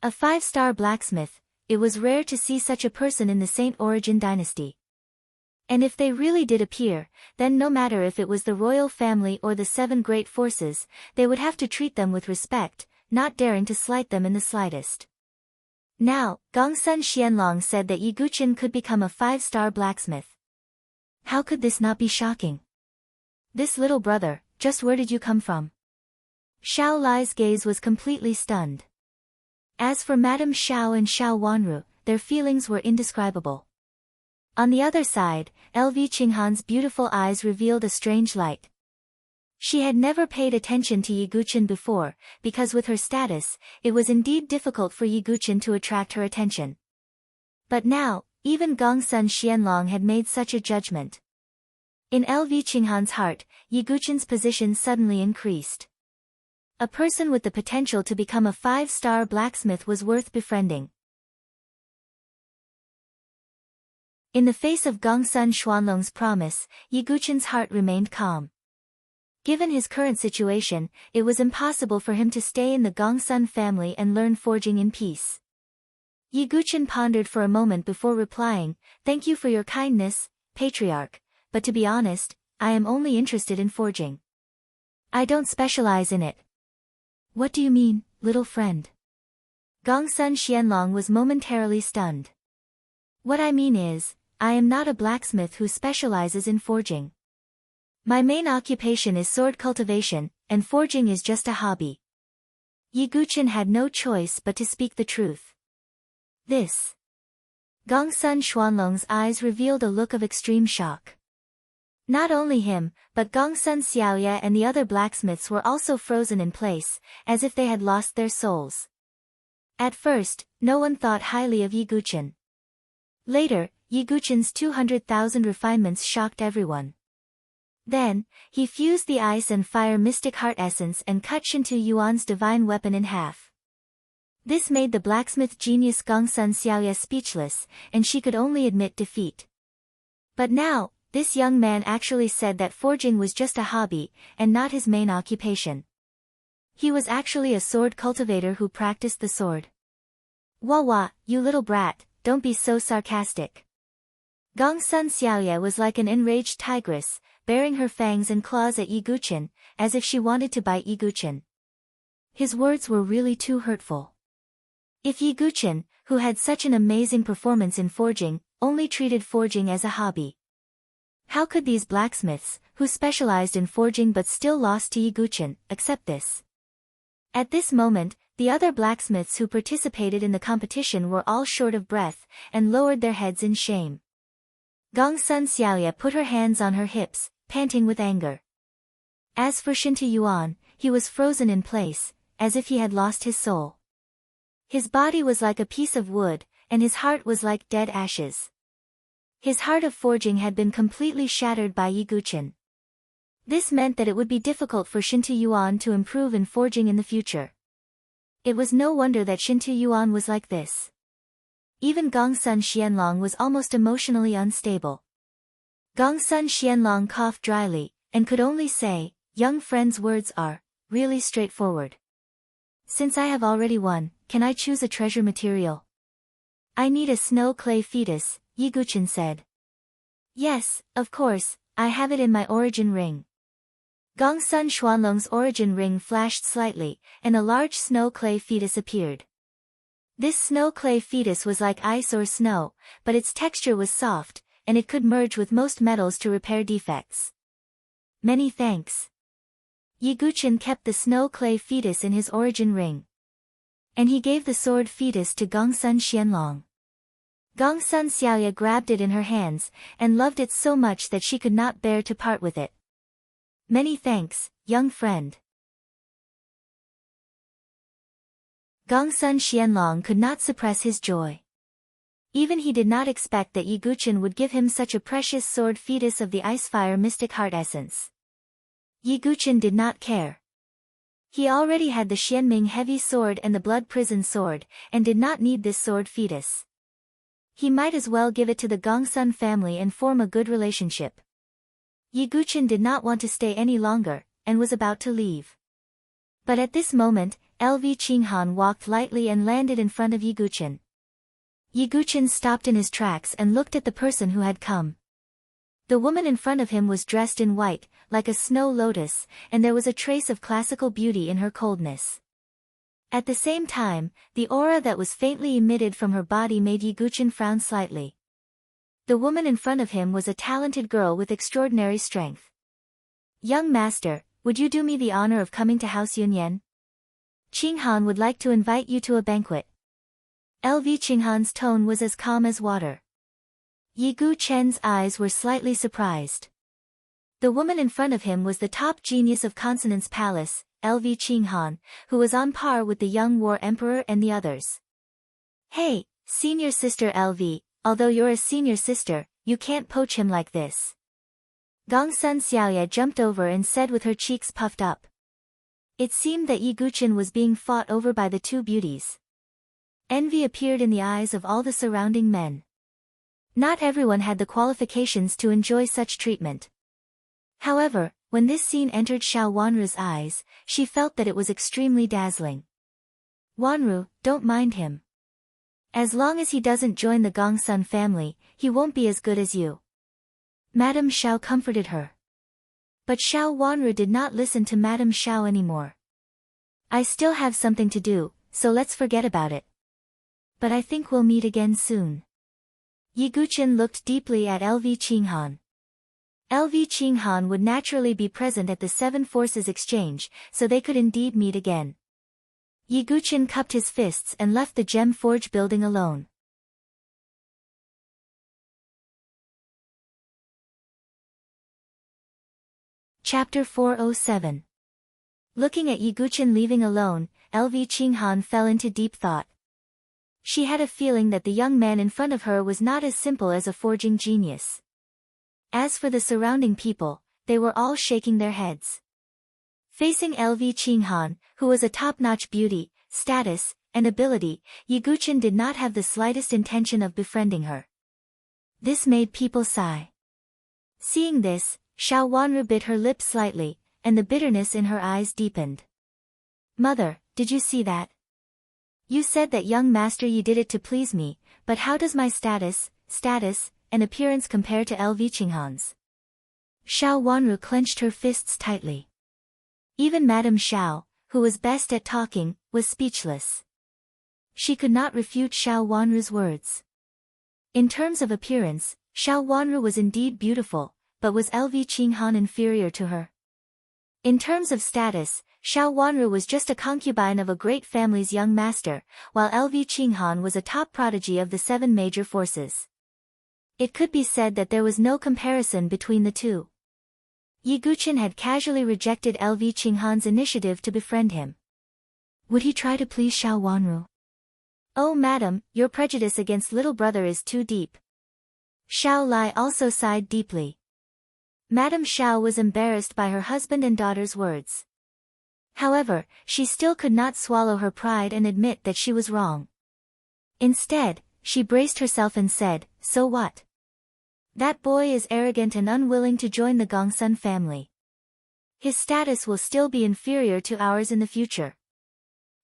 A 5-star blacksmith, it was rare to see such a person in the Saint Origin dynasty. And if they really did appear, then no matter if it was the royal family or the 7 great forces, they would have to treat them with respect, not daring to slight them in the slightest. Now, Gongsun Xianlong said that Yi Guqin could become a 5-star blacksmith. How could this not be shocking? This little brother, just where did you come from? Xiao Lai's gaze was completely stunned. As for Madame Xiao and Xiao Wanru, their feelings were indescribable. On the other side, LV Qinghan's beautiful eyes revealed a strange light. She had never paid attention to Yi Guqin before, because with her status, it was indeed difficult for Yi Guqin to attract her attention. But now, even Gongsun Xianlong had made such a judgment. In LV Qinghan's heart, Yi Guqin's position suddenly increased. A person with the potential to become a 5-star blacksmith was worth befriending. In the face of Gongsun Xuanlong's promise, Yi Guqin's heart remained calm. Given his current situation, it was impossible for him to stay in the Gongsun family and learn forging in peace. Yi Guqin pondered for a moment before replying, Thank you for your kindness, Patriarch, but to be honest, I am only interested in forging. I don't specialize in it. What do you mean, little friend? Gongsun Xianlong was momentarily stunned. What I mean is, I am not a blacksmith who specializes in forging. My main occupation is sword cultivation, and forging is just a hobby. Yi Guqin had no choice but to speak the truth. This. Gongsun Xuanlong's eyes revealed a look of extreme shock. Not only him, but Gongsun Xiaoye and the other blacksmiths were also frozen in place, as if they had lost their souls. At first, no one thought highly of Yi Guqin. Later, Yi Guqin's 200,000 refinements shocked everyone. Then, he fused the ice and fire mystic heart essence and cut Shintu Yuan's divine weapon in half. This made the blacksmith genius Gongsun Xiaoye speechless, and she could only admit defeat. But now, this young man actually said that forging was just a hobby, and not his main occupation. He was actually a sword cultivator who practiced the sword. Wah, you little brat, don't be so sarcastic. Gongsun Xiaoye was like an enraged tigress, baring her fangs and claws at Yi Guqin, as if she wanted to bite Yi Guqin. His words were really too hurtful. If Yi Guqin, who had such an amazing performance in forging, only treated forging as a hobby. How could these blacksmiths, who specialized in forging but still lost to Yi Guqin, accept this? At this moment, the other blacksmiths who participated in the competition were all short of breath, and lowered their heads in shame. Gongsun Xiaoye put her hands on her hips, panting with anger. As for Shintu Yuan, he was frozen in place, as if he had lost his soul. His body was like a piece of wood, and his heart was like dead ashes. His heart of forging had been completely shattered by Yi Guqin. This meant that it would be difficult for Shintu Yuan to improve in forging in the future. It was no wonder that Shintu Yuan was like this. Even Gongsun Xianlong was almost emotionally unstable. Gongsun Xianlong coughed dryly, and could only say, "Young friend's words are really straightforward. Since I have already won, can I choose a treasure material?" "I need a snow clay fetus," Yi Guqin said. "Yes, of course, I have it in my origin ring." Gongsun Xuanlong's origin ring flashed slightly, and a large snow clay fetus appeared. This snow clay fetus was like ice or snow, but its texture was soft, and it could merge with most metals to repair defects. "Many thanks." Yi Guqin kept the snow clay fetus in his origin ring. And he gave the sword fetus to Gongsun Xianlong. Gongsun Xiaoye grabbed it in her hands, and loved it so much that she could not bear to part with it. "Many thanks, young friend." Gongsun Xianlong could not suppress his joy. Even he did not expect that Yi Guqin would give him such a precious sword fetus of the Icefire Mystic Heart Essence. Yi Guqin did not care. He already had the Xianming Heavy Sword and the Blood Prison Sword, and did not need this sword fetus. He might as well give it to the Gongsun family and form a good relationship. Yi Guqin did not want to stay any longer, and was about to leave. But at this moment, LV Qinghan walked lightly and landed in front of Yi Guqin. Yi Guqin stopped in his tracks and looked at the person who had come. The woman in front of him was dressed in white, like a snow lotus, and there was a trace of classical beauty in her coldness. At the same time, the aura that was faintly emitted from her body made Yi Guqin frown slightly. The woman in front of him was a talented girl with extraordinary strength. "Young master, would you do me the honor of coming to House Yunyan? Qinghan would like to invite you to a banquet." LV Qinghan's tone was as calm as water. Yi Guqin's eyes were slightly surprised. The woman in front of him was the top genius of Consonance Palace, LV Qinghan, who was on par with the young war emperor and the others. "Hey, senior sister LV, although you're a senior sister, you can't poach him like this." Gongsun Xiaoye jumped over and said with her cheeks puffed up. It seemed that Yi Guqin was being fought over by the two beauties. Envy appeared in the eyes of all the surrounding men. Not everyone had the qualifications to enjoy such treatment. However, when this scene entered Xiao Wanru's eyes, she felt that it was extremely dazzling. "Wanru, don't mind him. As long as he doesn't join the Gongsun family, he won't be as good as you." Madame Xiao comforted her. But Xiao Wanru did not listen to Madame Xiao anymore. "I still have something to do, so let's forget about it. But I think we'll meet again soon." Yi Guqin looked deeply at LV Qinghan. LV Qinghan would naturally be present at the Seven Forces exchange, so they could indeed meet again. Yiguchen cupped his fists and left the gem forge building alone. Chapter 407. Looking at Yiguchen leaving alone, LV Qinghan fell into deep thought. She had a feeling that the young man in front of her was not as simple as a forging genius. As for the surrounding people, they were all shaking their heads. Facing LV Qinghan, who was a top-notch beauty, status, and ability, Yiguchen did not have the slightest intention of befriending her. This made people sigh. Seeing this, Xiao Wanru bit her lips slightly, and the bitterness in her eyes deepened. Mother, did you see that? You said that young master you did it to please me, but how does my status, and appearance compare to LV Qinghan's? Xiao Wanru clenched her fists tightly. Even Madame Xiao, who was best at talking, was speechless. She could not refute Xiao Wanru's words. In terms of appearance, Xiao Wanru was indeed beautiful, but was LV Qinghan inferior to her? In terms of status, Xiao Wanru was just a concubine of a great family's young master, while LV Qinghan was a top prodigy of the 7 major forces. It could be said that there was no comparison between the two. Yiguchen had casually rejected LV Qinghan's initiative to befriend him. Would he try to please Xiao Wanru? Oh madam, your prejudice against little brother is too deep. Xiao Lai also sighed deeply. Madame Xiao was embarrassed by her husband and daughter's words. However, she still could not swallow her pride and admit that she was wrong. Instead, she braced herself and said, so what? That boy is arrogant and unwilling to join the Gongsun family. His status will still be inferior to ours in the future.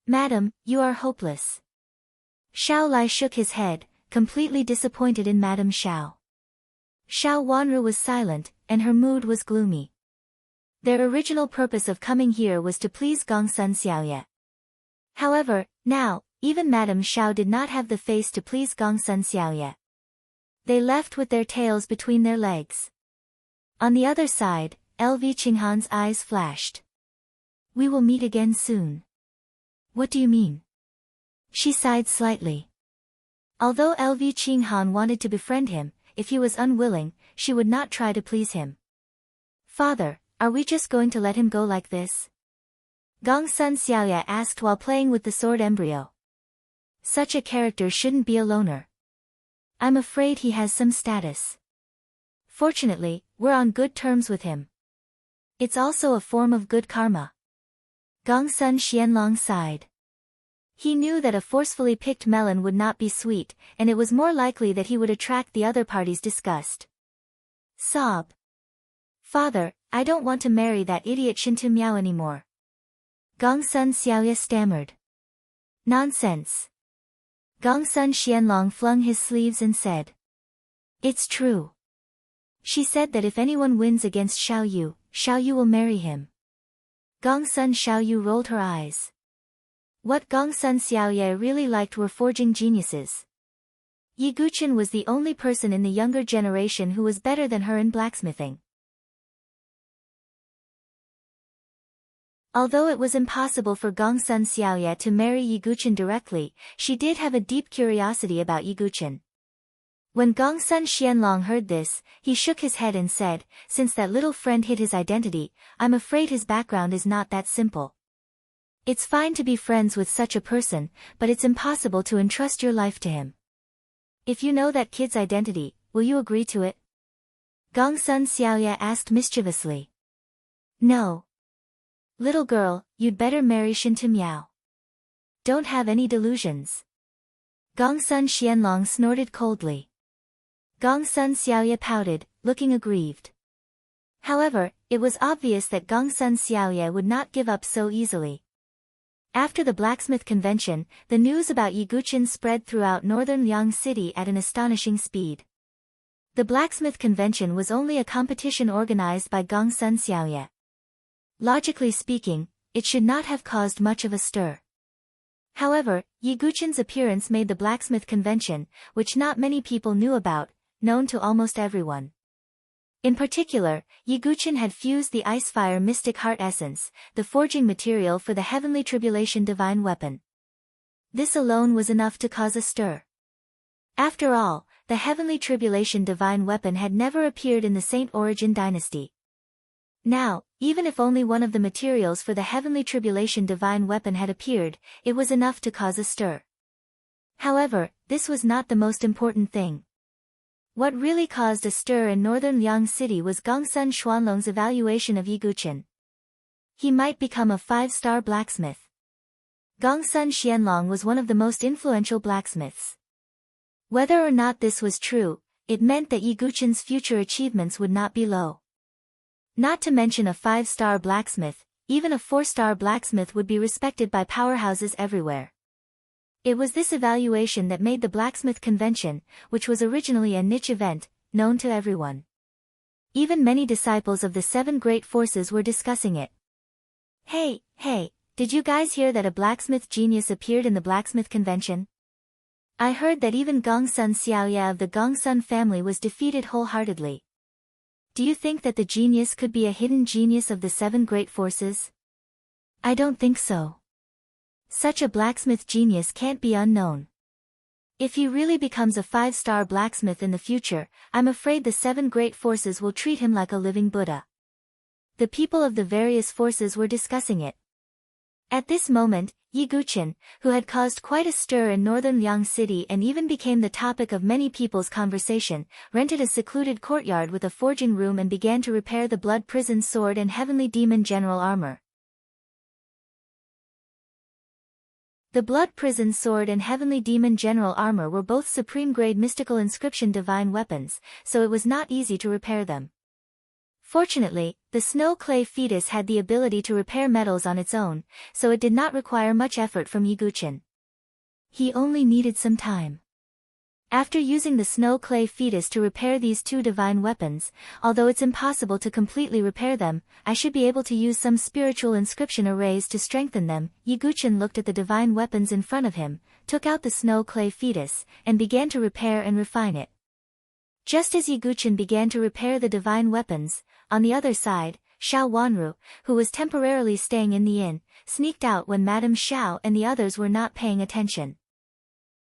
Madam, you are hopeless. Xiao Lai shook his head, completely disappointed in Madame Xiao. Xiao Wanru was silent, and her mood was gloomy. Their original purpose of coming here was to please Gongsun Xiaoye. However, now, even Madame Xiao did not have the face to please Gongsun Xiaoye. They left with their tails between their legs. On the other side, LV Qinghan's eyes flashed. We will meet again soon. What do you mean? She sighed slightly. Although LV Qinghan wanted to befriend him, if he was unwilling, she would not try to please him. Father, are we just going to let him go like this? Gongsun Xiaoye asked while playing with the sword embryo. Such a character shouldn't be a loner. I'm afraid he has some status. Fortunately, we're on good terms with him. It's also a form of good karma. Gongsun Xianlong sighed. He knew that a forcefully picked melon would not be sweet, and it was more likely that he would attract the other party's disgust. Sob. Father, I don't want to marry that idiot Shintu Miao anymore. Gongsun Xiaoye stammered. Nonsense. Gongsun Xianlong flung his sleeves and said. It's true. She said that if anyone wins against Xiao Yu will marry him. Gongsun Xiaoyu rolled her eyes. What Gongsun Xiaoye really liked were forging geniuses. Yiguchen was the only person in the younger generation who was better than her in blacksmithing. Although it was impossible for Gongsun Xiaoye to marry Yiguchen directly, she did have a deep curiosity about Yiguchen. When Gongsun Xianlong heard this, he shook his head and said, since that little friend hid his identity, I'm afraid his background is not that simple. It's fine to be friends with such a person, but it's impossible to entrust your life to him. If you know that kid's identity, will you agree to it? Gongsun Xiaoye asked mischievously. No. Little girl, you'd better marry Shintu Miao. Don't have any delusions. Gongsun Xianlong snorted coldly. Gongsun Xiaoye pouted, looking aggrieved. However, it was obvious that Gongsun Xiaoye would not give up so easily. After the blacksmith convention, the news about Yiguchen spread throughout northern Liang City at an astonishing speed. The blacksmith convention was only a competition organized by Gongsun Xiaoye. Logically speaking, it should not have caused much of a stir. However, Yiguchen's appearance made the blacksmith convention, which not many people knew about, known to almost everyone. In particular, Yiguchen had fused the Icefire Mystic Heart Essence, the forging material for the Heavenly Tribulation Divine Weapon. This alone was enough to cause a stir. After all, the Heavenly Tribulation Divine Weapon had never appeared in the Saint Origin dynasty. Now, even if only one of the materials for the Heavenly Tribulation Divine Weapon had appeared, it was enough to cause a stir. However, this was not the most important thing. What really caused a stir in northern Liang City was Gongsun Xuanlong's evaluation of Yiguchen. He might become a 5-star blacksmith. Gongsun Xianlong was one of the most influential blacksmiths. Whether or not this was true, it meant that Yiguchen's future achievements would not be low. Not to mention a 5-star blacksmith, even a 4-star blacksmith would be respected by powerhouses everywhere. It was this evaluation that made the blacksmith convention, which was originally a niche event, known to everyone. Even many disciples of the 7 great forces were discussing it. Hey, did you guys hear that a blacksmith genius appeared in the blacksmith convention? I heard that even Gongsun Xiaoya of the Gongsun family was defeated wholeheartedly. Do you think that the genius could be a hidden genius of the 7 great forces? I don't think so. Such a blacksmith genius can't be unknown. If he really becomes a 5-star blacksmith in the future, I'm afraid the 7 great forces will treat him like a living Buddha. The people of the various forces were discussing it. At this moment, Yiguchen, who had caused quite a stir in northern Liang City and even became the topic of many people's conversation, rented a secluded courtyard with a forging room and began to repair the Blood Prison Sword and Heavenly Demon General Armor. The Blood Prison Sword and Heavenly Demon General Armor were both supreme-grade mystical inscription divine weapons, so it was not easy to repair them. Fortunately, the snow clay fetus had the ability to repair metals on its own, so it did not require much effort from Yiguchen. He only needed some time. After using the snow clay fetus to repair these 2 divine weapons, although it's impossible to completely repair them, I should be able to use some spiritual inscription arrays to strengthen them. Yiguchen looked at the divine weapons in front of him, took out the snow clay fetus, and began to repair and refine it. Just as Yiguchen began to repair the divine weapons, on the other side, Xiao Wanru, who was temporarily staying in the inn, sneaked out when Madame Xiao and the others were not paying attention.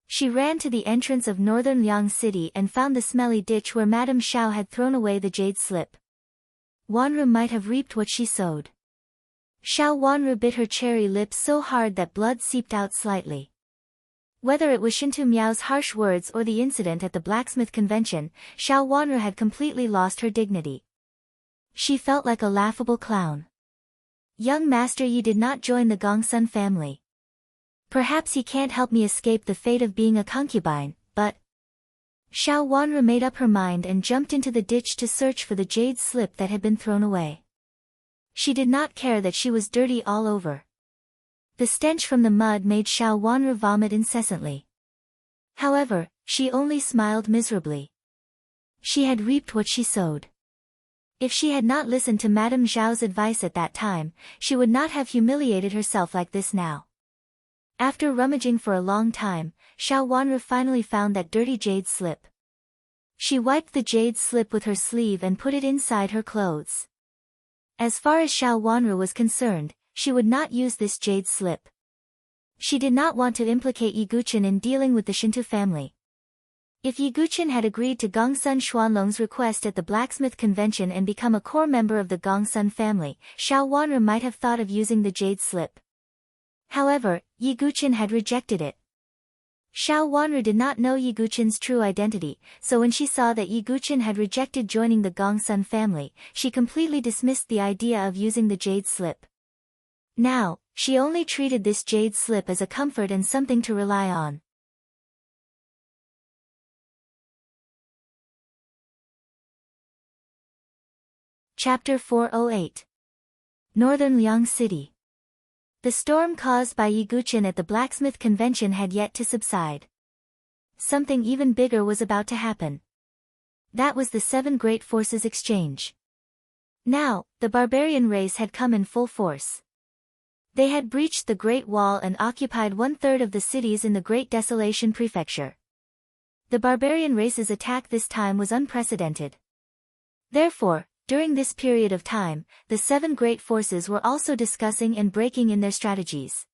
She ran to the entrance of northern Liang City and found the smelly ditch where Madame Xiao had thrown away the jade slip. Wanru might have reaped what she sowed. Xiao Wanru bit her cherry lips so hard that blood seeped out slightly. Whether it was Shintu Miao's harsh words or the incident at the blacksmith convention, Xiao Wanru had completely lost her dignity. She felt like a laughable clown. Young Master Yi did not join the Gongsun family. Perhaps he can't help me escape the fate of being a concubine, but... Xiao Wanru made up her mind and jumped into the ditch to search for the jade slip that had been thrown away. She did not care that she was dirty all over. The stench from the mud made Xiao Wanru vomit incessantly. However, she only smiled miserably. She had reaped what she sowed. If she had not listened to Madame Zhao's advice at that time, she would not have humiliated herself like this now. After rummaging for a long time, Xiao Wanru finally found that dirty jade slip. She wiped the jade slip with her sleeve and put it inside her clothes. As far as Xiao Wanru was concerned, she would not use this jade slip. She did not want to implicate Yiguchen in dealing with the Shintu family. If Yiguchen had agreed to Gongsun Xuanlong's request at the blacksmith convention and become a core member of the Gongsun family, Xiao Wanru might have thought of using the jade slip. However, Yiguchen had rejected it. Xiao Wanru did not know Yiguchen's true identity, so when she saw that Yiguchen had rejected joining the Gongsun family, she completely dismissed the idea of using the jade slip. Now, she only treated this jade slip as a comfort and something to rely on. Chapter 408. Northern Liang City. The storm caused by Yiguchen at the blacksmith convention had yet to subside. Something even bigger was about to happen. That was the 7 great forces exchange. Now, the barbarian race had come in full force. They had breached the Great Wall and occupied 1/3 of the cities in the Great Desolation Prefecture. The barbarian race's attack this time was unprecedented. Therefore, during this period of time, the seven great forces were also discussing and breaking in their strategies.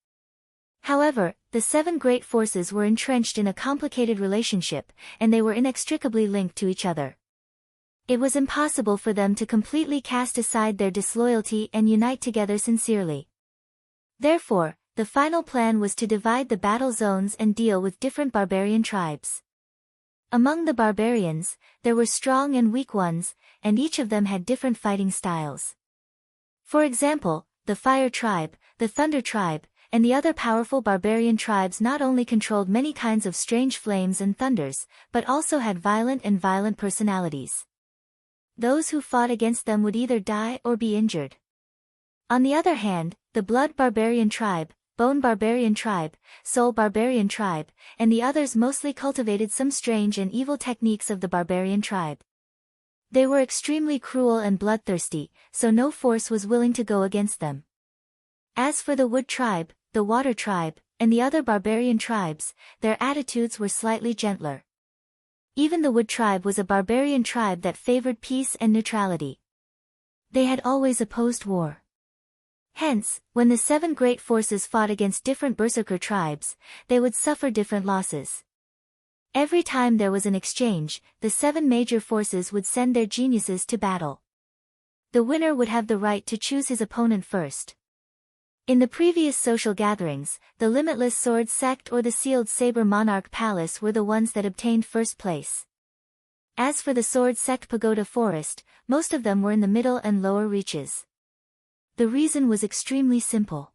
However, the seven great forces were entrenched in a complicated relationship, and they were inextricably linked to each other. It was impossible for them to completely cast aside their disloyalty and unite together sincerely. Therefore, the final plan was to divide the battle zones and deal with different barbarian tribes. Among the barbarians, there were strong and weak ones, and each of them had different fighting styles. For example, the Fire tribe, the Thunder tribe, and the other powerful barbarian tribes not only controlled many kinds of strange flames and thunders, but also had violent personalities. Those who fought against them would either die or be injured. On the other hand, the Blood barbarian tribe, Bone barbarian tribe, Soul barbarian tribe, and the others mostly cultivated some strange and evil techniques of the barbarian tribe. They were extremely cruel and bloodthirsty, so no force was willing to go against them. As for the Wood tribe, the Water tribe, and the other barbarian tribes, their attitudes were slightly gentler. Even the Wood tribe was a barbarian tribe that favored peace and neutrality. They had always opposed war. Hence, when the seven great forces fought against different berserker tribes, they would suffer different losses. Every time there was an exchange, the seven major forces would send their geniuses to battle. The winner would have the right to choose his opponent first. In the previous social gatherings, the Limitless Sword Sect or the Sealed Saber Monarch Palace were the ones that obtained first place. As for the Sword Sect Pagoda Forest, most of them were in the middle and lower reaches. The reason was extremely simple.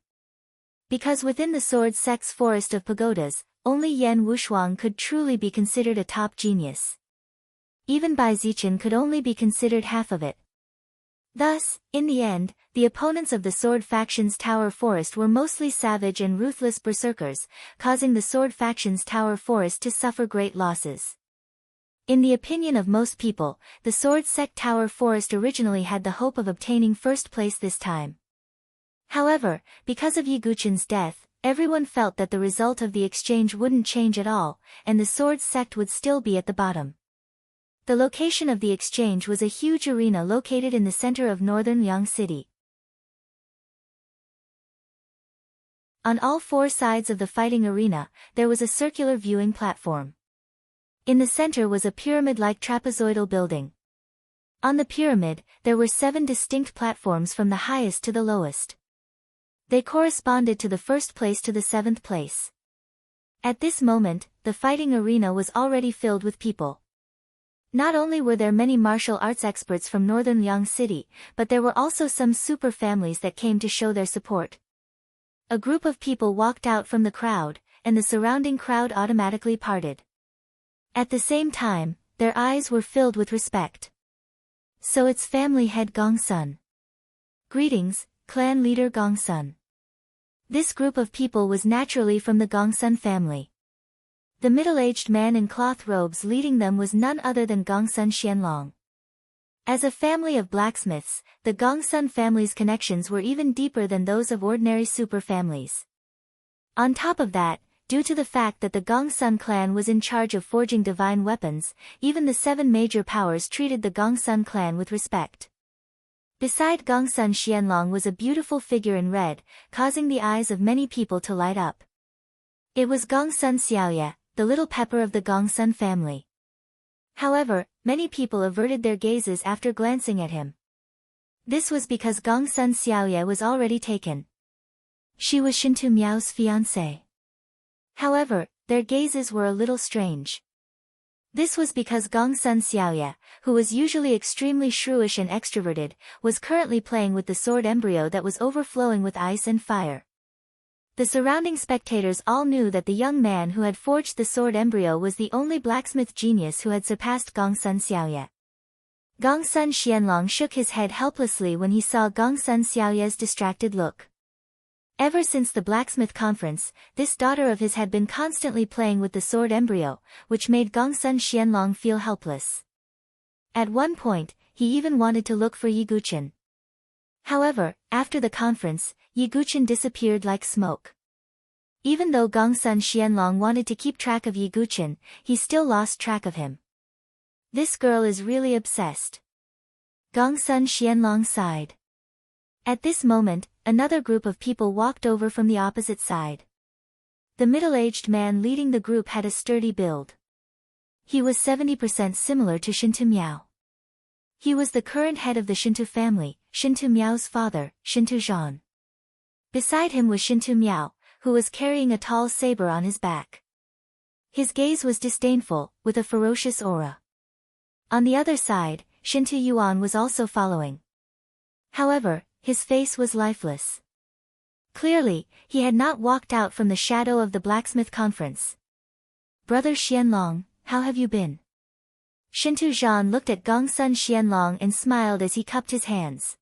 Because within the Sword Sect's forest of pagodas, only Yan Wushuang could truly be considered a top genius. Even Bai Zichen could only be considered half of it. Thus, in the end, the opponents of the Sword Faction's Tower Forest were mostly savage and ruthless berserkers, causing the Sword Faction's Tower Forest to suffer great losses. In the opinion of most people, the Sword Sect Tower Forest originally had the hope of obtaining first place this time. However, because of Yi Guqin's death, everyone felt that the result of the exchange wouldn't change at all, and the Sword Sect would still be at the bottom. The location of the exchange was a huge arena located in the center of northern Yang City. On all four sides of the fighting arena, there was a circular viewing platform. In the center was a pyramid-like trapezoidal building. On the pyramid, there were 7 distinct platforms from the highest to the lowest. They corresponded to the first place to the 7th place. At this moment, the fighting arena was already filled with people. Not only were there many martial arts experts from northern Yang City, but there were also some super families that came to show their support. A group of people walked out from the crowd, and the surrounding crowd automatically parted. At the same time, their eyes were filled with respect. So it's family head Gongsun. Greetings, clan leader Gongsun. This group of people was naturally from the Gongsun family. The middle-aged man in cloth robes leading them was none other than Gongsun Xianlong. As a family of blacksmiths, the Gongsun family's connections were even deeper than those of ordinary super families. On top of that, due to the fact that the Gongsun clan was in charge of forging divine weapons, even the 7 major powers treated the Gongsun clan with respect. Beside Gongsun Xianlong was a beautiful figure in red, causing the eyes of many people to light up. It was Gongsun Xiaoye, the little pepper of the Gongsun family. However, many people averted their gazes after glancing at him. This was because Gongsun Xiaoye was already taken. She was Shintu Miao's fiancée. However, their gazes were a little strange. This was because Gongsun Xiaoye, who was usually extremely shrewish and extroverted, was currently playing with the sword embryo that was overflowing with ice and fire. The surrounding spectators all knew that the young man who had forged the sword embryo was the only blacksmith genius who had surpassed Gongsun Xiaoye. Gongsun Xianlong shook his head helplessly when he saw Gongsun Xiaoye's distracted look. Ever since the blacksmith conference, this daughter of his had been constantly playing with the sword embryo, which made Gongsun Xianlong feel helpless. At one point, he even wanted to look for Yi Guqin. However, after the conference, Yi Guqin disappeared like smoke. Even though Gongsun Xianlong wanted to keep track of Yi Guqin, he still lost track of him. This girl is really obsessed. Gongsun Xianlong sighed. At this moment, another group of people walked over from the opposite side. The middle-aged man leading the group had a sturdy build. He was 70% similar to Shintu Miao. He was the current head of the Shintu family, Shintu Miao's father, Shintu Zhan. Beside him was Shintu Miao, who was carrying a tall saber on his back. His gaze was disdainful, with a ferocious aura. On the other side, Shintu Yuan was also following. However, his face was lifeless. Clearly, he had not walked out from the shadow of the blacksmith conference. Brother Xianlong, how have you been? Shintu Zhan looked at Gongsun Xianlong and smiled as he cupped his hands.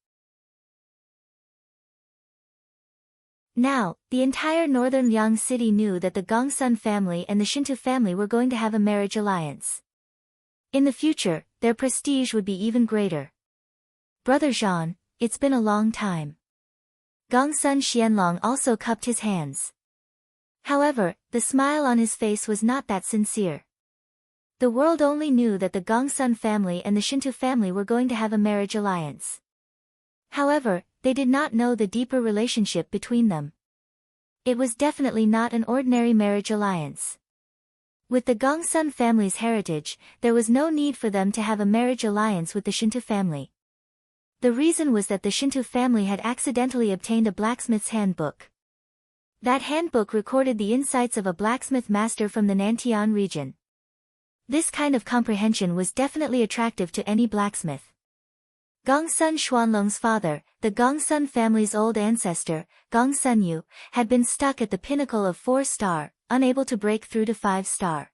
Now, the entire northern Liang city knew that the Gongsun family and the Shintu family were going to have a marriage alliance. In the future, their prestige would be even greater. Brother Zhan, it's been a long time. Gongsun Xianlong also cupped his hands. However, the smile on his face was not that sincere. The world only knew that the Gongsun family and the Shintu family were going to have a marriage alliance. However, they did not know the deeper relationship between them. It was definitely not an ordinary marriage alliance. With the Gongsun family's heritage, there was no need for them to have a marriage alliance with the Shintu family. The reason was that the Shintu family had accidentally obtained a blacksmith's handbook. That handbook recorded the insights of a blacksmith master from the Nantian region. This kind of comprehension was definitely attractive to any blacksmith. Gongsun Xuanlong's father, the Gongsun family's old ancestor, Gongsun Yu, had been stuck at the pinnacle of 4-star, unable to break through to 5-star.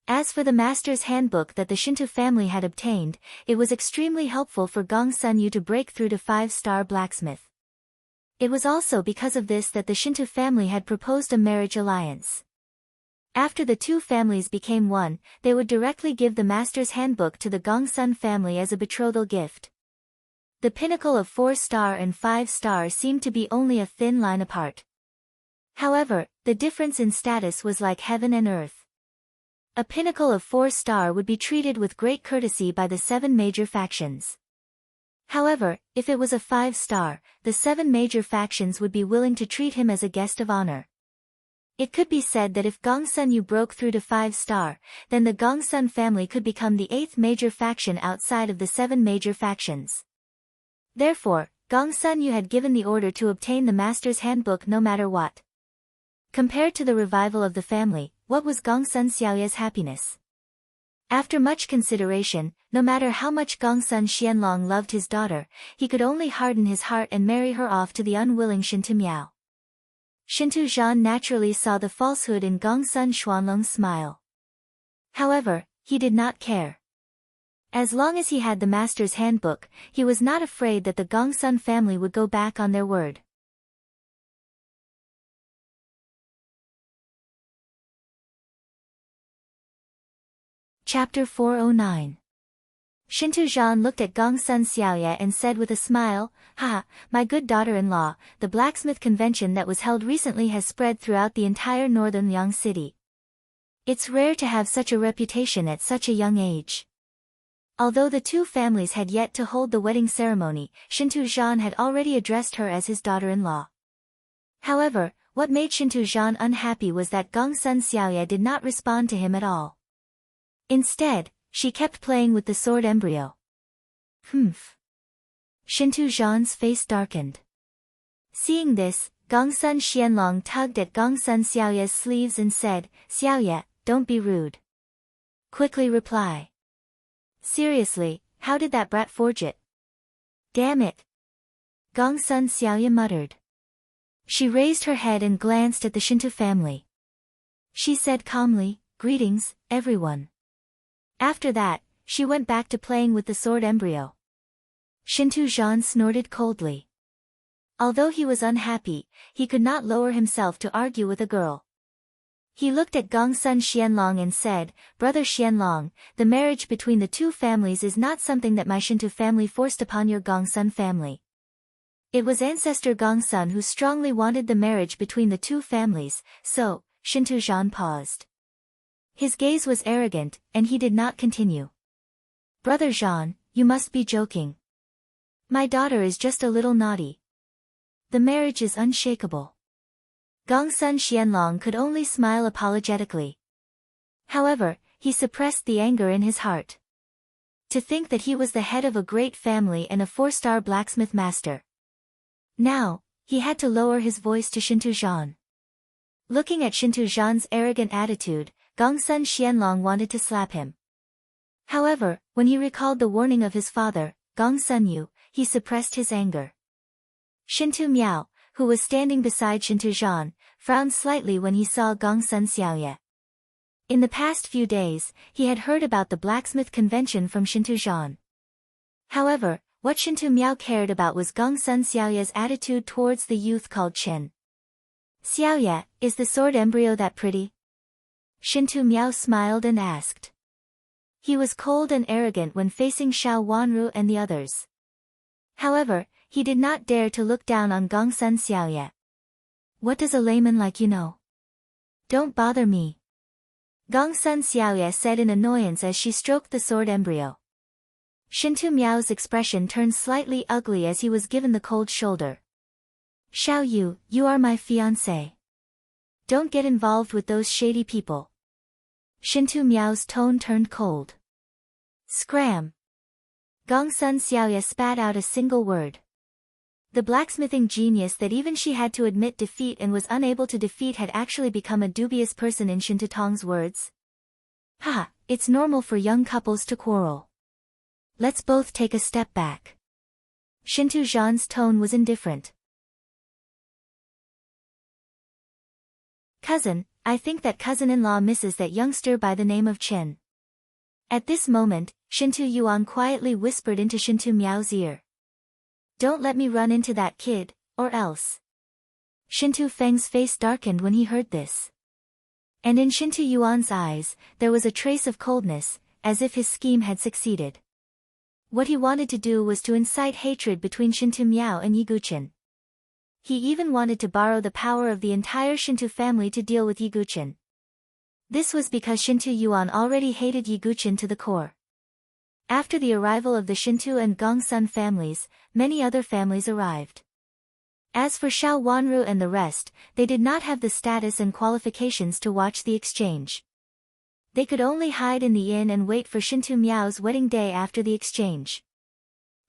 As for the master's handbook that the Shintu family had obtained, it was extremely helpful for Gongsun Yu to break through to 5-star blacksmith. It was also because of this that the Shintu family had proposed a marriage alliance. After the two families became one, they would directly give the master's handbook to the Gongsun family as a betrothal gift. The pinnacle of 4-star and 5-star seemed to be only a thin line apart. However, the difference in status was like heaven and earth. A pinnacle of 4-star would be treated with great courtesy by the 7 major factions. However, if it was a 5-star, the 7 major factions would be willing to treat him as a guest of honor. It could be said that if Gongsun Yu broke through to 5-star, then the Gongsun family could become the 8th major faction outside of the 7 major factions. Therefore, Gongsun Yu had given the order to obtain the master's handbook no matter what. Compared to the revival of the family, what was Gongsun Xiaoye's happiness? After much consideration, no matter how much Gongsun Xianlong loved his daughter, he could only harden his heart and marry her off to the unwilling Shintu Miao. Shintu Zhan naturally saw the falsehood in Gongsun Xuanlong's smile. However, he did not care. As long as he had the master's handbook, he was not afraid that the Gongsun family would go back on their word. Chapter 409. Shintu Zhan looked at Gongsun Xiaoye and said with a smile, "Haha, my good daughter-in-law, the blacksmith convention that was held recently has spread throughout the entire northern Liang city. It's rare to have such a reputation at such a young age." Although the two families had yet to hold the wedding ceremony, Shintu Zhan had already addressed her as his daughter-in-law. However, what made Shintu Zhan unhappy was that Gongsun Xiaoye did not respond to him at all. Instead, she kept playing with the sword embryo. Humph. Shintu Zhan's face darkened. Seeing this, Gongsun Xianlong tugged at Gongsun Xiaoye's sleeves and said, "Xiaoye, don't be rude. Quickly reply. Seriously, how did that brat forge it?" "Damn it." Gongsun Xiaoye muttered. She raised her head and glanced at the Shintu family. She said calmly, "Greetings, everyone." After that, she went back to playing with the sword embryo. Shintu Zhan snorted coldly. Although he was unhappy, he could not lower himself to argue with a girl. He looked at Gongsun Xianlong and said, "Brother Xianlong, the marriage between the two families is not something that my Shintu family forced upon your Gongsun family. It was ancestor Gongsun who strongly wanted the marriage between the two families, so." Shintu Zhan paused. His gaze was arrogant, and he did not continue. "Brother Zhan, you must be joking. My daughter is just a little naughty. The marriage is unshakable. Gongsun Xianlong could only smile apologetically. However, he suppressed the anger in his heart. To think that he was the head of a great family and a 4-star blacksmith master. Now, he had to lower his voice to Shintu Zhan. Looking at Shintu Zhan's arrogant attitude, Gongsun Xianlong wanted to slap him. However, when he recalled the warning of his father, Gongsun Yu, he suppressed his anger. Shintu Miao, who was standing beside Shintu Zhan, frowned slightly when he saw Gongsun Xiaoye. In the past few days, he had heard about the blacksmith convention from Shintu Zhan. However, what Shintu Miao cared about was Gongsun Xiaoye's attitude towards the youth called Qin. Xiaoye, is the sword embryo that pretty? Shintu Miao smiled and asked. He was cold and arrogant when facing Xiao Wanru and the others. However, he did not dare to look down on Gongsun Xiaoye. What does a layman like you know? Don't bother me. Gongsun Xiaoye said in annoyance as she stroked the sword embryo. Shintu Miao's expression turned slightly ugly as he was given the cold shoulder. Xiao Yu, you are my fiancé. Don't get involved with those shady people. Shintu Miao's tone turned cold. Scram. Gongsun Xiaoye spat out a single word. The blacksmithing genius that even she had to admit defeat and was unable to defeat had actually become a dubious person in Shintu Tong's words. Ha, it's normal for young couples to quarrel. Let's both take a step back. Shintu Zhan's tone was indifferent. Cousin, I think that cousin-in-law misses that youngster by the name of Qin. At this moment, Shintu Yuan quietly whispered into Shintu Miao's ear. Don't let me run into that kid, or else. Shintu Feng's face darkened when he heard this. And in Shintu Yuan's eyes, there was a trace of coldness, as if his scheme had succeeded. What he wanted to do was to incite hatred between Shintu Miao and Yi Guqin. He even wanted to borrow the power of the entire Shintu family to deal with Yi Guqin. This was because Shintu Yuan already hated Yi Guqin to the core. After the arrival of the Shintu and Gongsun families, many other families arrived. As for Xiao Wanru and the rest, they did not have the status and qualifications to watch the exchange. They could only hide in the inn and wait for Shintu Miao's wedding day after the exchange.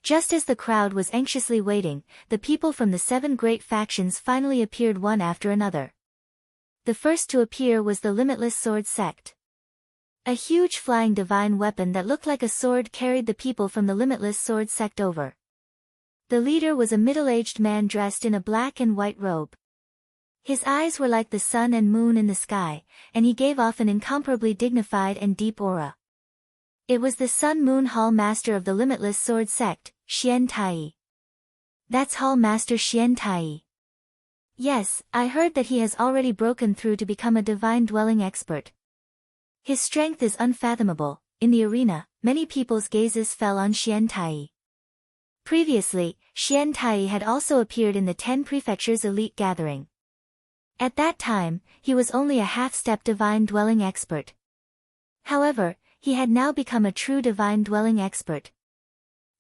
Just as the crowd was anxiously waiting, the people from the 7 great factions finally appeared one after another. The first to appear was the Limitless Sword sect. A huge flying divine weapon that looked like a sword carried the people from the Limitless Sword sect over. The leader was a middle-aged man dressed in a black and white robe. His eyes were like the sun and moon in the sky, and he gave off an incomparably dignified and deep aura. It was the Sun Moon Hall Master of the Limitless Sword sect, Xian Tai. That's Hall Master Xian Tai. Yes, I heard that he has already broken through to become a divine dwelling expert. His strength is unfathomable. In the arena, many people's gazes fell on Xian Tai. Previously, Xian Tai had also appeared in the 10 prefectures elite gathering. At that time, he was only a half-step divine dwelling expert. However, he had now become a true divine dwelling expert.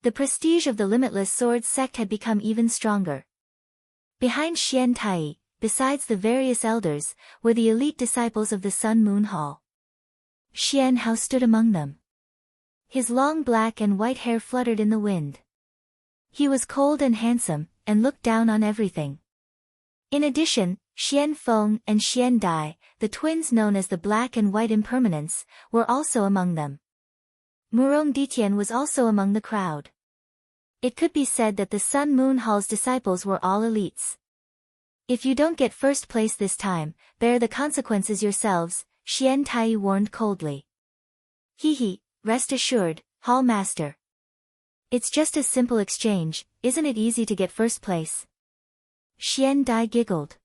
The prestige of the Limitless Sword sect had become even stronger. Behind Xian Tai, besides the various elders, were the elite disciples of the Sun Moon Hall. Xian Hao stood among them. His long black and white hair fluttered in the wind. He was cold and handsome, and looked down on everything. In addition, Xian Feng and Xian Dai, the twins known as the Black and White Impermanents, were also among them. Murong Ditian was also among the crowd. It could be said that the Sun Moon Hall's disciples were all elites. If you don't get first place this time, bear the consequences yourselves, Xian Tai warned coldly. Hee, rest assured, Hall Master. It's just a simple exchange, isn't it easy to get first place? Xian Dai giggled.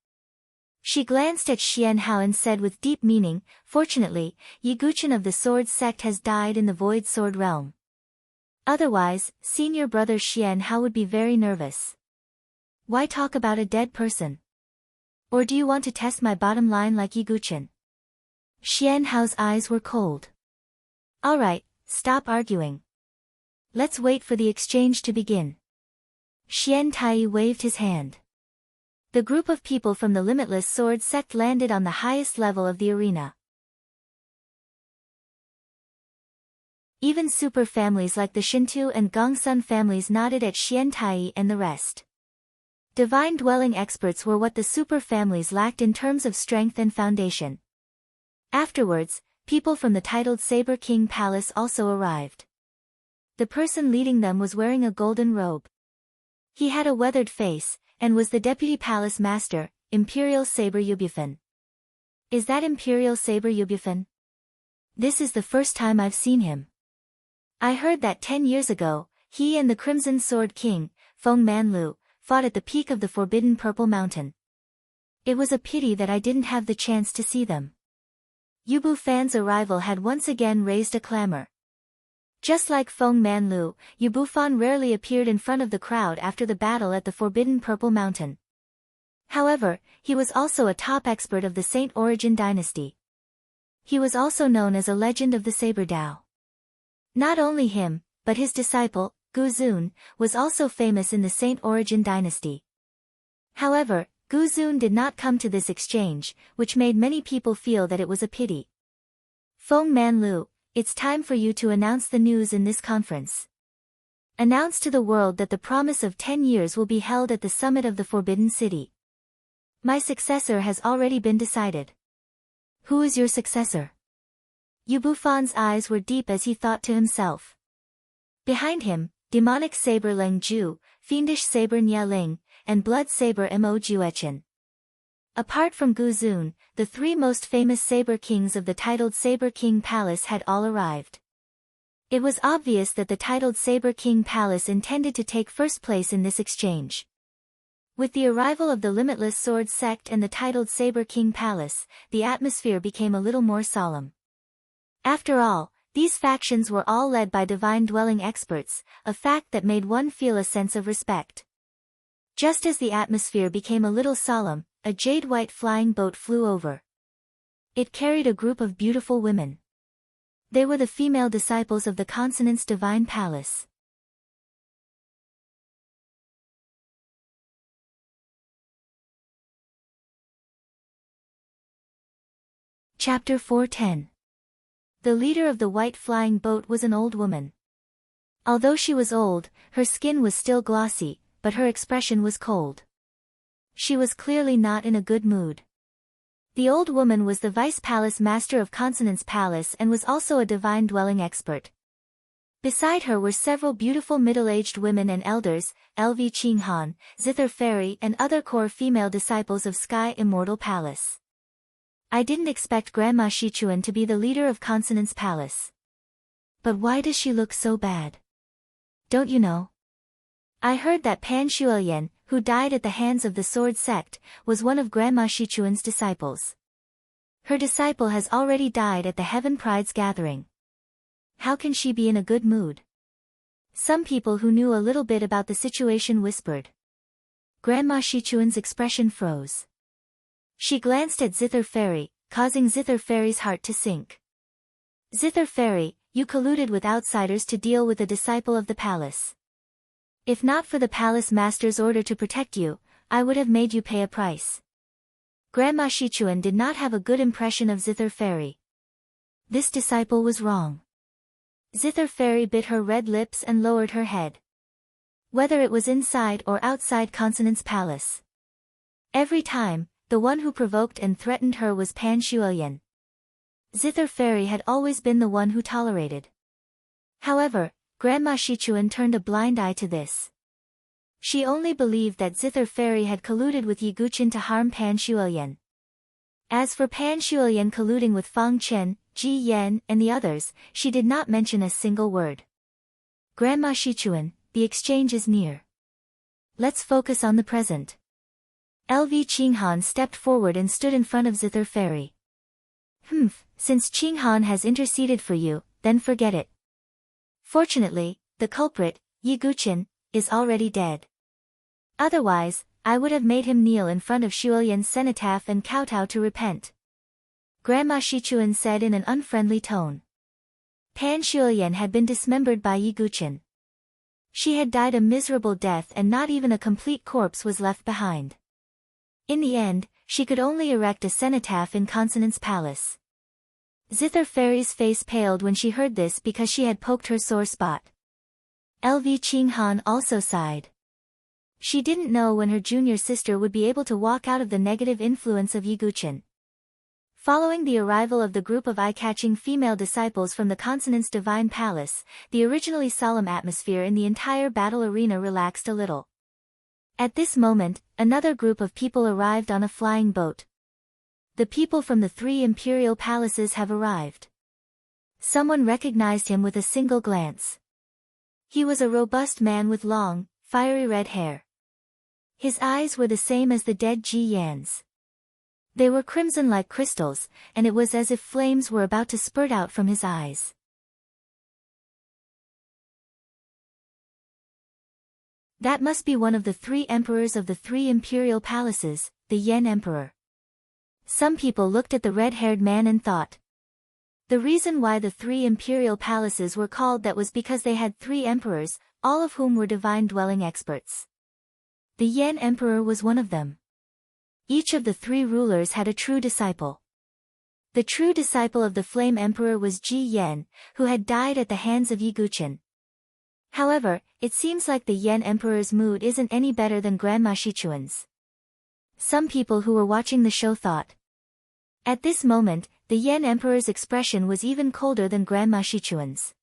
She glanced at Xian Hao and said with deep meaning, fortunately, Yi Guqin of the Sword sect has died in the Void Sword realm. Otherwise, senior brother Xian Hao would be very nervous. Why talk about a dead person? Or do you want to test my bottom line like Yi Guqin? Xian Hao's eyes were cold. Alright, stop arguing. Let's wait for the exchange to begin. Xian Tai waved his hand. The group of people from the Limitless Sword sect landed on the highest level of the arena. Even super families like the Shinto and Gongsun families nodded at Xian Tai and the rest. Divine dwelling experts were what the super families lacked in terms of strength and foundation. Afterwards, people from the titled Saber King Palace also arrived. The person leading them was wearing a golden robe. He had a weathered face, and was the Deputy Palace Master, Imperial Saber Yubufan. Is that Imperial Saber Yubufan? This is the first time I've seen him. I heard that 10 years ago, he and the Crimson Sword King, Feng Manlu, fought at the peak of the Forbidden Purple Mountain. It was a pity that I didn't have the chance to see them. Yubu Fan's arrival had once again raised a clamor. Just like Feng Manlu, Yubu Fan rarely appeared in front of the crowd after the battle at the Forbidden Purple Mountain. However, he was also a top expert of the Saint Origin dynasty. He was also known as a legend of the Saber Dao. Not only him, but his disciple, Gu Zun, was also famous in the Saint Origin dynasty. However, Gu Zun did not come to this exchange, which made many people feel that it was a pity. Feng Manlu, it's time for you to announce the news in this conference. Announce to the world that the promise of 10 years will be held at the summit of the Forbidden City. My successor has already been decided. Who is your successor? Yubu Fan's eyes were deep as he thought to himself. Behind him, Demonic Saber Leng Ju, Fiendish Saber Nya Ling, and Blood Saber Mo Juechen. Apart from Gu Zun, the three most famous Saber Kings of the titled Saber King Palace had all arrived. It was obvious that the titled Saber King Palace intended to take first place in this exchange. With the arrival of the Limitless Sword sect and the titled Saber King Palace, the atmosphere became a little more solemn. After all, these factions were all led by divine dwelling experts, a fact that made one feel a sense of respect. Just as the atmosphere became a little solemn, a jade-white flying boat flew over. It carried a group of beautiful women. They were the female disciples of the Consonance Divine Palace. Chapter 410. The leader of the white flying boat was an old woman. Although she was old, her skin was still glossy, but her expression was cold. She was clearly not in a good mood. The old woman was the Vice Palace Master of Consonance Palace and was also a divine dwelling expert. Beside her were several beautiful middle-aged women and elders, LV Qinghan, Zither Fairy and other core female disciples of Sky Immortal Palace. I didn't expect Grandma Shichuan to be the leader of Consonance Palace. But why does she look so bad? Don't you know? I heard that Pan Shuoyan, who died at the hands of the Sword Sect, was one of Grandma Shichuan's disciples. Her disciple has already died at the Heaven Pride's gathering. How can she be in a good mood? Some people who knew a little bit about the situation whispered. Grandma Shichuan's expression froze. She glanced at Zither Fairy, causing Zither Fairy's heart to sink. Zither Fairy, you colluded with outsiders to deal with a disciple of the palace. If not for the palace master's order to protect you, I would have made you pay a price. Grandma Shichuan did not have a good impression of Zither Fairy. This disciple was wrong. Zither Fairy bit her red lips and lowered her head. Whether it was inside or outside Consonance Palace. Every time, the one who provoked and threatened her was Pan Shuoyan. Zither Fairy had always been the one who tolerated. However, Grandma Shichuan turned a blind eye to this. She only believed that Zither Fairy had colluded with Yi Guqin to harm Pan Shuoyan. As for Pan Shuoyan colluding with Fang Chen, Ji Yan, and the others, she did not mention a single word. Grandma Shichuan, the exchange is near. Let's focus on the present. LV Qinghan stepped forward and stood in front of Zither Fairy. Since Qinghan has interceded for you, then forget it. Fortunately, the culprit, Yi Guqin, is already dead. Otherwise, I would have made him kneel in front of Shuoyan's cenotaph and kowtow to repent. Grandma Shichuan said in an unfriendly tone. Pan Shuoyan had been dismembered by Yi Guqin. She had died a miserable death and not even a complete corpse was left behind. In the end, she could only erect a cenotaph in Consonant's palace. Zither Fairy's face paled when she heard this because she had poked her sore spot. LV Qinghan also sighed. She didn't know when her junior sister would be able to walk out of the negative influence of Yiguchen. Following the arrival of the group of eye-catching female disciples from the Consonant's divine palace, the originally solemn atmosphere in the entire battle arena relaxed a little. At this moment, another group of people arrived on a flying boat. The people from the 3 imperial palaces have arrived. Someone recognized him with a single glance. He was a robust man with long, fiery red hair. His eyes were the same as the dead Ji Yan's. They were crimson like crystals, and it was as if flames were about to spurt out from his eyes. That must be one of the 3 emperors of the 3 imperial palaces, the Yan Emperor. Some people looked at the red-haired man and thought. The reason why the 3 imperial palaces were called that was because they had 3 emperors, all of whom were divine-dwelling experts. The Yan Emperor was one of them. Each of the 3 rulers had a true disciple. The true disciple of the Flame Emperor was Ji Yan, who had died at the hands of Yiguchen. However, it seems like the Yan Emperor's mood isn't any better than Grandma Shichuan's. Some people who were watching the show thought. At this moment, the Yan Emperor's expression was even colder than Grandma Shichuan's.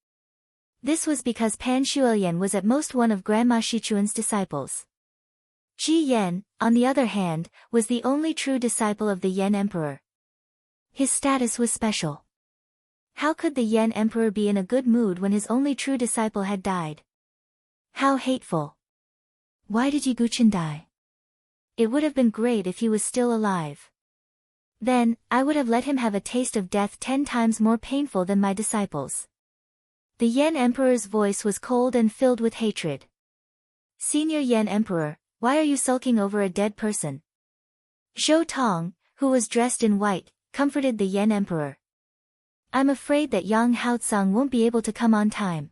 This was because Pan Shuoyan was at most one of Grandma Shichuan's disciples. Ji Yan, on the other hand, was the only true disciple of the Yan Emperor. His status was special. How could the Yan Emperor be in a good mood when his only true disciple had died? How hateful. Why did Yiguchen die? It would have been great if he was still alive. Then, I would have let him have a taste of death 10 times more painful than my disciples. The Yan Emperor's voice was cold and filled with hatred. Senior Yan Emperor, why are you sulking over a dead person? Zhou Tong, who was dressed in white, comforted the Yan Emperor. I'm afraid that Yang Haotsang won't be able to come on time.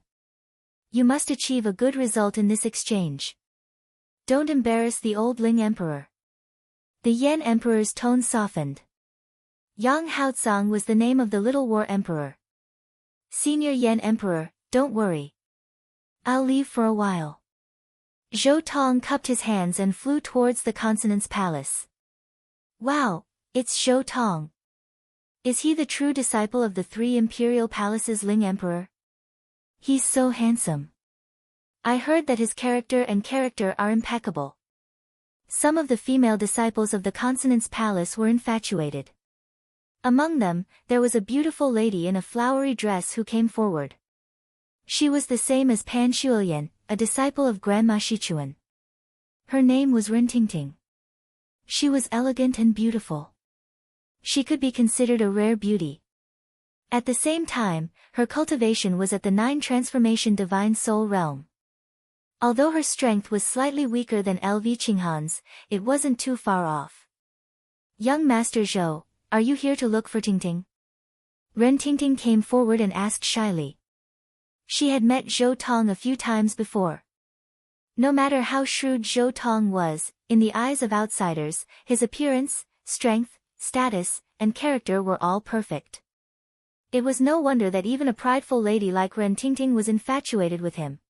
You must achieve a good result in this exchange. Don't embarrass the old Ling Emperor. The Yan Emperor's tone softened. Yang Haotsang was the name of the Little War Emperor. Senior Yan Emperor, don't worry. I'll leave for a while. Zhou Tong cupped his hands and flew towards the Consonant's palace. Wow, it's Zhou Tong. Is he the true disciple of the 3 imperial palaces' Ling Emperor? He's so handsome. I heard that his character are impeccable. Some of the female disciples of the Consonant's palace were infatuated. Among them, there was a beautiful lady in a flowery dress who came forward. She was the same as Pan Shuoyan, a disciple of Grandma Shichuan. Her name was Rintingting. She was elegant and beautiful. She could be considered a rare beauty. At the same time, her cultivation was at the 9 transformation divine soul realm. Although her strength was slightly weaker than LV Qinghan's, it wasn't too far off. Young Master Zhou, are you here to look for Tingting? Ren Tingting came forward and asked shyly. She had met Zhou Tong a few times before. No matter how shrewd Zhou Tong was, in the eyes of outsiders, his appearance, strength, status, and character were all perfect. It was no wonder that even a prideful lady like Ren Tingting was infatuated with him.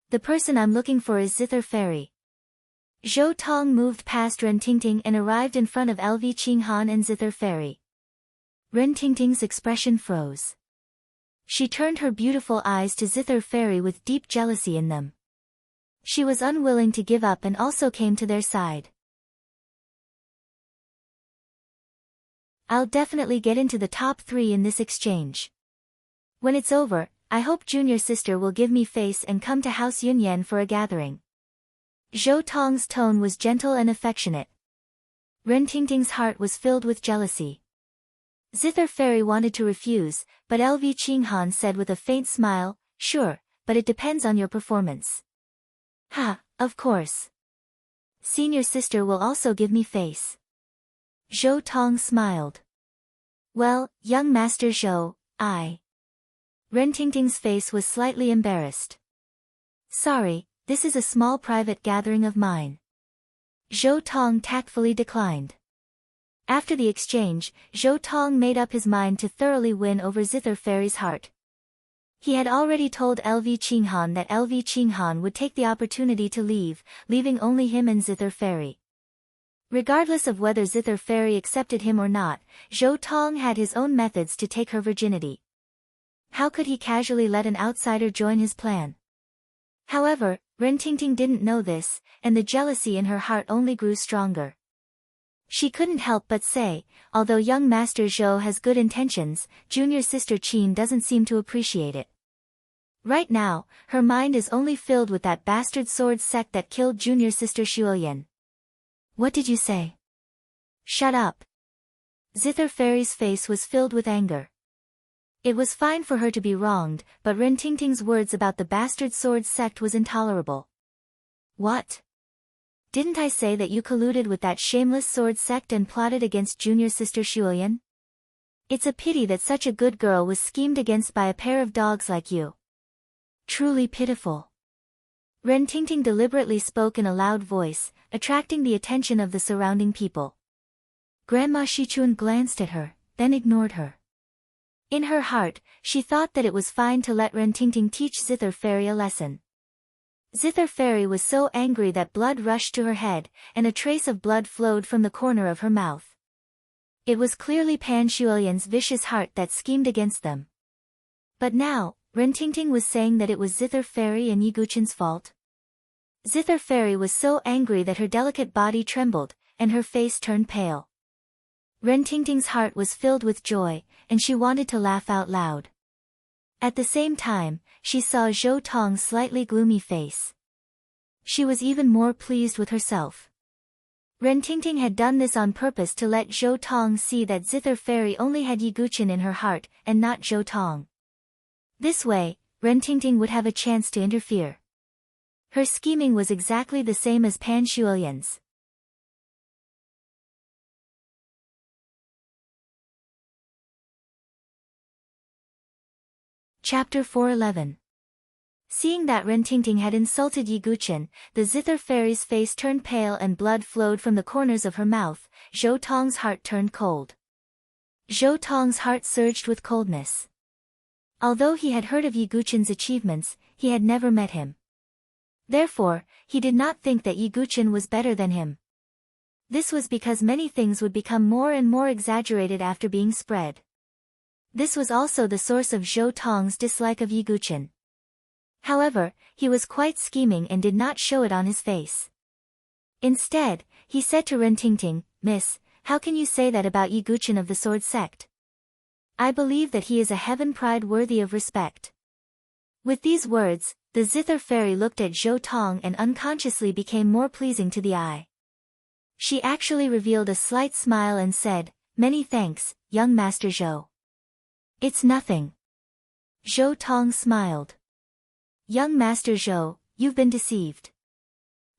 The person I'm looking for is Zither Fairy. Zhou Tong moved past Ren Tingting and arrived in front of LV Qinghan and Zither Fairy. Ren Tingting's expression froze. She turned her beautiful eyes to Zither Fairy with deep jealousy in them. She was unwilling to give up and also came to their side. I'll definitely get into the top 3 in this exchange. When it's over, I hope junior sister will give me face and come to House Yunyan for a gathering. Zhou Tong's tone was gentle and affectionate. Ren Tingting's heart was filled with jealousy. Zither Fairy wanted to refuse, but LV Qinghan said with a faint smile, sure, but it depends on your performance. Ha, of course. Senior sister will also give me face. Zhou Tong smiled. Well, young Master Zhou, Ren Tingting's face was slightly embarrassed. Sorry, this is a small private gathering of mine. Zhou Tong tactfully declined. After the exchange, Zhou Tong made up his mind to thoroughly win over Zither Fairy's heart. He had already told LV Qinghan that LV Qinghan would take the opportunity to leave, leaving only him and Zither Fairy. Regardless of whether Zither Fairy accepted him or not, Zhou Tong had his own methods to take her virginity. How could he casually let an outsider join his plan? However, Ren Tingting didn't know this, and the jealousy in her heart only grew stronger. She couldn't help but say, although young Master Zhou has good intentions, junior sister Qin doesn't seem to appreciate it. Right now, her mind is only filled with that bastard sword sect that killed junior sister Xuoyan. What did you say? Shut up. Zither Fairy's face was filled with anger. It was fine for her to be wronged, but Ren Tingting's words about the bastard sword sect was intolerable. What? Didn't I say that you colluded with that shameless sword sect and plotted against junior sister Xuoyan? It's a pity that such a good girl was schemed against by a pair of dogs like you. Truly pitiful. Ren Tingting deliberately spoke in a loud voice, attracting the attention of the surrounding people. Grandma Shichun glanced at her, then ignored her. In her heart, she thought that it was fine to let Ren Tingting teach Zither Fairy a lesson. Zither Fairy was so angry that blood rushed to her head, and a trace of blood flowed from the corner of her mouth. It was clearly Pan Xuelian's vicious heart that schemed against them. But now, Ren Tingting was saying that it was Zither Fairy and Yi Guqin's fault. Zither Fairy was so angry that her delicate body trembled, and her face turned pale. Ren Tingting's heart was filled with joy, and she wanted to laugh out loud. At the same time, she saw Zhou Tong's slightly gloomy face. She was even more pleased with herself. Ren Tingting had done this on purpose to let Zhou Tong see that Zither Fairy only had Yi Guqin in her heart, and not Zhou Tong. This way, Ren Tingting would have a chance to interfere. Her scheming was exactly the same as Pan Xuelian's. Chapter 411. Seeing that Ren Tingting had insulted Yi Guqin, the Zither Fairy's face turned pale and blood flowed from the corners of her mouth. Zhou Tong's heart turned cold. Zhou Tong's heart surged with coldness. Although he had heard of Yi Guqin's achievements, he had never met him. Therefore, he did not think that Yi Guqin was better than him. This was because many things would become more and more exaggerated after being spread. This was also the source of Zhou Tong's dislike of Yi Guqin. However, he was quite scheming and did not show it on his face. Instead, he said to Ren Tingting, "Miss, how can you say that about Yi Guqin of the sword sect? I believe that he is a heaven pride worthy of respect." With these words, the Zither Fairy looked at Zhou Tong and unconsciously became more pleasing to the eye. She actually revealed a slight smile and said, "Many thanks, young Master Zhou." "It's nothing." Zhou Tong smiled. "Young Master Zhou, you've been deceived.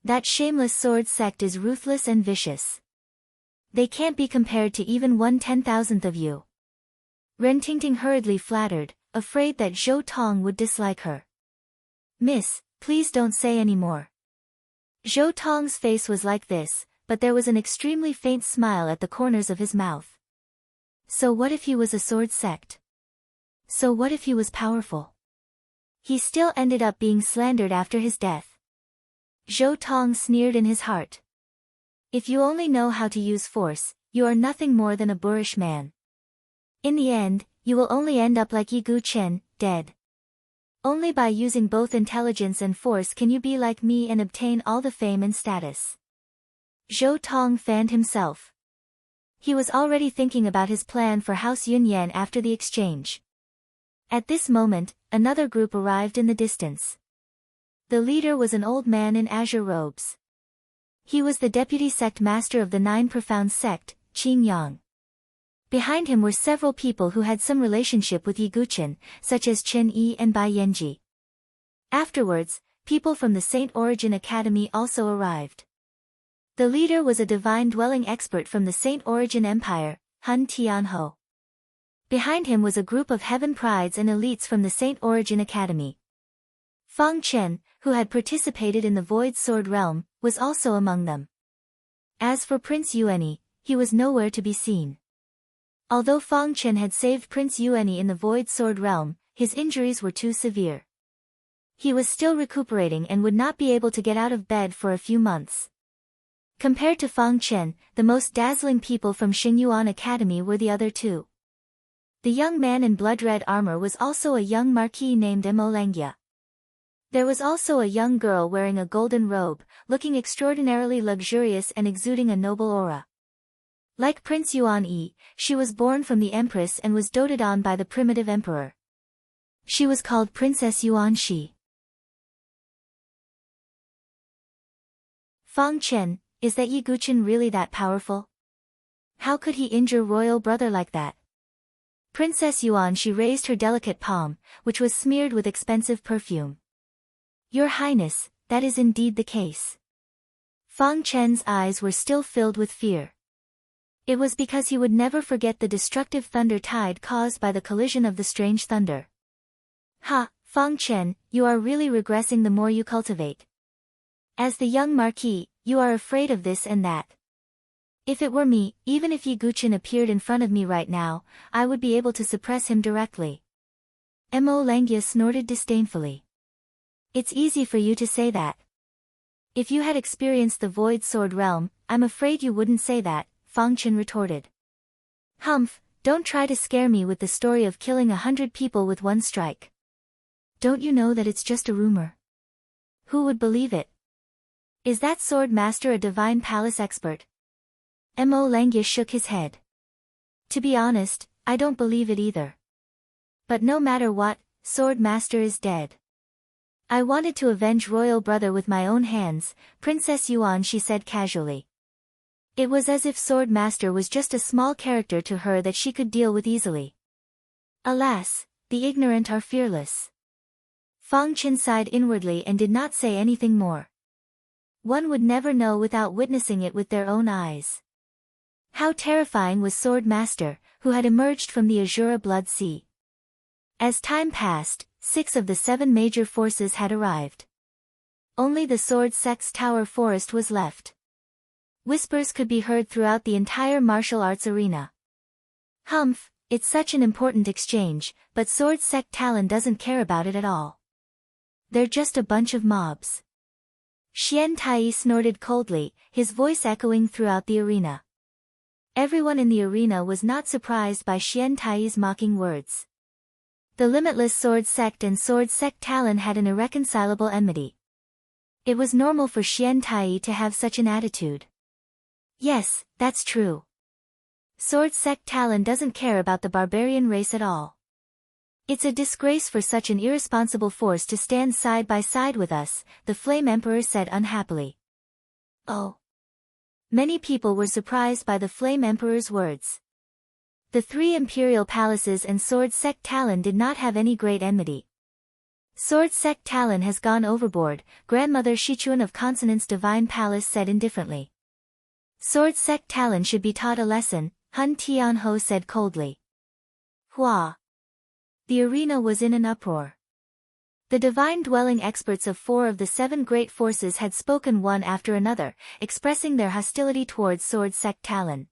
That shameless sword sect is ruthless and vicious. They can't be compared to even 1/10,000th of you." Ren Tingting hurriedly flattered, afraid that Zhou Tong would dislike her. "Miss, please don't say any more." Zhou Tong's face was like this, but there was an extremely faint smile at the corners of his mouth. So what if he was a sword sect? So what if he was powerful? He still ended up being slandered after his death. Zhou Tong sneered in his heart. "If you only know how to use force, you are nothing more than a boorish man. In the end, you will only end up like Yi Guqin, dead. Only by using both intelligence and force can you be like me and obtain all the fame and status." Zhou Tong fanned himself. He was already thinking about his plan for House Yunyan after the exchange. At this moment, another group arrived in the distance. The leader was an old man in azure robes. He was the deputy sect master of the 9 profound sect, Qing Yang. Behind him were several people who had some relationship with Yi Guqin, such as Chen Yi and Bai Yanji. Afterwards, people from the Saint Origin Academy also arrived. The leader was a divine dwelling expert from the Saint Origin Empire, Hun Tianho. Behind him was a group of heaven prides and elites from the Saint Origin Academy. Fang Chen, who had participated in the Void Sword Realm, was also among them. As for Prince Yueni, he was nowhere to be seen. Although Fang Chen had saved Prince Yueni in the Void Sword Realm, his injuries were too severe. He was still recuperating and would not be able to get out of bed for a few months. Compared to Fang Chen, the most dazzling people from Xingyuan Academy were the other two. The young man in blood-red armor was also a young marquis named Emo Langya. There was also a young girl wearing a golden robe, looking extraordinarily luxurious and exuding a noble aura. Like Prince Yuan Yi, she was born from the Empress and was doted on by the primitive emperor. She was called Princess Yuan Shi. Fang Chen, is that Yi Guqin really that powerful? How could he injure royal brother like that? Princess Yuan Shi raised her delicate palm, which was smeared with expensive perfume. Your Highness, that is indeed the case. Fang Chen's eyes were still filled with fear. It was because he would never forget the destructive thunder tide caused by the collision of the strange thunder. Ha, Fang Chen, you are really regressing the more you cultivate. As the young marquis, you are afraid of this and that. If it were me, even if Yi Guqin appeared in front of me right now, I would be able to suppress him directly. Emo Langya snorted disdainfully. It's easy for you to say that. If you had experienced the Void Sword Realm, I'm afraid you wouldn't say that, Fang Chen retorted. Humph, don't try to scare me with the story of killing 100 people with one strike. Don't you know that it's just a rumor? Who would believe it? Is that sword master a divine palace expert? Emo Langya shook his head. To be honest, I don't believe it either. But no matter what, sword master is dead. I wanted to avenge royal brother with my own hands, Princess Yuan she said casually. It was as if sword master was just a small character to her that she could deal with easily. Alas, the ignorant are fearless. Fang Chen sighed inwardly and did not say anything more. One would never know without witnessing it with their own eyes. How terrifying was Sword Master, who had emerged from the Azura Blood Sea. As time passed, 6 of the 7 major forces had arrived. Only the Sword Sect's Tower Forest was left. Whispers could be heard throughout the entire martial arts arena. Humph, it's such an important exchange, but Sword Sect Talon doesn't care about it at all. They're just a bunch of mobs. Xian Tai snorted coldly, his voice echoing throughout the arena. Everyone in the arena was not surprised by Xian Tai's mocking words. The Limitless Sword Sect and Sword Sect Talon had an irreconcilable enmity. It was normal for Xian Tai to have such an attitude. Yes, that's true. Sword Sect Talon doesn't care about the barbarian race at all. It's a disgrace for such an irresponsible force to stand side by side with us, the Flame Emperor said unhappily. Oh. Many people were surprised by the Flame Emperor's words. The 3 imperial palaces and Sword Sect Talon did not have any great enmity. Sword Sect Talon has gone overboard, Grandmother Shichuan of Consonant's Divine Palace said indifferently. Sword Sect Talon should be taught a lesson, Hun Tianho said coldly. Hua. The arena was in an uproar. The divine dwelling experts of 4 of the 7 great forces had spoken one after another, expressing their hostility towards Sword Sect Talon.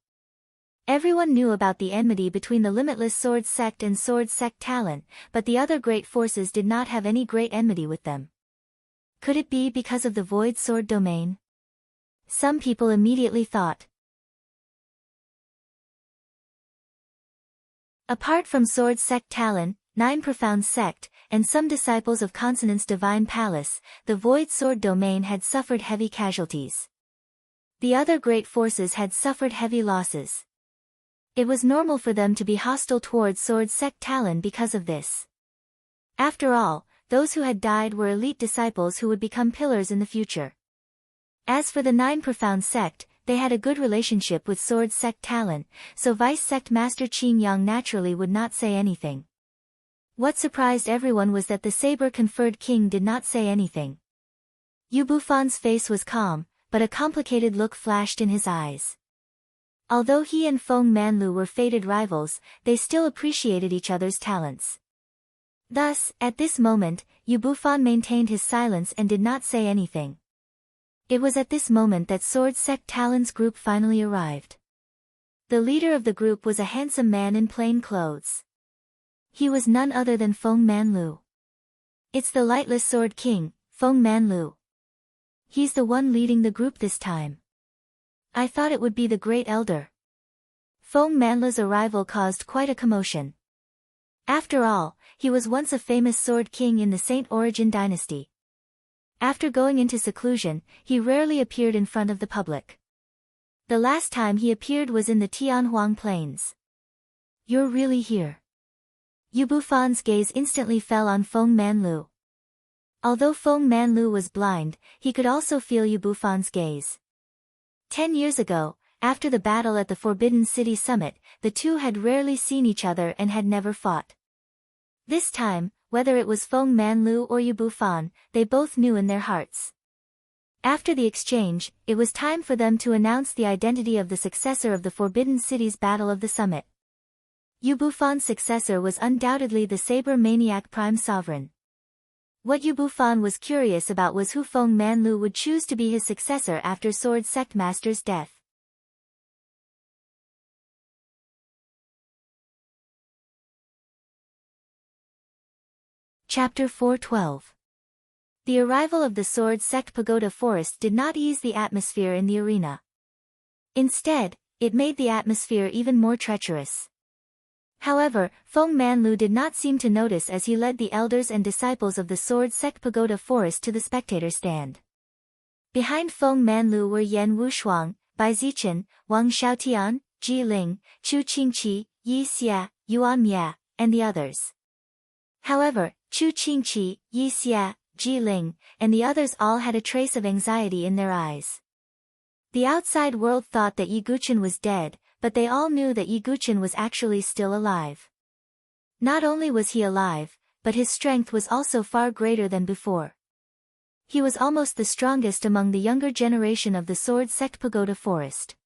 Everyone knew about the enmity between the Limitless Sword Sect and Sword Sect Talon, but the other great forces did not have any great enmity with them. Could it be because of the Void Sword domain? Some people immediately thought. Apart from Sword Sect Talon, 9 Profound Sect, and some disciples of Consonant's Divine Palace, the Void Sword domain had suffered heavy casualties. The other great forces had suffered heavy losses. It was normal for them to be hostile towards Sword Sect Talon because of this. After all, those who had died were elite disciples who would become pillars in the future. As for the 9 Profound Sect, they had a good relationship with Sword Sect Talon, so Vice Sect Master Qin Yang naturally would not say anything. What surprised everyone was that the saber-conferred king did not say anything. Yu Bufan's face was calm, but a complicated look flashed in his eyes. Although he and Feng Manlu were fated rivals, they still appreciated each other's talents. Thus, at this moment, Yu Bufan maintained his silence and did not say anything. It was at this moment that Sword Sect Talon's group finally arrived. The leader of the group was a handsome man in plain clothes. He was none other than Feng Manlu. It's the Lightless Sword King, Feng Manlu. He's the one leading the group this time. I thought it would be the Great Elder. Feng Manlu's arrival caused quite a commotion. After all, he was once a famous Sword King in the Saint Origin dynasty. After going into seclusion, he rarely appeared in front of the public. The last time he appeared was in the Tianhuang Plains. You're really here. Yu Bufan's gaze instantly fell on Feng Manlu. Although Feng Manlu was blind, he could also feel Yu Bufan's gaze. 10 years ago, after the battle at the Forbidden City Summit, the two had rarely seen each other and had never fought. This time, whether it was Feng Manlu or Yu Bufan, they both knew in their hearts. After the exchange, it was time for them to announce the identity of the successor of the Forbidden City's Battle of the Summit. Yu Bufan's successor was undoubtedly the Saber Maniac Prime Sovereign. What Yu Bufan was curious about was who Feng Manlu would choose to be his successor after Sword Sect Master's death. Chapter 412. The arrival of the Sword Sect Pagoda Forest did not ease the atmosphere in the arena. Instead, it made the atmosphere even more treacherous. However, Feng Manlu did not seem to notice as he led the elders and disciples of the Sword Sect Pagoda Forest to the spectator stand. Behind Feng Manlu were Yan Wushuang, Bai Zichen, Wang Xiaotian, Ji Ling, Chu Qingqi, Yi Xia, Yuan Mia, and the others. However, Chu Qingqi, Yi Xia, Ji Ling, and the others all had a trace of anxiety in their eyes. The outside world thought that Yi Guqin was dead, but they all knew that Yi Guqin was actually still alive. Not only was he alive, but his strength was also far greater than before. He was almost the strongest among the younger generation of the Sword Sect Pagoda Forest.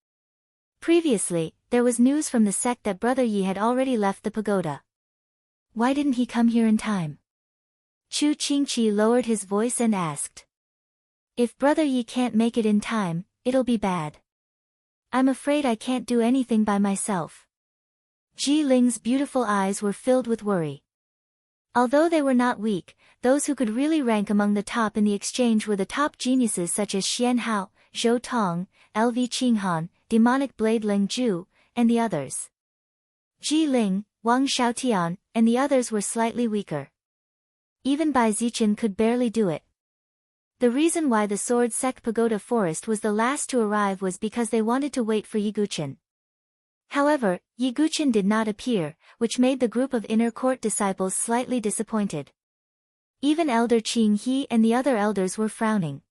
Previously, there was news from the sect that Brother Yi had already left the pagoda. Why didn't he come here in time? Chu Qingqi lowered his voice and asked. If Brother Yi can't make it in time, it'll be bad. I'm afraid I can't do anything by myself. Ji Ling's beautiful eyes were filled with worry. Although they were not weak, those who could really rank among the top in the exchange were the top geniuses such as Xian Hao, Zhou Tong, LV Qinghan, Demonic Blade Ling Ju, and the others. Ji Ling, Wang Xiaotian, and the others were slightly weaker. Even Bai Zichen could barely do it. The reason why the Sword Sect Pagoda Forest was the last to arrive was because they wanted to wait for Yi Guqin. However, Yi Guqin did not appear, which made the group of inner court disciples slightly disappointed. Even Elder Qing He and the other elders were frowning.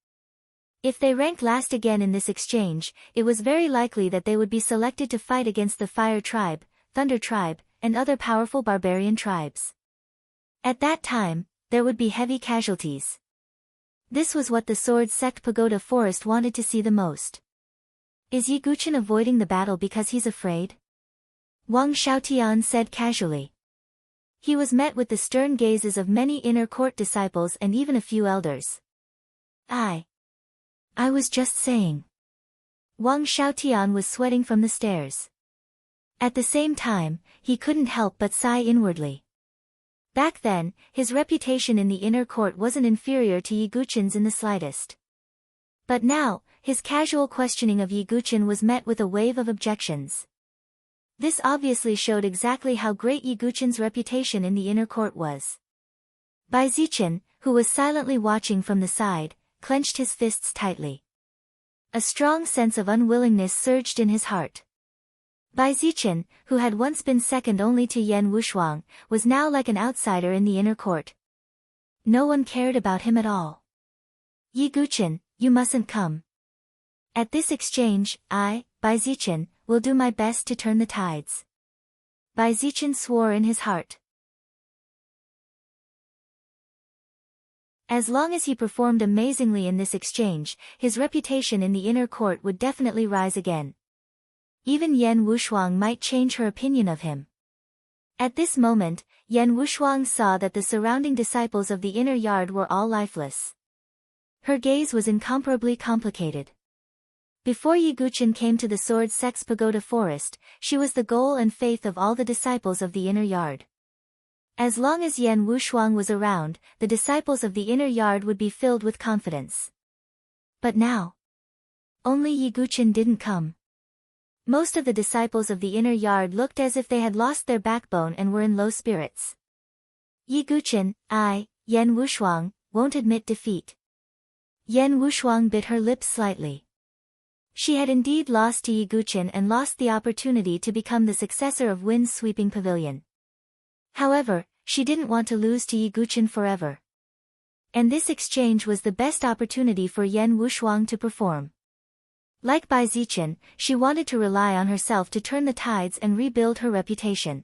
If they ranked last again in this exchange, it was very likely that they would be selected to fight against the Fire Tribe, Thunder Tribe, and other powerful barbarian tribes. At that time, there would be heavy casualties. This was what the Sword Sect Pagoda Forest wanted to see the most. Is Yi Guqin avoiding the battle because he's afraid? Wang Xiaotian said casually. He was met with the stern gazes of many inner court disciples and even a few elders. I was just saying. Wang Xiaotian was sweating from the stairs. At the same time, he couldn't help but sigh inwardly. Back then, his reputation in the inner court wasn't inferior to Yi Guqin's in the slightest. But now, his casual questioning of Yi Guqin was met with a wave of objections. This obviously showed exactly how great Yi Guqin's reputation in the inner court was. Bai Zichen, who was silently watching from the side, clenched his fists tightly. A strong sense of unwillingness surged in his heart. Bai Zichen, who had once been second only to Yan Wushuang, was now like an outsider in the inner court. No one cared about him at all. Yi Guqin, you mustn't come. At this exchange, I, Bai Zichen, will do my best to turn the tides. Bai Zichen swore in his heart. As long as he performed amazingly in this exchange, his reputation in the inner court would definitely rise again. Even Yan Wushuang might change her opinion of him. At this moment, Yan Wushuang saw that the surrounding disciples of the inner yard were all lifeless. Her gaze was incomparably complicated. Before Yi Guqin came to the Sword Sex Pagoda Forest, she was the goal and faith of all the disciples of the inner yard. As long as Yan Wushuang was around, the disciples of the inner yard would be filled with confidence. But now, only Yi Guqin didn't come. Most of the disciples of the inner yard looked as if they had lost their backbone and were in low spirits. Yi Guqin, Yan Wushuang, won't admit defeat. Yan Wushuang bit her lips slightly. She had indeed lost to Yi Guqin and lost the opportunity to become the successor of Wind's sweeping pavilion. However, she didn't want to lose to Yi Guqin forever. And this exchange was the best opportunity for Yan Wushuang to perform. Like Bai Zichen, she wanted to rely on herself to turn the tides and rebuild her reputation.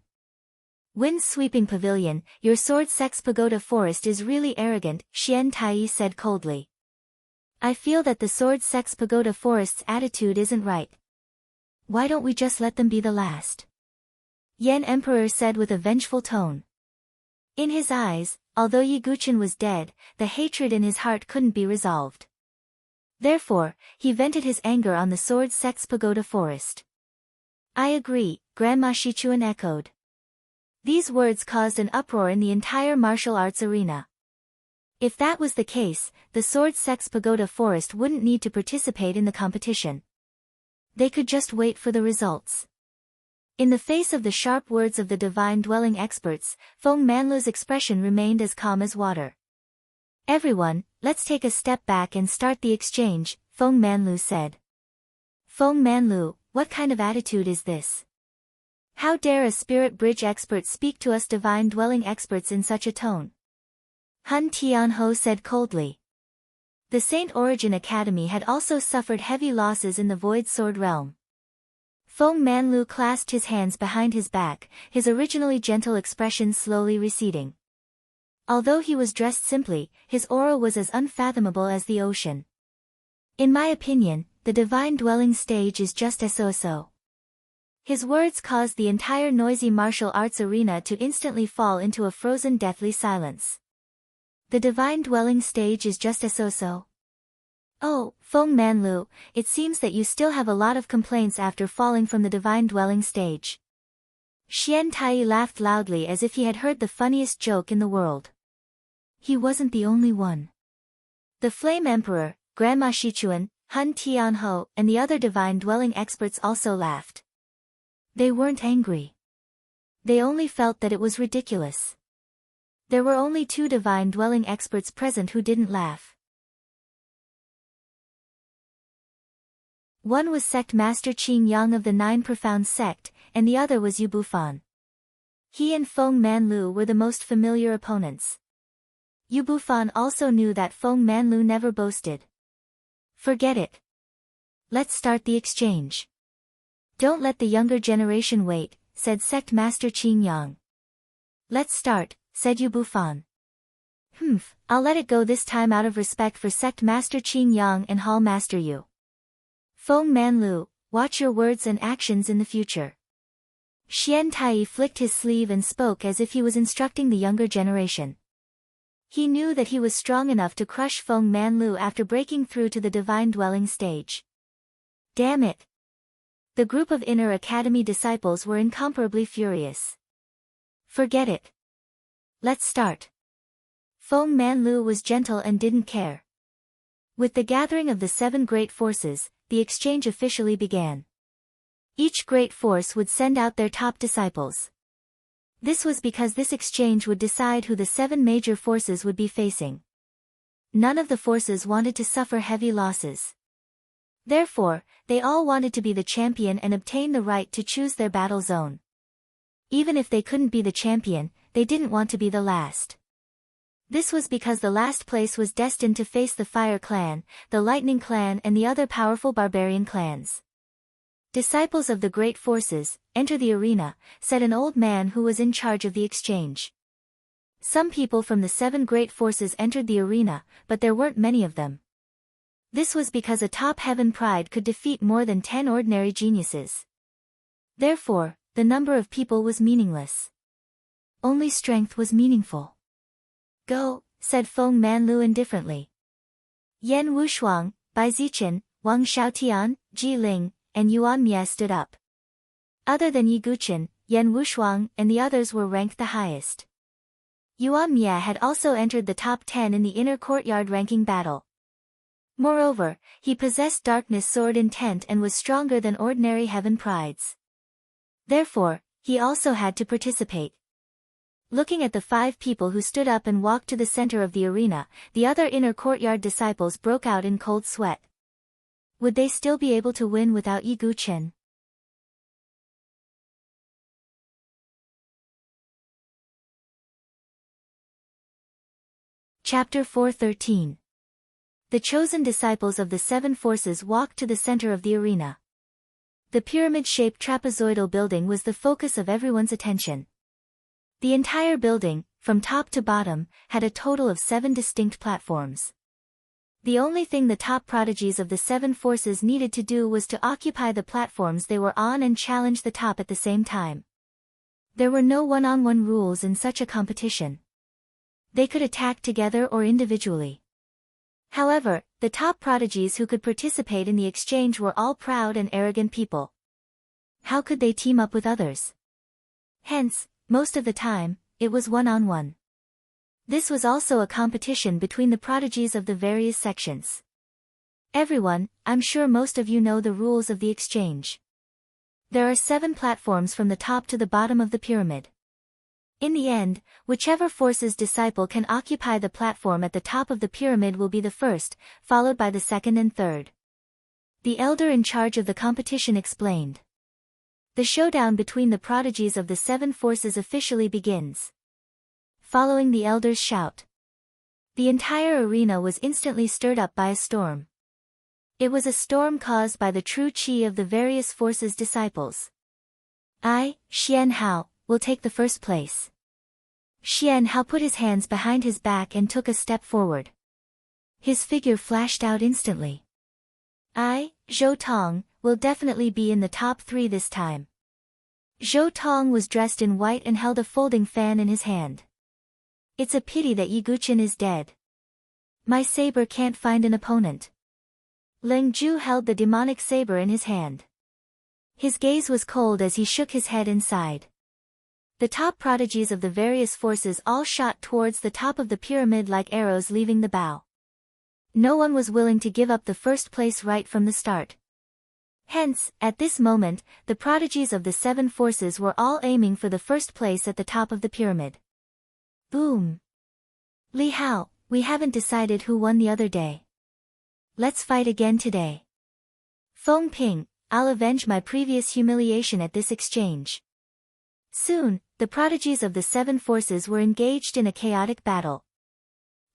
Wind's sweeping pavilion, your Sword Sex Pagoda Forest is really arrogant, Xian Tai said coldly. I feel that the Sword Sex Pagoda Forest's attitude isn't right. Why don't we just let them be the last? Yan Emperor said with a vengeful tone. In his eyes, although Yi Guqin was dead, the hatred in his heart couldn't be resolved. Therefore, he vented his anger on the Sword Sex Pagoda Forest. I agree, Grandma Shichuan echoed. These words caused an uproar in the entire martial arts arena. If that was the case, the Sword Sex Pagoda Forest wouldn't need to participate in the competition. They could just wait for the results. In the face of the sharp words of the divine dwelling experts, Feng Manlu's expression remained as calm as water. Everyone, let's take a step back and start the exchange, Feng Manlu said. Feng Manlu, what kind of attitude is this? How dare a spirit bridge expert speak to us divine dwelling experts in such a tone? Hun Tianho said coldly. The Saint Origin Academy had also suffered heavy losses in the Void Sword realm. Feng Manlu clasped his hands behind his back, his originally gentle expression slowly receding. Although he was dressed simply, his aura was as unfathomable as the ocean. In my opinion, the divine dwelling stage is just so. His words caused the entire noisy martial arts arena to instantly fall into a frozen deathly silence. The divine dwelling stage is just so. Oh, Feng Manlu, it seems that you still have a lot of complaints after falling from the divine dwelling stage. Xian Tai laughed loudly as if he had heard the funniest joke in the world. He wasn't the only one. The Flame Emperor, Grandma Shichuan, Hun Tianho, and the other divine dwelling experts also laughed. They weren't angry. They only felt that it was ridiculous. There were only 2 divine dwelling experts present who didn't laugh. One was Sect Master Qing Yang of the 9 Profound Sect, and the other was Yu Bufan. He and Feng Manlu were the most familiar opponents. Yu Bufan also knew that Feng Manlu never boasted. Forget it. Let's start the exchange. Don't let the younger generation wait, said Sect Master Qing Yang. Let's start, said Yu Bufan. I'll let it go this time out of respect for Sect Master Qing Yang and Hall Master Yu. Feng Manlu, watch your words and actions in the future. Xian Tai flicked his sleeve and spoke as if he was instructing the younger generation. He knew that he was strong enough to crush Feng Manlu after breaking through to the divine dwelling stage. Damn it! The group of Inner Academy disciples were incomparably furious. Forget it. Let's start. Feng Manlu was gentle and didn't care. With the gathering of the 7 great forces, the exchange officially began. Each great force would send out their top disciples. This was because this exchange would decide who the 7 major forces would be facing. None of the forces wanted to suffer heavy losses. Therefore, they all wanted to be the champion and obtain the right to choose their battle zone. Even if they couldn't be the champion, they didn't want to be the last. This was because the last place was destined to face the Fire Clan, the Lightning Clan and the other powerful barbarian clans. Disciples of the great forces, enter the arena, said an old man who was in charge of the exchange. Some people from the 7 great forces entered the arena, but there weren't many of them. This was because a top heaven pride could defeat more than 10 ordinary geniuses. Therefore, the number of people was meaningless. only strength was meaningful. Go, said Feng Manlu indifferently. Yan Wushuang, Bai Zichen, Wang Xiaotian, Ji Ling, and Yuan Mie stood up. Other than Yi Guchen, Yan Wushuang and the others were ranked the highest. Yuan Mie had also entered the top 10 in the inner courtyard ranking battle. Moreover, he possessed darkness sword intent and was stronger than ordinary heaven prides. Therefore, he also had to participate. Looking at the 5 people who stood up and walked to the center of the arena, the other inner courtyard disciples broke out in cold sweat. Would they still be able to win without Yi Guchen? Chapter 4:13. The chosen disciples of the 7 forces walked to the center of the arena. The pyramid-shaped trapezoidal building was the focus of everyone's attention. The entire building, from top to bottom, had a total of 7 distinct platforms. The only thing the top prodigies of the 7 forces needed to do was to occupy the platforms they were on and challenge the top at the same time. There were no one-on-one rules in such a competition. They could attack together or individually. However, the top prodigies who could participate in the exchange were all proud and arrogant people. How could they team up with others? Hence, most of the time, it was one-on-one. This was also a competition between the prodigies of the various sections. Everyone, I'm sure most of you know the rules of the exchange. There are 7 platforms from the top to the bottom of the pyramid. In the end, whichever force's disciple can occupy the platform at the top of the pyramid will be the first, followed by the second and third. The elder in charge of the competition explained. The showdown between the prodigies of the 7 forces officially begins. Following the elder's shout, the entire arena was instantly stirred up by a storm. It was a storm caused by the true qi of the various forces' disciples. I, Xian Hao, will take the first place. Xian Hao put his hands behind his back and took a step forward. His figure flashed out instantly. I, Zhou Tong, will definitely be in the top 3 this time. Zhou Tong was dressed in white and held a folding fan in his hand. It's a pity that Yi Guchen is dead. My saber can't find an opponent. Leng Zhu held the demonic saber in his hand. His gaze was cold as he shook his head and sighed. The top prodigies of the various forces all shot towards the top of the pyramid like arrows leaving the bow. No one was willing to give up the first place right from the start. Hence, at this moment, the prodigies of the 7 forces were all aiming for the first place at the top of the pyramid. Boom! Li Hao, we haven't decided who won the other day. Let's fight again today. Feng Ping, I'll avenge my previous humiliation at this exchange. Soon, the prodigies of the 7 forces were engaged in a chaotic battle.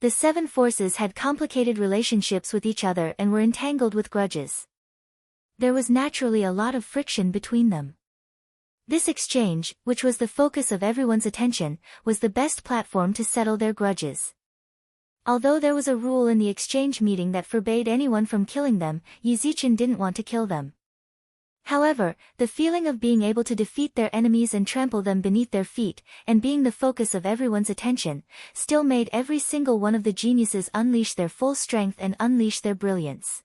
The 7 forces had complicated relationships with each other and were entangled with grudges. There was naturally a lot of friction between them. This exchange, which was the focus of everyone's attention, was the best platform to settle their grudges. Although there was a rule in the exchange meeting that forbade anyone from killing them, Yi Zichen didn't want to kill them. However, the feeling of being able to defeat their enemies and trample them beneath their feet, and being the focus of everyone's attention, still made every single one of the geniuses unleash their full strength and unleash their brilliance.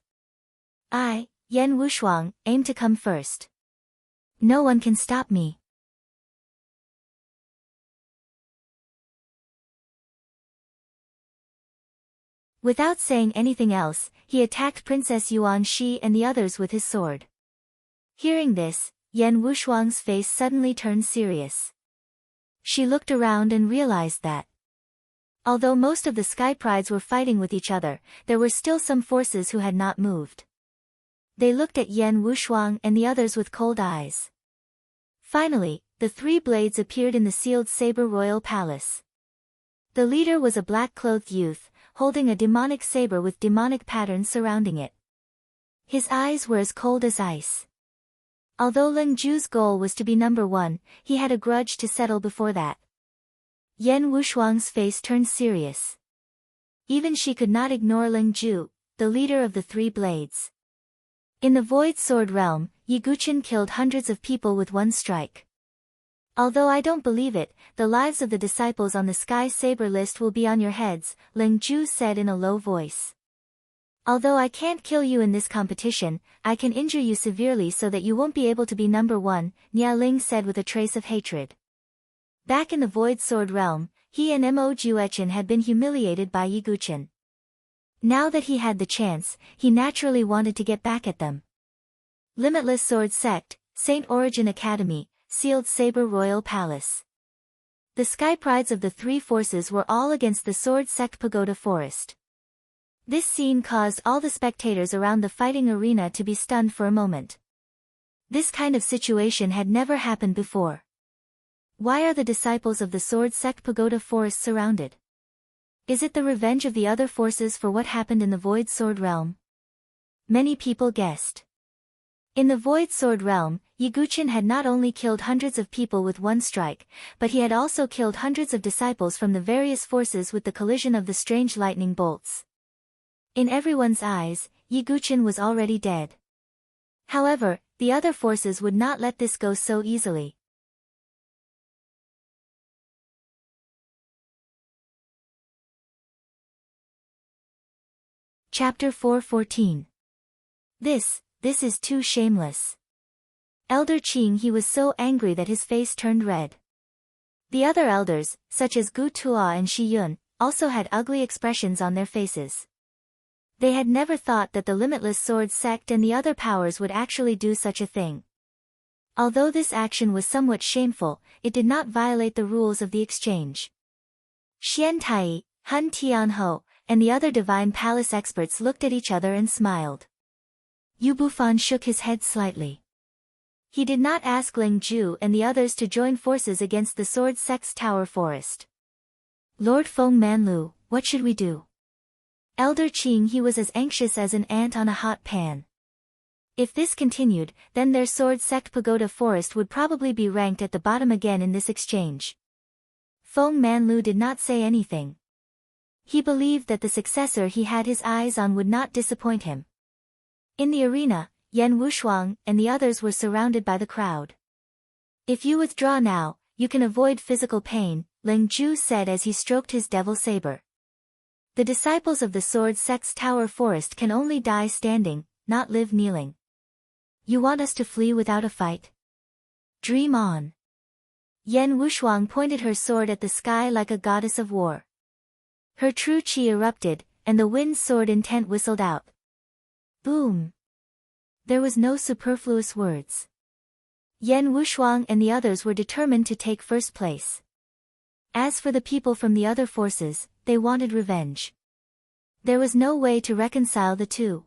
I, Yan Wushuang, aim to come first. No one can stop me. Without saying anything else, he attacked Princess Yuan Shi and the others with his sword. Hearing this, Yan Wushuang's face suddenly turned serious. She looked around and realized that, although most of the Sky Prides were fighting with each other, there were still some forces who had not moved. They looked at Yan Wushuang and the others with cold eyes. Finally, the 3 blades appeared in the sealed Saber Royal Palace. The leader was a black-clothed youth, holding a demonic saber with demonic patterns surrounding it. His eyes were as cold as ice. Although Leng Zhu's goal was to be number 1, he had a grudge to settle before that. Yan Wushuang's face turned serious. Even she could not ignore Leng Zhu, the leader of the 3 blades. In the Void Sword realm, Yi Guchen killed hundreds of people with one strike. Although I don't believe it, the lives of the disciples on the Sky Saber list will be on your heads, Ling Ju said in a low voice. Although I can't kill you in this competition, I can injure you severely so that you won't be able to be number one, Nia Ling said with a trace of hatred. Back in the Void Sword realm, he and Mo Juechen had been humiliated by Yi Guchen. Now that he had the chance, he naturally wanted to get back at them. Limitless Sword Sect, Saint Origin Academy, Sealed Saber Royal Palace. The Sky Prides of the three forces were all against the Sword Sect Pagoda Forest. This scene caused all the spectators around the fighting arena to be stunned for a moment. This kind of situation had never happened before. Why are the disciples of the Sword Sect Pagoda Forest surrounded? Is it the revenge of the other forces for what happened in the Void Sword realm? Many people guessed. In the Void Sword realm, Yi Guchen had not only killed hundreds of people with one strike, but he had also killed hundreds of disciples from the various forces with the collision of the strange lightning bolts. In everyone's eyes, Yi Guchen was already dead. However, the other forces would not let this go so easily. Chapter 4:14. This is too shameless. Elder Qing he was so angry that his face turned red. The other elders, such as Gu Tuo and Shi Yun, also had ugly expressions on their faces. They had never thought that the Limitless Sword Sect and the other powers would actually do such a thing. Although this action was somewhat shameful, it did not violate the rules of the exchange. Xian Tai, Hun Tianho, and the other Divine Palace experts looked at each other and smiled. Yu Bufan shook his head slightly. He did not ask Ling Ju and the others to join forces against the Sword Sect's Tower Forest. Lord Feng Manlu, what should we do? Elder Qing he was as anxious as an ant on a hot pan. If this continued, then their Sword Sect Pagoda Forest would probably be ranked at the bottom again in this exchange. Feng Manlu did not say anything. He believed that the successor he had his eyes on would not disappoint him. In the arena, Yan Wushuang and the others were surrounded by the crowd. If you withdraw now, you can avoid physical pain, Ling Ju said as he stroked his devil saber. The disciples of the Sword Sect's Tower Forest can only die standing, not live kneeling. You want us to flee without a fight? Dream on. Yan Wushuang pointed her sword at the sky like a goddess of war. Her true qi erupted, and the wind sword intent whistled out. Boom! There was no superfluous words. Yan Wushuang and the others were determined to take first place. As for the people from the other forces, they wanted revenge. There was no way to reconcile the two.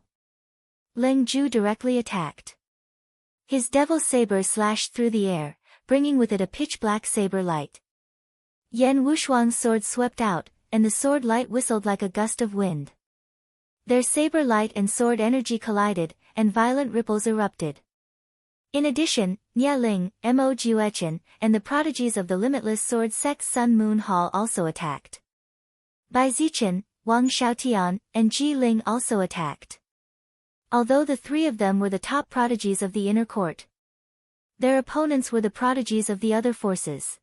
Ling Ju directly attacked. His devil saber slashed through the air, bringing with it a pitch-black saber light. Yan Wushuang's sword swept out, and the sword light whistled like a gust of wind. Their saber light and sword energy collided, and violent ripples erupted. In addition, Nia Ling, Mo Juechen, and the prodigies of the Limitless Sword Sect Sun Moon Hall also attacked. Bai Zichen, Wang Xiaotian, and Ji Ling also attacked. Although the three of them were the top prodigies of the inner court, their opponents were the prodigies of the other forces.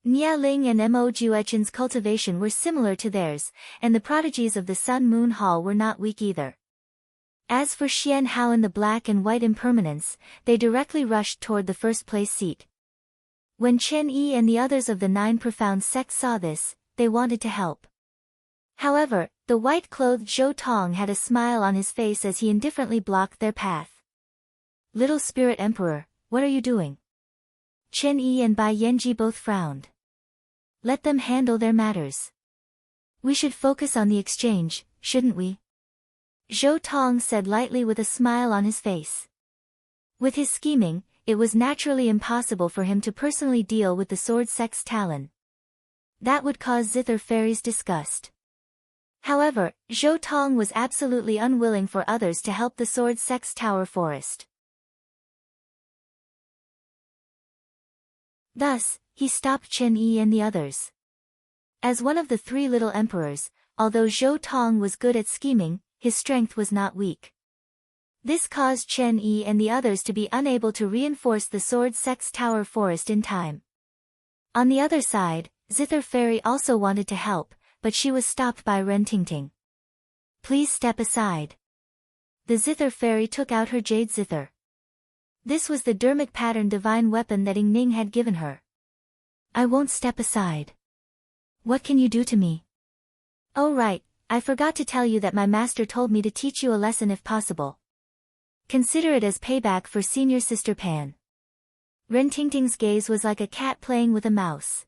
Nia Ling and Mo Juechen's cultivation were similar to theirs, and the prodigies of the Sun Moon Hall were not weak either. As for Xian Hao and the Black and White Impermanence, they directly rushed toward the first-place seat. When Chen Yi and the others of the Nine Profound Sects saw this, they wanted to help. However, the white-clothed Zhou Tong had a smile on his face as he indifferently blocked their path. Little Spirit Emperor, what are you doing? Chen Yi and Bai Yanji both frowned. Let them handle their matters. We should focus on the exchange, shouldn't we? Zhou Tong said lightly with a smile on his face. With his scheming, it was naturally impossible for him to personally deal with the Sword Sect's Talon. That would cause Zither Fairy's disgust. However, Zhou Tong was absolutely unwilling for others to help the Sword Sect's Tower Forest. Thus, he stopped Chen Yi and the others. As one of the three little emperors, although Zhou Tong was good at scheming, his strength was not weak. This caused Chen Yi and the others to be unable to reinforce the Sword Sect's Tower Forest in time. On the other side, Zither Fairy also wanted to help, but she was stopped by Ren Tingting. Please step aside. The Zither Fairy took out her jade zither. This was the dermic pattern divine weapon that Ning Ning had given her. I won't step aside. What can you do to me? Oh right, I forgot to tell you that my master told me to teach you a lesson if possible. Consider it as payback for senior sister Pan. Ren Tingting's gaze was like a cat playing with a mouse.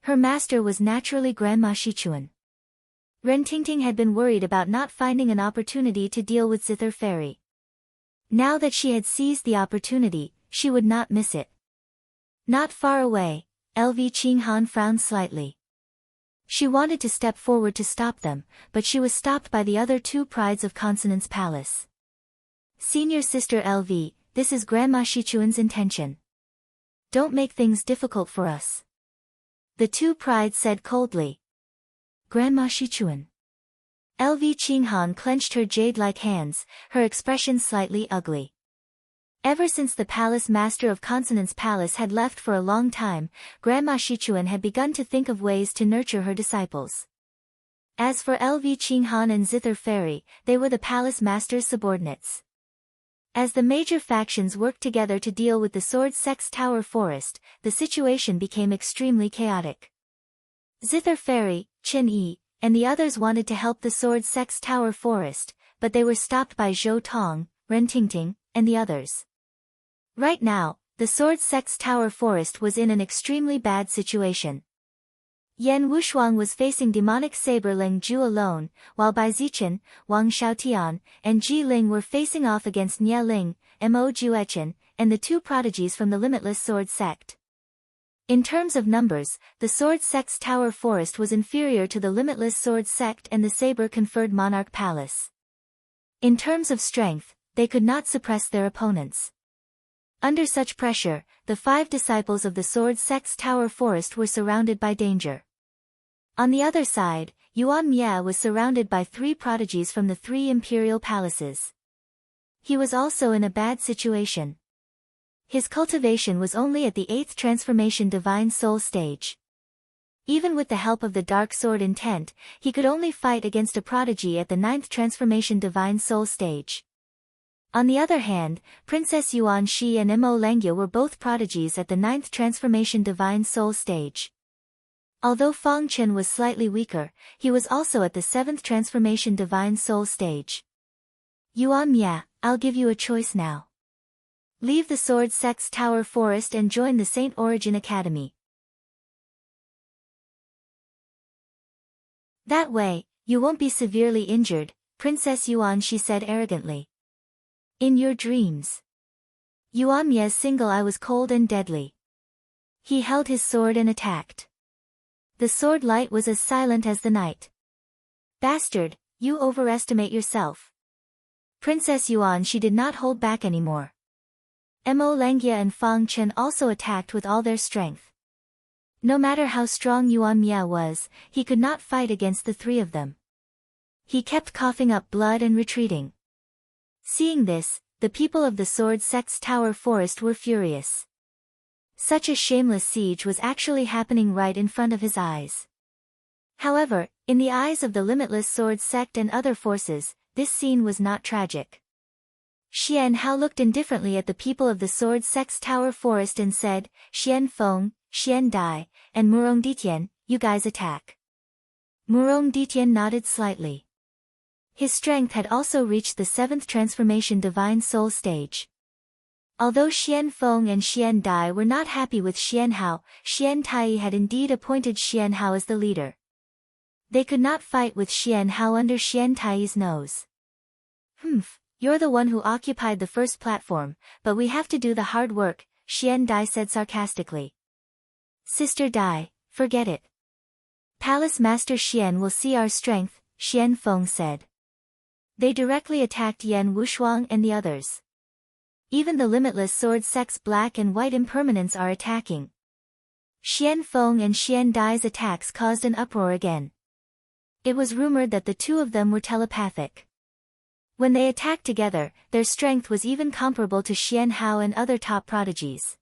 Her master was naturally Grandma Shichuan. Ren Tingting had been worried about not finding an opportunity to deal with Zither Fairy. Now that she had seized the opportunity, she would not miss it. Not far away, LV Qinghan frowned slightly. She wanted to step forward to stop them, but she was stopped by the other two prides of Consonance Palace. Senior Sister LV, this is Grandma Shichuan's intention. Don't make things difficult for us. The two prides said coldly. Grandma Shichuan. LV Qinghan clenched her jade-like hands, her expression slightly ugly. Ever since the palace master of Consonance Palace had left for a long time, Grandma Shichuan had begun to think of ways to nurture her disciples. As for LV Qinghan and Zither Fairy, they were the palace master's subordinates. As the major factions worked together to deal with the Sword Sex Tower Forest, the situation became extremely chaotic. Zither Fairy, Chen Yi, and the others wanted to help the Sword Sex Tower Forest, but they were stopped by Zhou Tong, Ren Tingting, and the others. Right now, the Sword Sex Tower Forest was in an extremely bad situation. Yan Wushuang was facing demonic saber Ling Ju alone, while Bai Zichen, Wang Xiaotian, and Ji Ling were facing off against Nye Ling, Mo Juechen, and the two prodigies from the Limitless Sword Sect. In terms of numbers, the Sword Sex Tower Forest was inferior to the Limitless Sword Sect and the Saber-conferred Monarch Palace. In terms of strength, they could not suppress their opponents. Under such pressure, the 5 disciples of the Sword Sex Tower Forest were surrounded by danger. On the other side, Yuan Mia was surrounded by 3 prodigies from the 3 imperial palaces. He was also in a bad situation. His cultivation was only at the 8th transformation divine soul stage. Even with the help of the dark sword intent, he could only fight against a prodigy at the 9th transformation divine soul stage. On the other hand, Princess Yuan Shi and Mo Langya were both prodigies at the 9th transformation divine soul stage. Although Fang Chen was slightly weaker, he was also at the 7th transformation divine soul stage. Yuan Mia, I'll give you a choice now. Leave the Sword Sex Tower Forest and join the Saint Origin Academy. That way, you won't be severely injured, Princess Yuan Shi said arrogantly. In your dreams. Yuan Mia's single eye was cold and deadly. He held his sword and attacked. The sword light was as silent as the night. Bastard, you overestimate yourself. Princess Yuan Shi did not hold back anymore. Mo Langya and Fang Chen also attacked with all their strength. No matter how strong Yuan Mia was, he could not fight against the 3 of them. He kept coughing up blood and retreating. Seeing this, the people of the Sword Sex Tower Forest were furious. Such a shameless siege was actually happening right in front of his eyes. However, in the eyes of the Limitless Sword Sect and other forces, this scene was not tragic. Xian Hao looked indifferently at the people of the Sword Sex Tower Forest and said, Xian Feng, Xian Dai, and Murong Ditian, you guys attack. Murong Ditian nodded slightly. His strength had also reached the 7th transformation divine soul stage. Although Xian Feng and Xian Dai were not happy with Xian Hao, Xian Tai had indeed appointed Xian Hao as the leader. They could not fight with Xian Hao under Xian Tai's nose. You're the one who occupied the first platform, but we have to do the hard work, Xian Dai said sarcastically. Sister Dai, forget it. Palace Master Xian will see our strength, Xian Feng said. They directly attacked Yan Wushuang and the others. Even the Limitless Sword Sect's black and white impermanents are attacking. Xian Feng and Xian Dai's attacks caused an uproar again. It was rumored that the 2 of them were telepathic. When they attacked together, their strength was even comparable to Xian Hao and other top prodigies.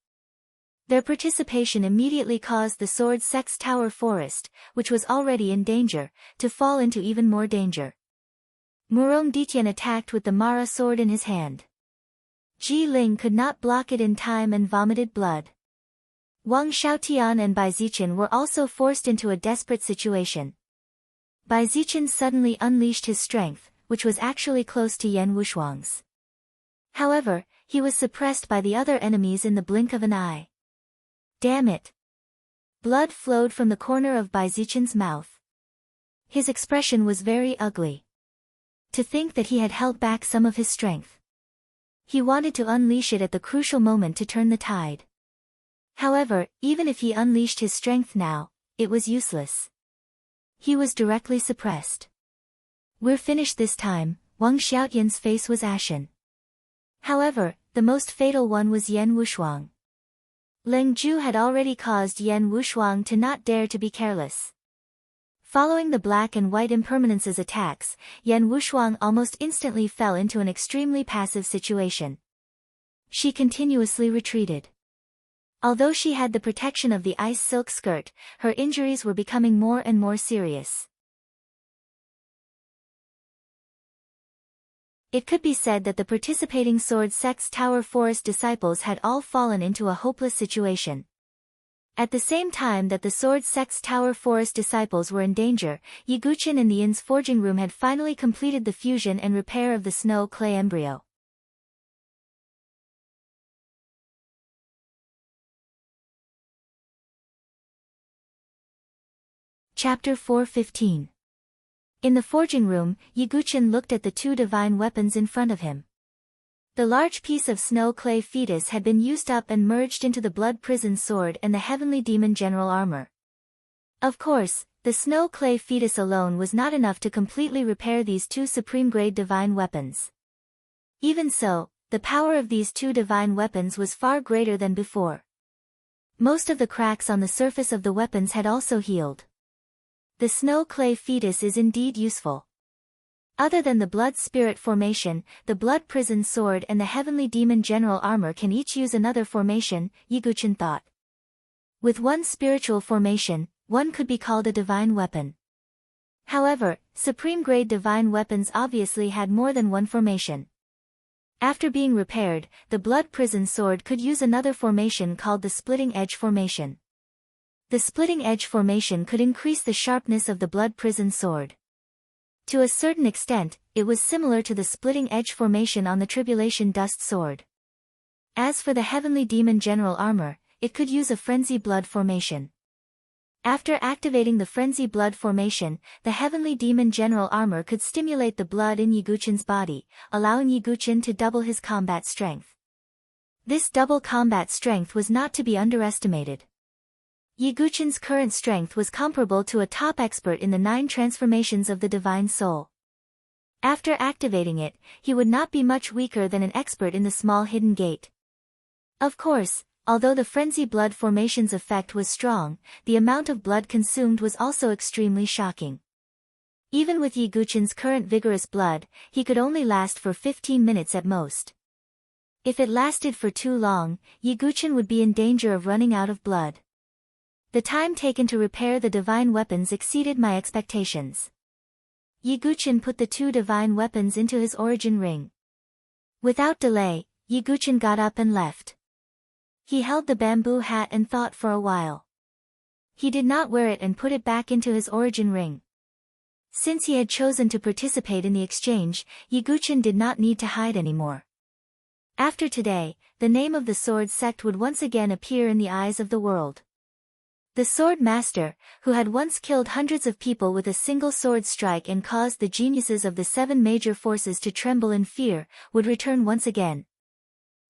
Their participation immediately caused the sword sect's tower forest, which was already in danger, to fall into even more danger. Murong Ditian attacked with the Mara sword in his hand. Ji Ling could not block it in time and vomited blood. Wang Xiaotian and Bai Zichen were also forced into a desperate situation. Bai Zichen suddenly unleashed his strength, which was actually close to Yan Wushuang's. However, he was suppressed by the other enemies in the blink of an eye. Damn it! Blood flowed from the corner of Bai Zichen's mouth. His expression was very ugly. To think that he had held back some of his strength. He wanted to unleash it at the crucial moment to turn the tide. However, even if he unleashed his strength now, it was useless. He was directly suppressed. We're finished this time. Wang Xiaotian's face was ashen. However, the most fatal one was Yan Wushuang. Leng Zhu had already caused Yan Wushuang to not dare to be careless. Following the Black and White Impermanence's attacks, Yan Wushuang almost instantly fell into an extremely passive situation. She continuously retreated. Although she had the protection of the ice silk skirt, her injuries were becoming more and more serious. It could be said that the participating sword sect's tower forest disciples had all fallen into a hopeless situation. At the same time that the sword sect's tower forest disciples were in danger, Yi Guqin in the inn's forging room had finally completed the fusion and repair of the snow clay embryo. Chapter 4:15. In the forging room, Yi Guqin looked at the two divine weapons in front of him. The large piece of snow clay fetus had been used up and merged into the blood prison sword and the heavenly demon general armor. Of course, the snow clay fetus alone was not enough to completely repair these two supreme-grade divine weapons. Even so, the power of these two divine weapons was far greater than before. Most of the cracks on the surface of the weapons had also healed. The snow clay fetus is indeed useful. Other than the blood spirit formation, the blood prison sword and the heavenly demon general armor can each use another formation, Yi Guqin thought. With one spiritual formation, one could be called a divine weapon. However, supreme-grade divine weapons obviously had more than one formation. After being repaired, the blood prison sword could use another formation called the splitting edge formation. The splitting edge formation could increase the sharpness of the blood prison sword. To a certain extent, it was similar to the splitting edge formation on the tribulation dust sword. As for the heavenly demon general armor, it could use a frenzy blood formation. After activating the frenzy blood formation, the heavenly demon general armor could stimulate the blood in Yi Guqin's body, allowing Yi Guqin to double his combat strength. This double combat strength was not to be underestimated. Yi Guqin's current strength was comparable to a top expert in the 9 transformations of the divine soul. After activating it, he would not be much weaker than an expert in the small hidden gate. Of course, although the frenzy blood formation's effect was strong, the amount of blood consumed was also extremely shocking. Even with Yi Guqin's current vigorous blood, he could only last for 15 minutes at most. If it lasted for too long, Yi Guqin would be in danger of running out of blood. The time taken to repair the divine weapons exceeded my expectations. Yi Guqin put the two divine weapons into his origin ring. Without delay, Yi Guqin got up and left. He held the bamboo hat and thought for a while. He did not wear it and put it back into his origin ring. Since he had chosen to participate in the exchange, Yi Guqin did not need to hide anymore. After today, the name of the sword sect would once again appear in the eyes of the world. The sword master, who had once killed hundreds of people with a single sword strike and caused the geniuses of the 7 major forces to tremble in fear, would return once again.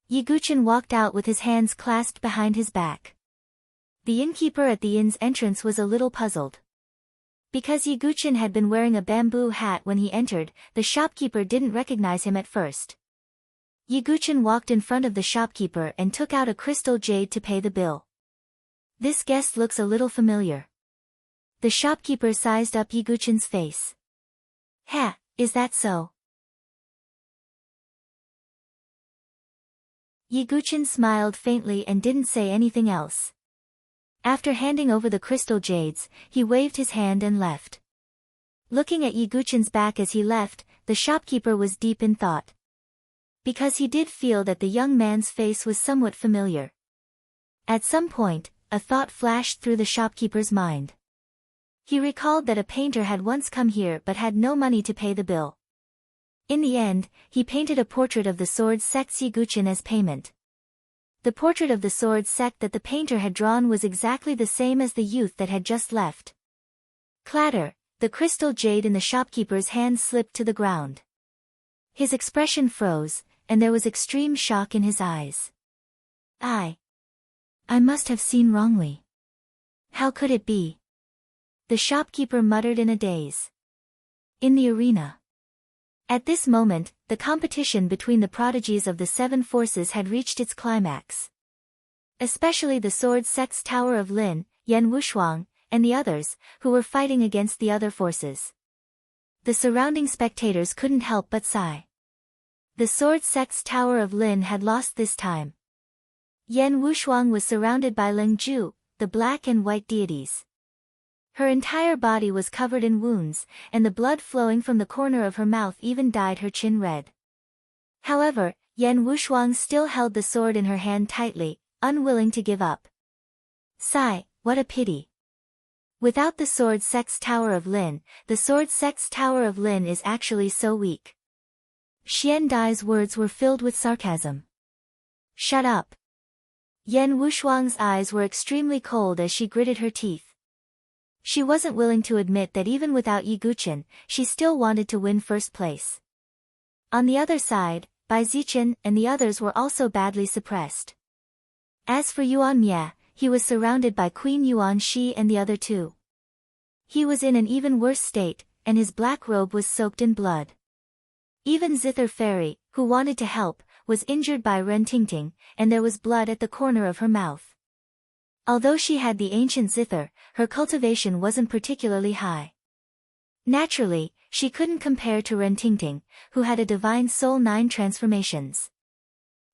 Yi Guqin walked out with his hands clasped behind his back. The innkeeper at the inn's entrance was a little puzzled. Because Yi Guqin had been wearing a bamboo hat when he entered, the shopkeeper didn't recognize him at first. Yi Guqin walked in front of the shopkeeper and took out a crystal jade to pay the bill. This guest looks a little familiar. The shopkeeper sized up Yi Guqin's face. Ha, is that so? Yiguchen smiled faintly and didn't say anything else. After handing over the crystal jades, he waved his hand and left. Looking at Yiguchen's back as he left, the shopkeeper was deep in thought. Because he did feel that the young man's face was somewhat familiar. At some point, a thought flashed through the shopkeeper's mind. He recalled that a painter had once come here but had no money to pay the bill. In the end, he painted a portrait of the sword sect Yiguchen as payment. The portrait of the sword sect that the painter had drawn was exactly the same as the youth that had just left. Clatter, the crystal jade in the shopkeeper's hand slipped to the ground. His expression froze, and there was extreme shock in his eyes. I must have seen wrongly. How could it be? The shopkeeper muttered in a daze. In the arena. At this moment, the competition between the prodigies of the seven forces had reached its climax. Especially the sword sect's Tower of Lin, Yan Wushuang, and the others, who were fighting against the other forces. The surrounding spectators couldn't help but sigh. The sword sect's Tower of Lin had lost this time. Yan Wushuang was surrounded by Lingju, the black and white deities. Her entire body was covered in wounds, and the blood flowing from the corner of her mouth even dyed her chin red. However, Yan Wushuang still held the sword in her hand tightly, unwilling to give up. Sigh, what a pity. Without the sword sect's Tower of Lin, the sword sect's Tower of Lin is actually so weak. Xian Dai's words were filled with sarcasm. Shut up. Yan Wushuang's eyes were extremely cold as she gritted her teeth. She wasn't willing to admit that even without Yiguchen, she still wanted to win first place. On the other side, Bai Zichen and the others were also badly suppressed. As for Yuan Mie, he was surrounded by Queen Yuan Shi and the other two. He was in an even worse state, and his black robe was soaked in blood. Even Zither Fairy, who wanted to help, was injured by Ren Tingting, and there was blood at the corner of her mouth. Although she had the ancient zither, her cultivation wasn't particularly high. Naturally, she couldn't compare to Ren Tingting, who had a divine soul 9 transformations.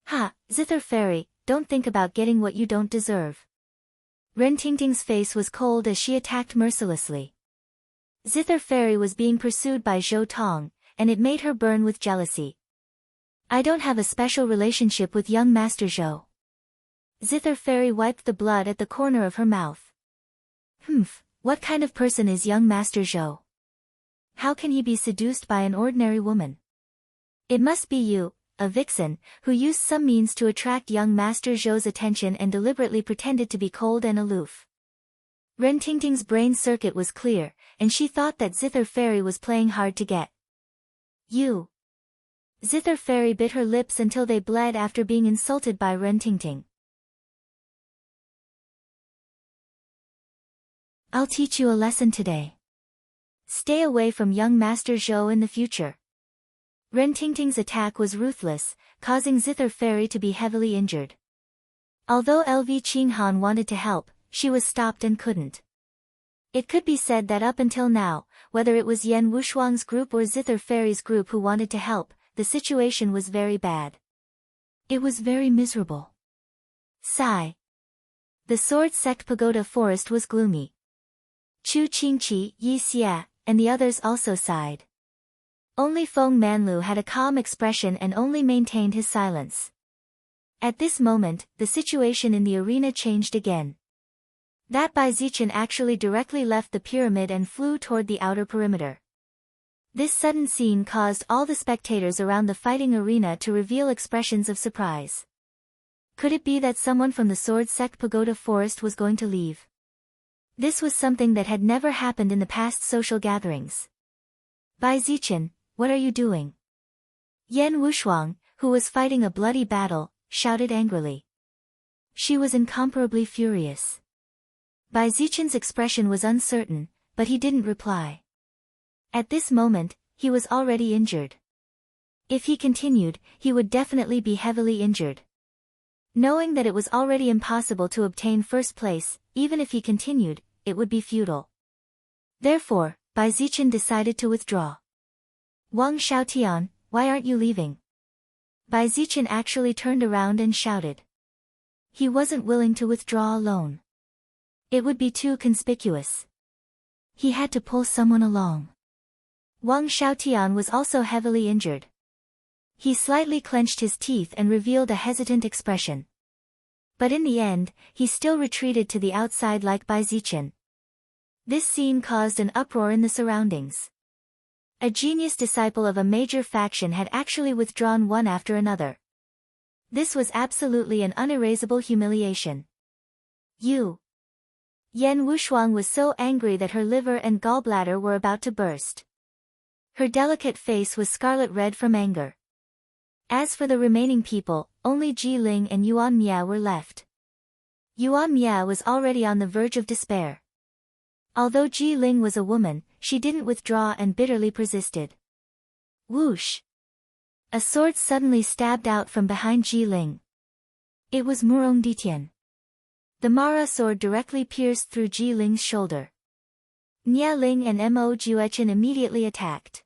Ha, Zither Fairy, don't think about getting what you don't deserve. Ren Tingting's face was cold as she attacked mercilessly. Zither Fairy was being pursued by Zhou Tong, and it made her burn with jealousy. I don't have a special relationship with young Master Zhou. Zither Fairy wiped the blood at the corner of her mouth. What kind of person is young Master Zhou? How can he be seduced by an ordinary woman? It must be you, a vixen, who used some means to attract young Master Zhou's attention and deliberately pretended to be cold and aloof. Ren Tingting's brain circuit was clear, and she thought that Zither Fairy was playing hard to get. You. Zither Fairy bit her lips until they bled after being insulted by Ren Tingting. I'll teach you a lesson today. Stay away from young Master Zhou in the future. Ren Tingting's attack was ruthless, causing Zither Fairy to be heavily injured. Although LV Qinghan wanted to help, she was stopped and couldn't. It could be said that up until now, whether it was Yan Wushuang's group or Zither Fairy's group who wanted to help, the situation was very bad. It was very miserable. Sigh. The Sword Sect Pagoda Forest was gloomy. Chu Qingqi, Yi Xia, and the others also sighed. Only Feng Manlu had a calm expression and only maintained his silence. At this moment, the situation in the arena changed again. That Bai Zichen actually directly left the pyramid and flew toward the outer perimeter. This sudden scene caused all the spectators around the fighting arena to reveal expressions of surprise. Could it be that someone from the Sword Sect Pagoda Forest was going to leave? This was something that had never happened in the past social gatherings. Bai Zichen, what are you doing? Yan Wushuang, who was fighting a bloody battle, shouted angrily. She was incomparably furious. Bai Zichen's expression was uncertain, but he didn't reply. At this moment, he was already injured. If he continued, he would definitely be heavily injured. Knowing that it was already impossible to obtain first place, even if he continued, it would be futile. Therefore, Bai Zichen decided to withdraw. Wang Xiaotian, why aren't you leaving? Bai Zichen actually turned around and shouted. He wasn't willing to withdraw alone. It would be too conspicuous. He had to pull someone along. Wang Xiaotian was also heavily injured. He slightly clenched his teeth and revealed a hesitant expression. But in the end, he still retreated to the outside like Bai Zichen. This scene caused an uproar in the surroundings. A genius disciple of a major faction had actually withdrawn one after another. This was absolutely an unerasable humiliation. Yen Wushuang was so angry that her liver and gallbladder were about to burst. Her delicate face was scarlet red from anger. As for the remaining people, only Ji Ling and Yuan Mia were left. Yuan Mia was already on the verge of despair. Although Ji Ling was a woman, she didn't withdraw and bitterly persisted. Whoosh! A sword suddenly stabbed out from behind Ji Ling. It was Murong Ditian. The Mara sword directly pierced through Ji Ling's shoulder. Nia Ling and Mo Juechen immediately attacked.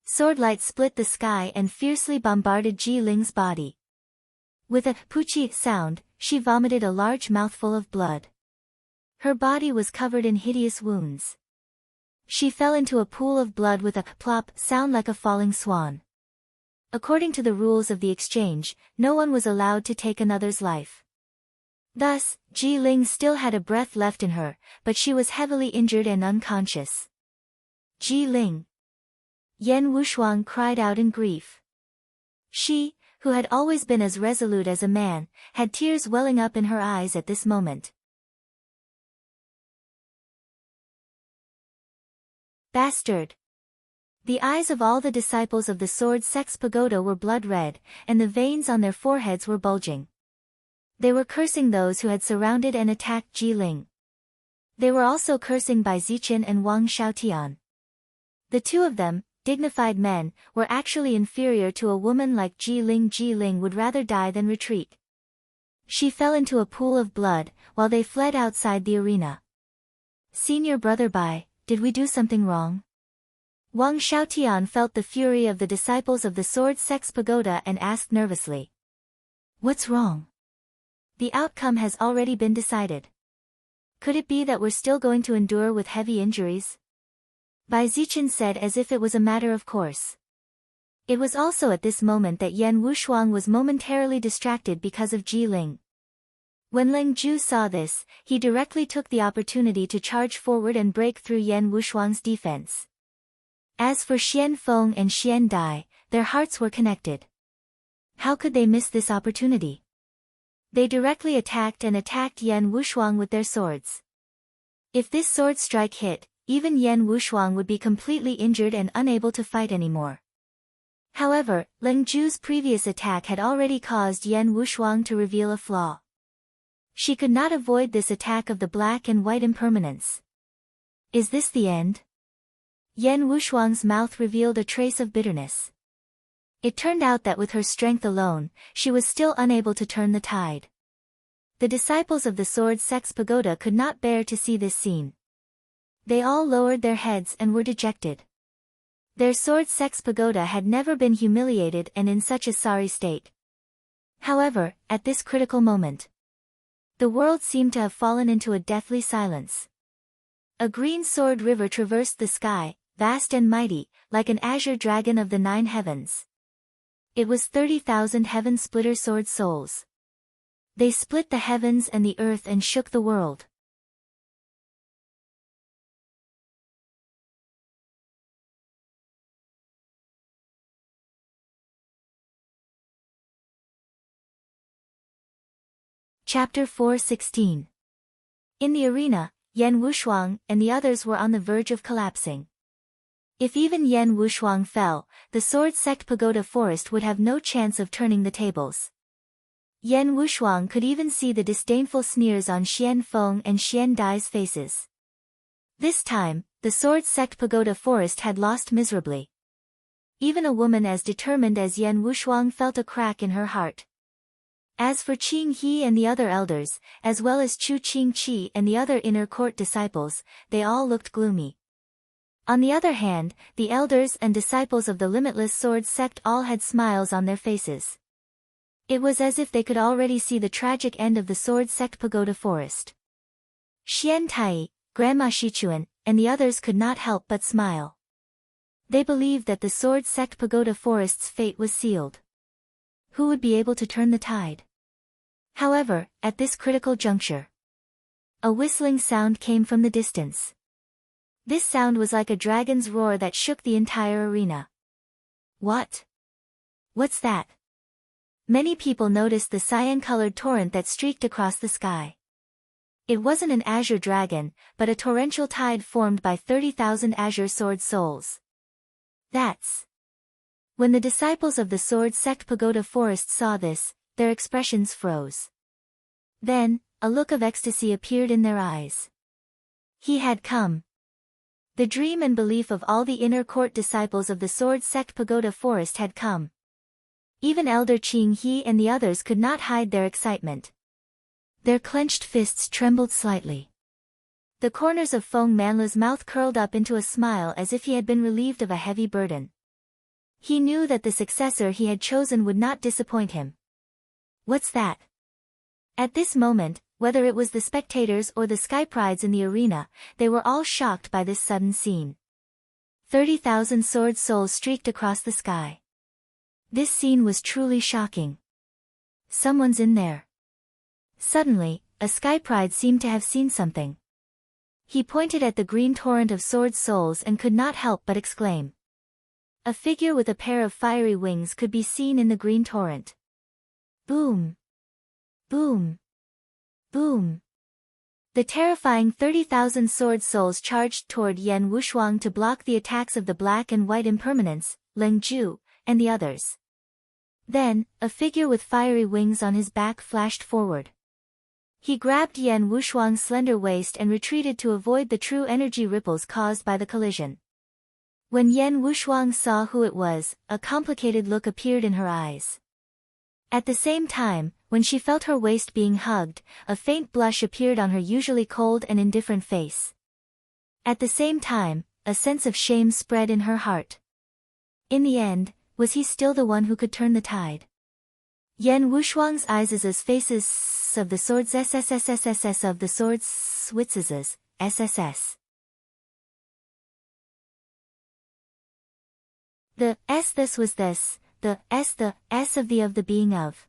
Swordlight split the sky and fiercely bombarded Ji Ling's body. With a poochie sound, she vomited a large mouthful of blood. Her body was covered in hideous wounds. She fell into a pool of blood with a plop sound like a falling swan. According to the rules of the exchange, no one was allowed to take another's life. Thus, Ji Ling still had a breath left in her, but she was heavily injured and unconscious. Ji Ling! Yen Wushuang cried out in grief. She, who had always been as resolute as a man, had tears welling up in her eyes at this moment. Bastard! The eyes of all the disciples of the Sword Sex Pagoda were blood red, and the veins on their foreheads were bulging. They were cursing those who had surrounded and attacked Ji Ling. They were also cursing Bai Zichen and Wang Xiaotian. The two of them, dignified men, were actually inferior to a woman like Ji Ling. Ji Ling would rather die than retreat. She fell into a pool of blood, while they fled outside the arena. Senior brother Bai, did we do something wrong? Wang Xiaotian felt the fury of the disciples of the Sword Sex Pagoda and asked nervously. What's wrong? The outcome has already been decided. Could it be that we're still going to endure with heavy injuries? Bai Zichen said as if it was a matter of course. It was also at this moment that Yen Wushuang was momentarily distracted because of Ji Ling. When Ling Ju saw this, he directly took the opportunity to charge forward and break through Yen Wushuang's defense. As for Xian Feng and Xian Dai, their hearts were connected. How could they miss this opportunity? They directly attacked Yen Wushuang with their swords. If this sword strike hit, even Yen Wushuang would be completely injured and unable to fight anymore. However, Ling Ju's previous attack had already caused Yen Wushuang to reveal a flaw. She could not avoid this attack of the black and white impermanence. Is this the end? Yen Wushuang's mouth revealed a trace of bitterness. It turned out that with her strength alone, she was still unable to turn the tide. The disciples of the Sword Sex Pagoda could not bear to see this scene. They all lowered their heads and were dejected. Their Sword Sex Pagoda had never been humiliated and in such a sorry state. However, at this critical moment, the world seemed to have fallen into a deathly silence. A green sword river traversed the sky, vast and mighty, like an azure dragon of the 9 heavens. It was 30,000 heaven-splitter sword souls. They split the heavens and the earth and shook the world. Chapter 4:16. In the arena, Yen Wushuang and the others were on the verge of collapsing. If even Yen Wushuang fell, the Sword Sect Pagoda Forest would have no chance of turning the tables. Yen Wushuang could even see the disdainful sneers on Xian Feng and Xian Dai's faces. This time, the Sword Sect Pagoda Forest had lost miserably. Even a woman as determined as Yen Wushuang felt a crack in her heart. As for Qing He and the other elders, as well as Chu Qing Chi and the other inner court disciples, they all looked gloomy. On the other hand, the elders and disciples of the limitless sword sect all had smiles on their faces. It was as if they could already see the tragic end of the sword sect pagoda forest. Xian Tai, Grandma Shichuan, and the others could not help but smile. They believed that the sword sect pagoda forest's fate was sealed. Who would be able to turn the tide? However, at this critical juncture, a whistling sound came from the distance. This sound was like a dragon's roar that shook the entire arena. What? What's that? Many people noticed the cyan-colored torrent that streaked across the sky. It wasn't an azure dragon, but a torrential tide formed by 30,000 azure sword souls. That's... When the disciples of the sword sect pagoda forest saw this, their expressions froze. Then, a look of ecstasy appeared in their eyes. He had come. The dream and belief of all the inner court disciples of the sword sect pagoda forest had come. Even Elder Qing He and the others could not hide their excitement. Their clenched fists trembled slightly. The corners of Feng Manlu's mouth curled up into a smile as if he had been relieved of a heavy burden. He knew that the successor he had chosen would not disappoint him. What's that? At this moment, whether it was the spectators or the sky prides in the arena, they were all shocked by this sudden scene. 30,000 sword souls streaked across the sky. This scene was truly shocking. Someone's in there. Suddenly, a sky pride seemed to have seen something. He pointed at the green torrent of sword souls and could not help but exclaim. A figure with a pair of fiery wings could be seen in the green torrent. Boom! Boom! Boom! The terrifying 30,000 sword souls charged toward Yan Wushuang to block the attacks of the black and white impermanence, Leng Ju, and the others. Then, a figure with fiery wings on his back flashed forward. He grabbed Yan Wushuang's slender waist and retreated to avoid the true energy ripples caused by the collision. When Yan Wushuang saw who it was, a complicated look appeared in her eyes. At the same time, when she felt her waist being hugged, a faint blush appeared on her usually cold and indifferent face. At the same time, a sense of shame spread in her heart. In the end, was he still the one who could turn the tide? Yan Wushuang's eyes as faces of the swords SSSSSS of the swords Switzes SSS. The S this was this, the S of the being of.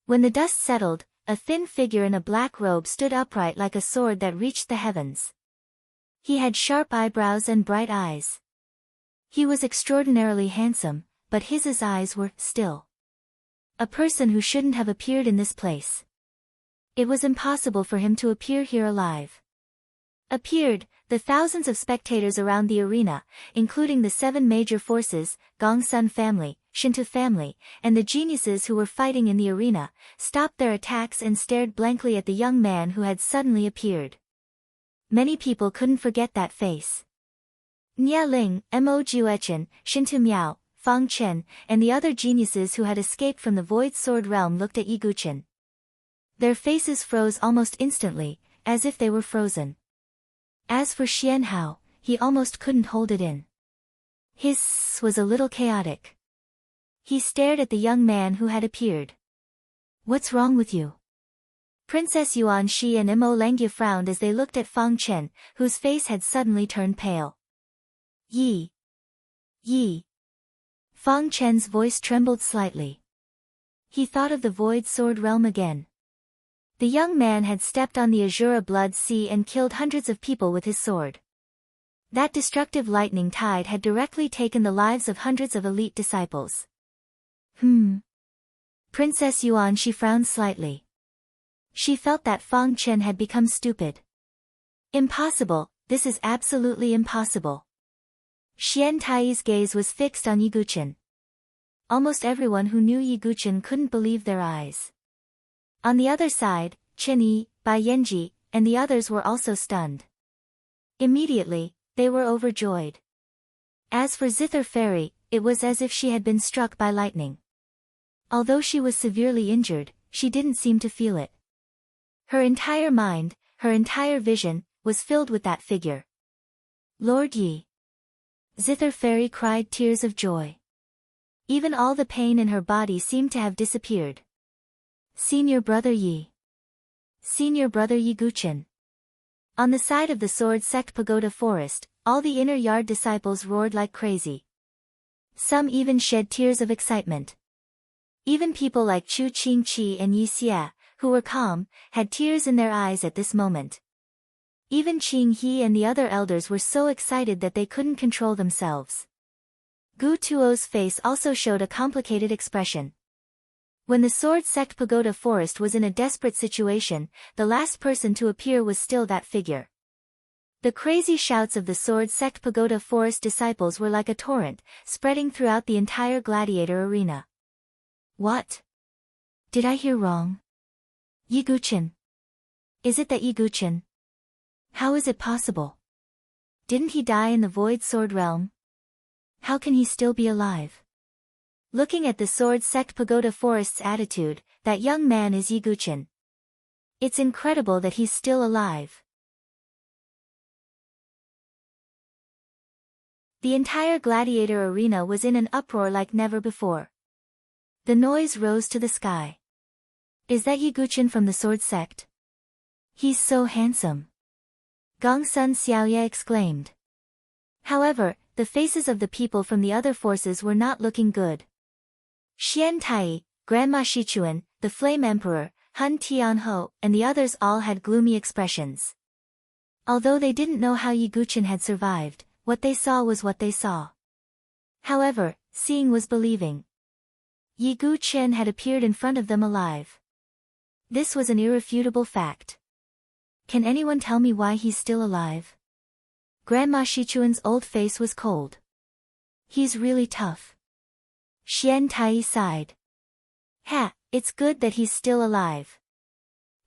When the dust settled, a thin figure in a black robe stood upright like a sword that reached the heavens. He had sharp eyebrows and bright eyes. He was extraordinarily handsome, but his eyes were still. A person who shouldn't have appeared in this place. It was impossible for him to appear here alive. Appeared, the thousands of spectators around the arena, including the 7 major forces, Gongsun family, Shinto family, and the geniuses who were fighting in the arena, stopped their attacks and stared blankly at the young man who had suddenly appeared. Many people couldn't forget that face. Nia Ling, Mo Juechen, Shinto Miao, Fang Chen, and the other geniuses who had escaped from the Void Sword realm looked at Yi Guqin. Their faces froze almost instantly, as if they were frozen. As for Xian Hao, he almost couldn't hold it in. His was a little chaotic. He stared at the young man who had appeared. What's wrong with you? Princess Yuan Shi and Mo Lengyue frowned as they looked at Fang Chen, whose face had suddenly turned pale. Yi. Fang Chen's voice trembled slightly. He thought of the Void Sword realm again. The young man had stepped on the Azura Blood Sea and killed hundreds of people with his sword. That destructive lightning tide had directly taken the lives of hundreds of elite disciples. Princess Yuan Shi frowned slightly. She felt that Fang Chen had become stupid. Impossible, this is absolutely impossible. Xian Tai's gaze was fixed on Yi Guqin. Almost everyone who knew Yi Guqin couldn't believe their eyes. On the other side, Chen Yi, Bai Yanji, and the others were also stunned. Immediately, they were overjoyed. As for Zither Fairy, it was as if she had been struck by lightning. Although she was severely injured, she didn't seem to feel it. Her entire mind, her entire vision, was filled with that figure. Lord Yi. Zither Fairy cried tears of joy. Even all the pain in her body seemed to have disappeared. Senior Brother Yi. Senior Brother Yi Guchen. On the side of the Sword Sect Pagoda Forest, all the inner yard disciples roared like crazy. Some even shed tears of excitement. Even people like Chu Qingqi and Yi Xia, who were calm, had tears in their eyes at this moment. Even Qing He and the other elders were so excited that they couldn't control themselves. Gu Tuo's face also showed a complicated expression. When the Sword Sect Pagoda Forest was in a desperate situation, the last person to appear was still that figure. The crazy shouts of the Sword Sect Pagoda Forest disciples were like a torrent, spreading throughout the entire gladiator arena. What? Did I hear wrong? Yi Guchen? Is it that Yi Guchen? How is it possible? Didn't he die in the Void Sword Realm? How can he still be alive? Looking at the Sword Sect Pagoda Forest's attitude, that young man is Yi Guchen. It's incredible that he's still alive. The entire gladiator arena was in an uproar like never before. The noise rose to the sky. Is that Yi Guchen from the Sword Sect? He's so handsome. Gongsun Xiaoye exclaimed. However, the faces of the people from the other forces were not looking good. Xian Tai, Grandma Shichuan, the Flame Emperor, Hun Tianho, and the others all had gloomy expressions. Although they didn't know how Yi Guchen had survived, what they saw was what they saw. However, seeing was believing. Yi Guchen had appeared in front of them alive. This was an irrefutable fact. Can anyone tell me why he's still alive? Grandma Shichuan's old face was cold. He's really tough. Xian Tai sighed. Ha, it's good that he's still alive.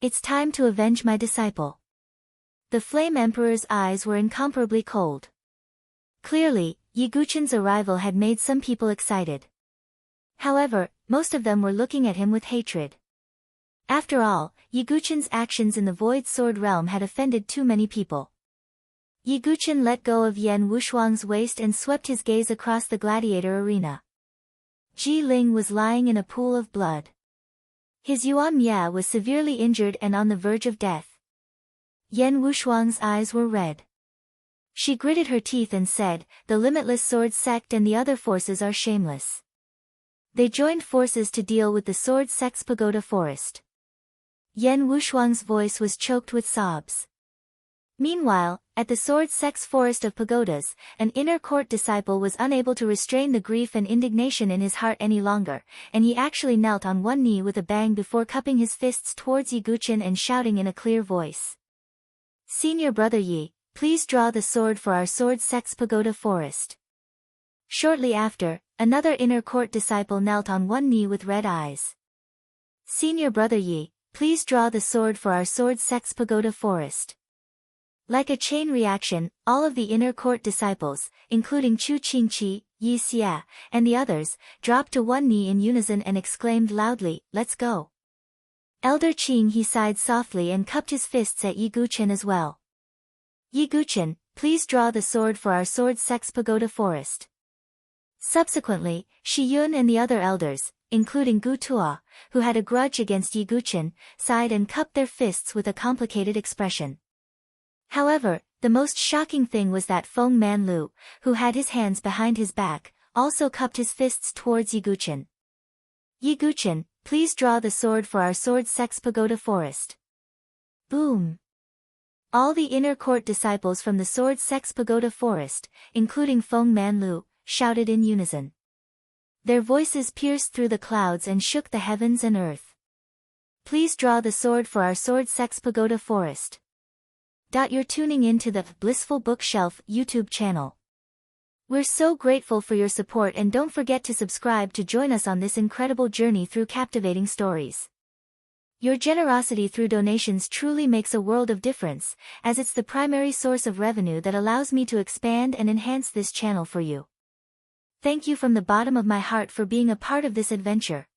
It's time to avenge my disciple. The Flame Emperor's eyes were incomparably cold. Clearly, Yi Guchen's arrival had made some people excited. However, most of them were looking at him with hatred. After all, Yi Guchen's actions in the Void Sword Realm had offended too many people. Yi Guchen let go of Yan Wushuang's waist and swept his gaze across the gladiator arena. Ji Ling was lying in a pool of blood. His Yuan Mia was severely injured and on the verge of death. Yan Wushuang's eyes were red. She gritted her teeth and said, "The Limitless Sword Sect and the other forces are shameless." They joined forces to deal with the Sword Sect's Pagoda Forest. Yan Wushuang's voice was choked with sobs. Meanwhile, at the Sword Sect's Forest of Pagodas, an inner court disciple was unable to restrain the grief and indignation in his heart any longer, and he actually knelt on one knee with a bang before cupping his fists towards Yi Guchen and shouting in a clear voice. "Senior Brother Yi, please draw the sword for our Sword Sect's Pagoda Forest." Shortly after, another inner court disciple knelt on one knee with red eyes. "Senior Brother Yi, please draw the sword for our Sword Sect's Pagoda Forest." Like a chain reaction, all of the inner court disciples, including Chu Qingqi, Yi Xia, and the others, dropped to one knee in unison and exclaimed loudly, "Let's go." Elder Qing He sighed softly and cupped his fists at Yi Guchen as well. "Yi Guchen, please draw the sword for our Sword Sect's Pagoda Forest." Subsequently, Shi Yun and the other elders, including Gu Tuo, who had a grudge against Yi Guchen, sighed and cupped their fists with a complicated expression. However, the most shocking thing was that Feng Manlu, who had his hands behind his back, also cupped his fists towards Yi Guchen. "Yi Guchen, please draw the sword for our Sword Sect's Pagoda Forest." Boom! All the inner court disciples from the Sword Sect's Pagoda Forest, including Feng Manlu, shouted in unison. Their voices pierced through the clouds and shook the heavens and earth. "Please draw the sword for our Sword Sect's Pagoda Forest." You're tuning in to the Blissful Bookshelf YouTube channel. We're so grateful for your support, and don't forget to subscribe to join us on this incredible journey through captivating stories. Your generosity through donations truly makes a world of difference, as it's the primary source of revenue that allows me to expand and enhance this channel for you. Thank you from the bottom of my heart for being a part of this adventure.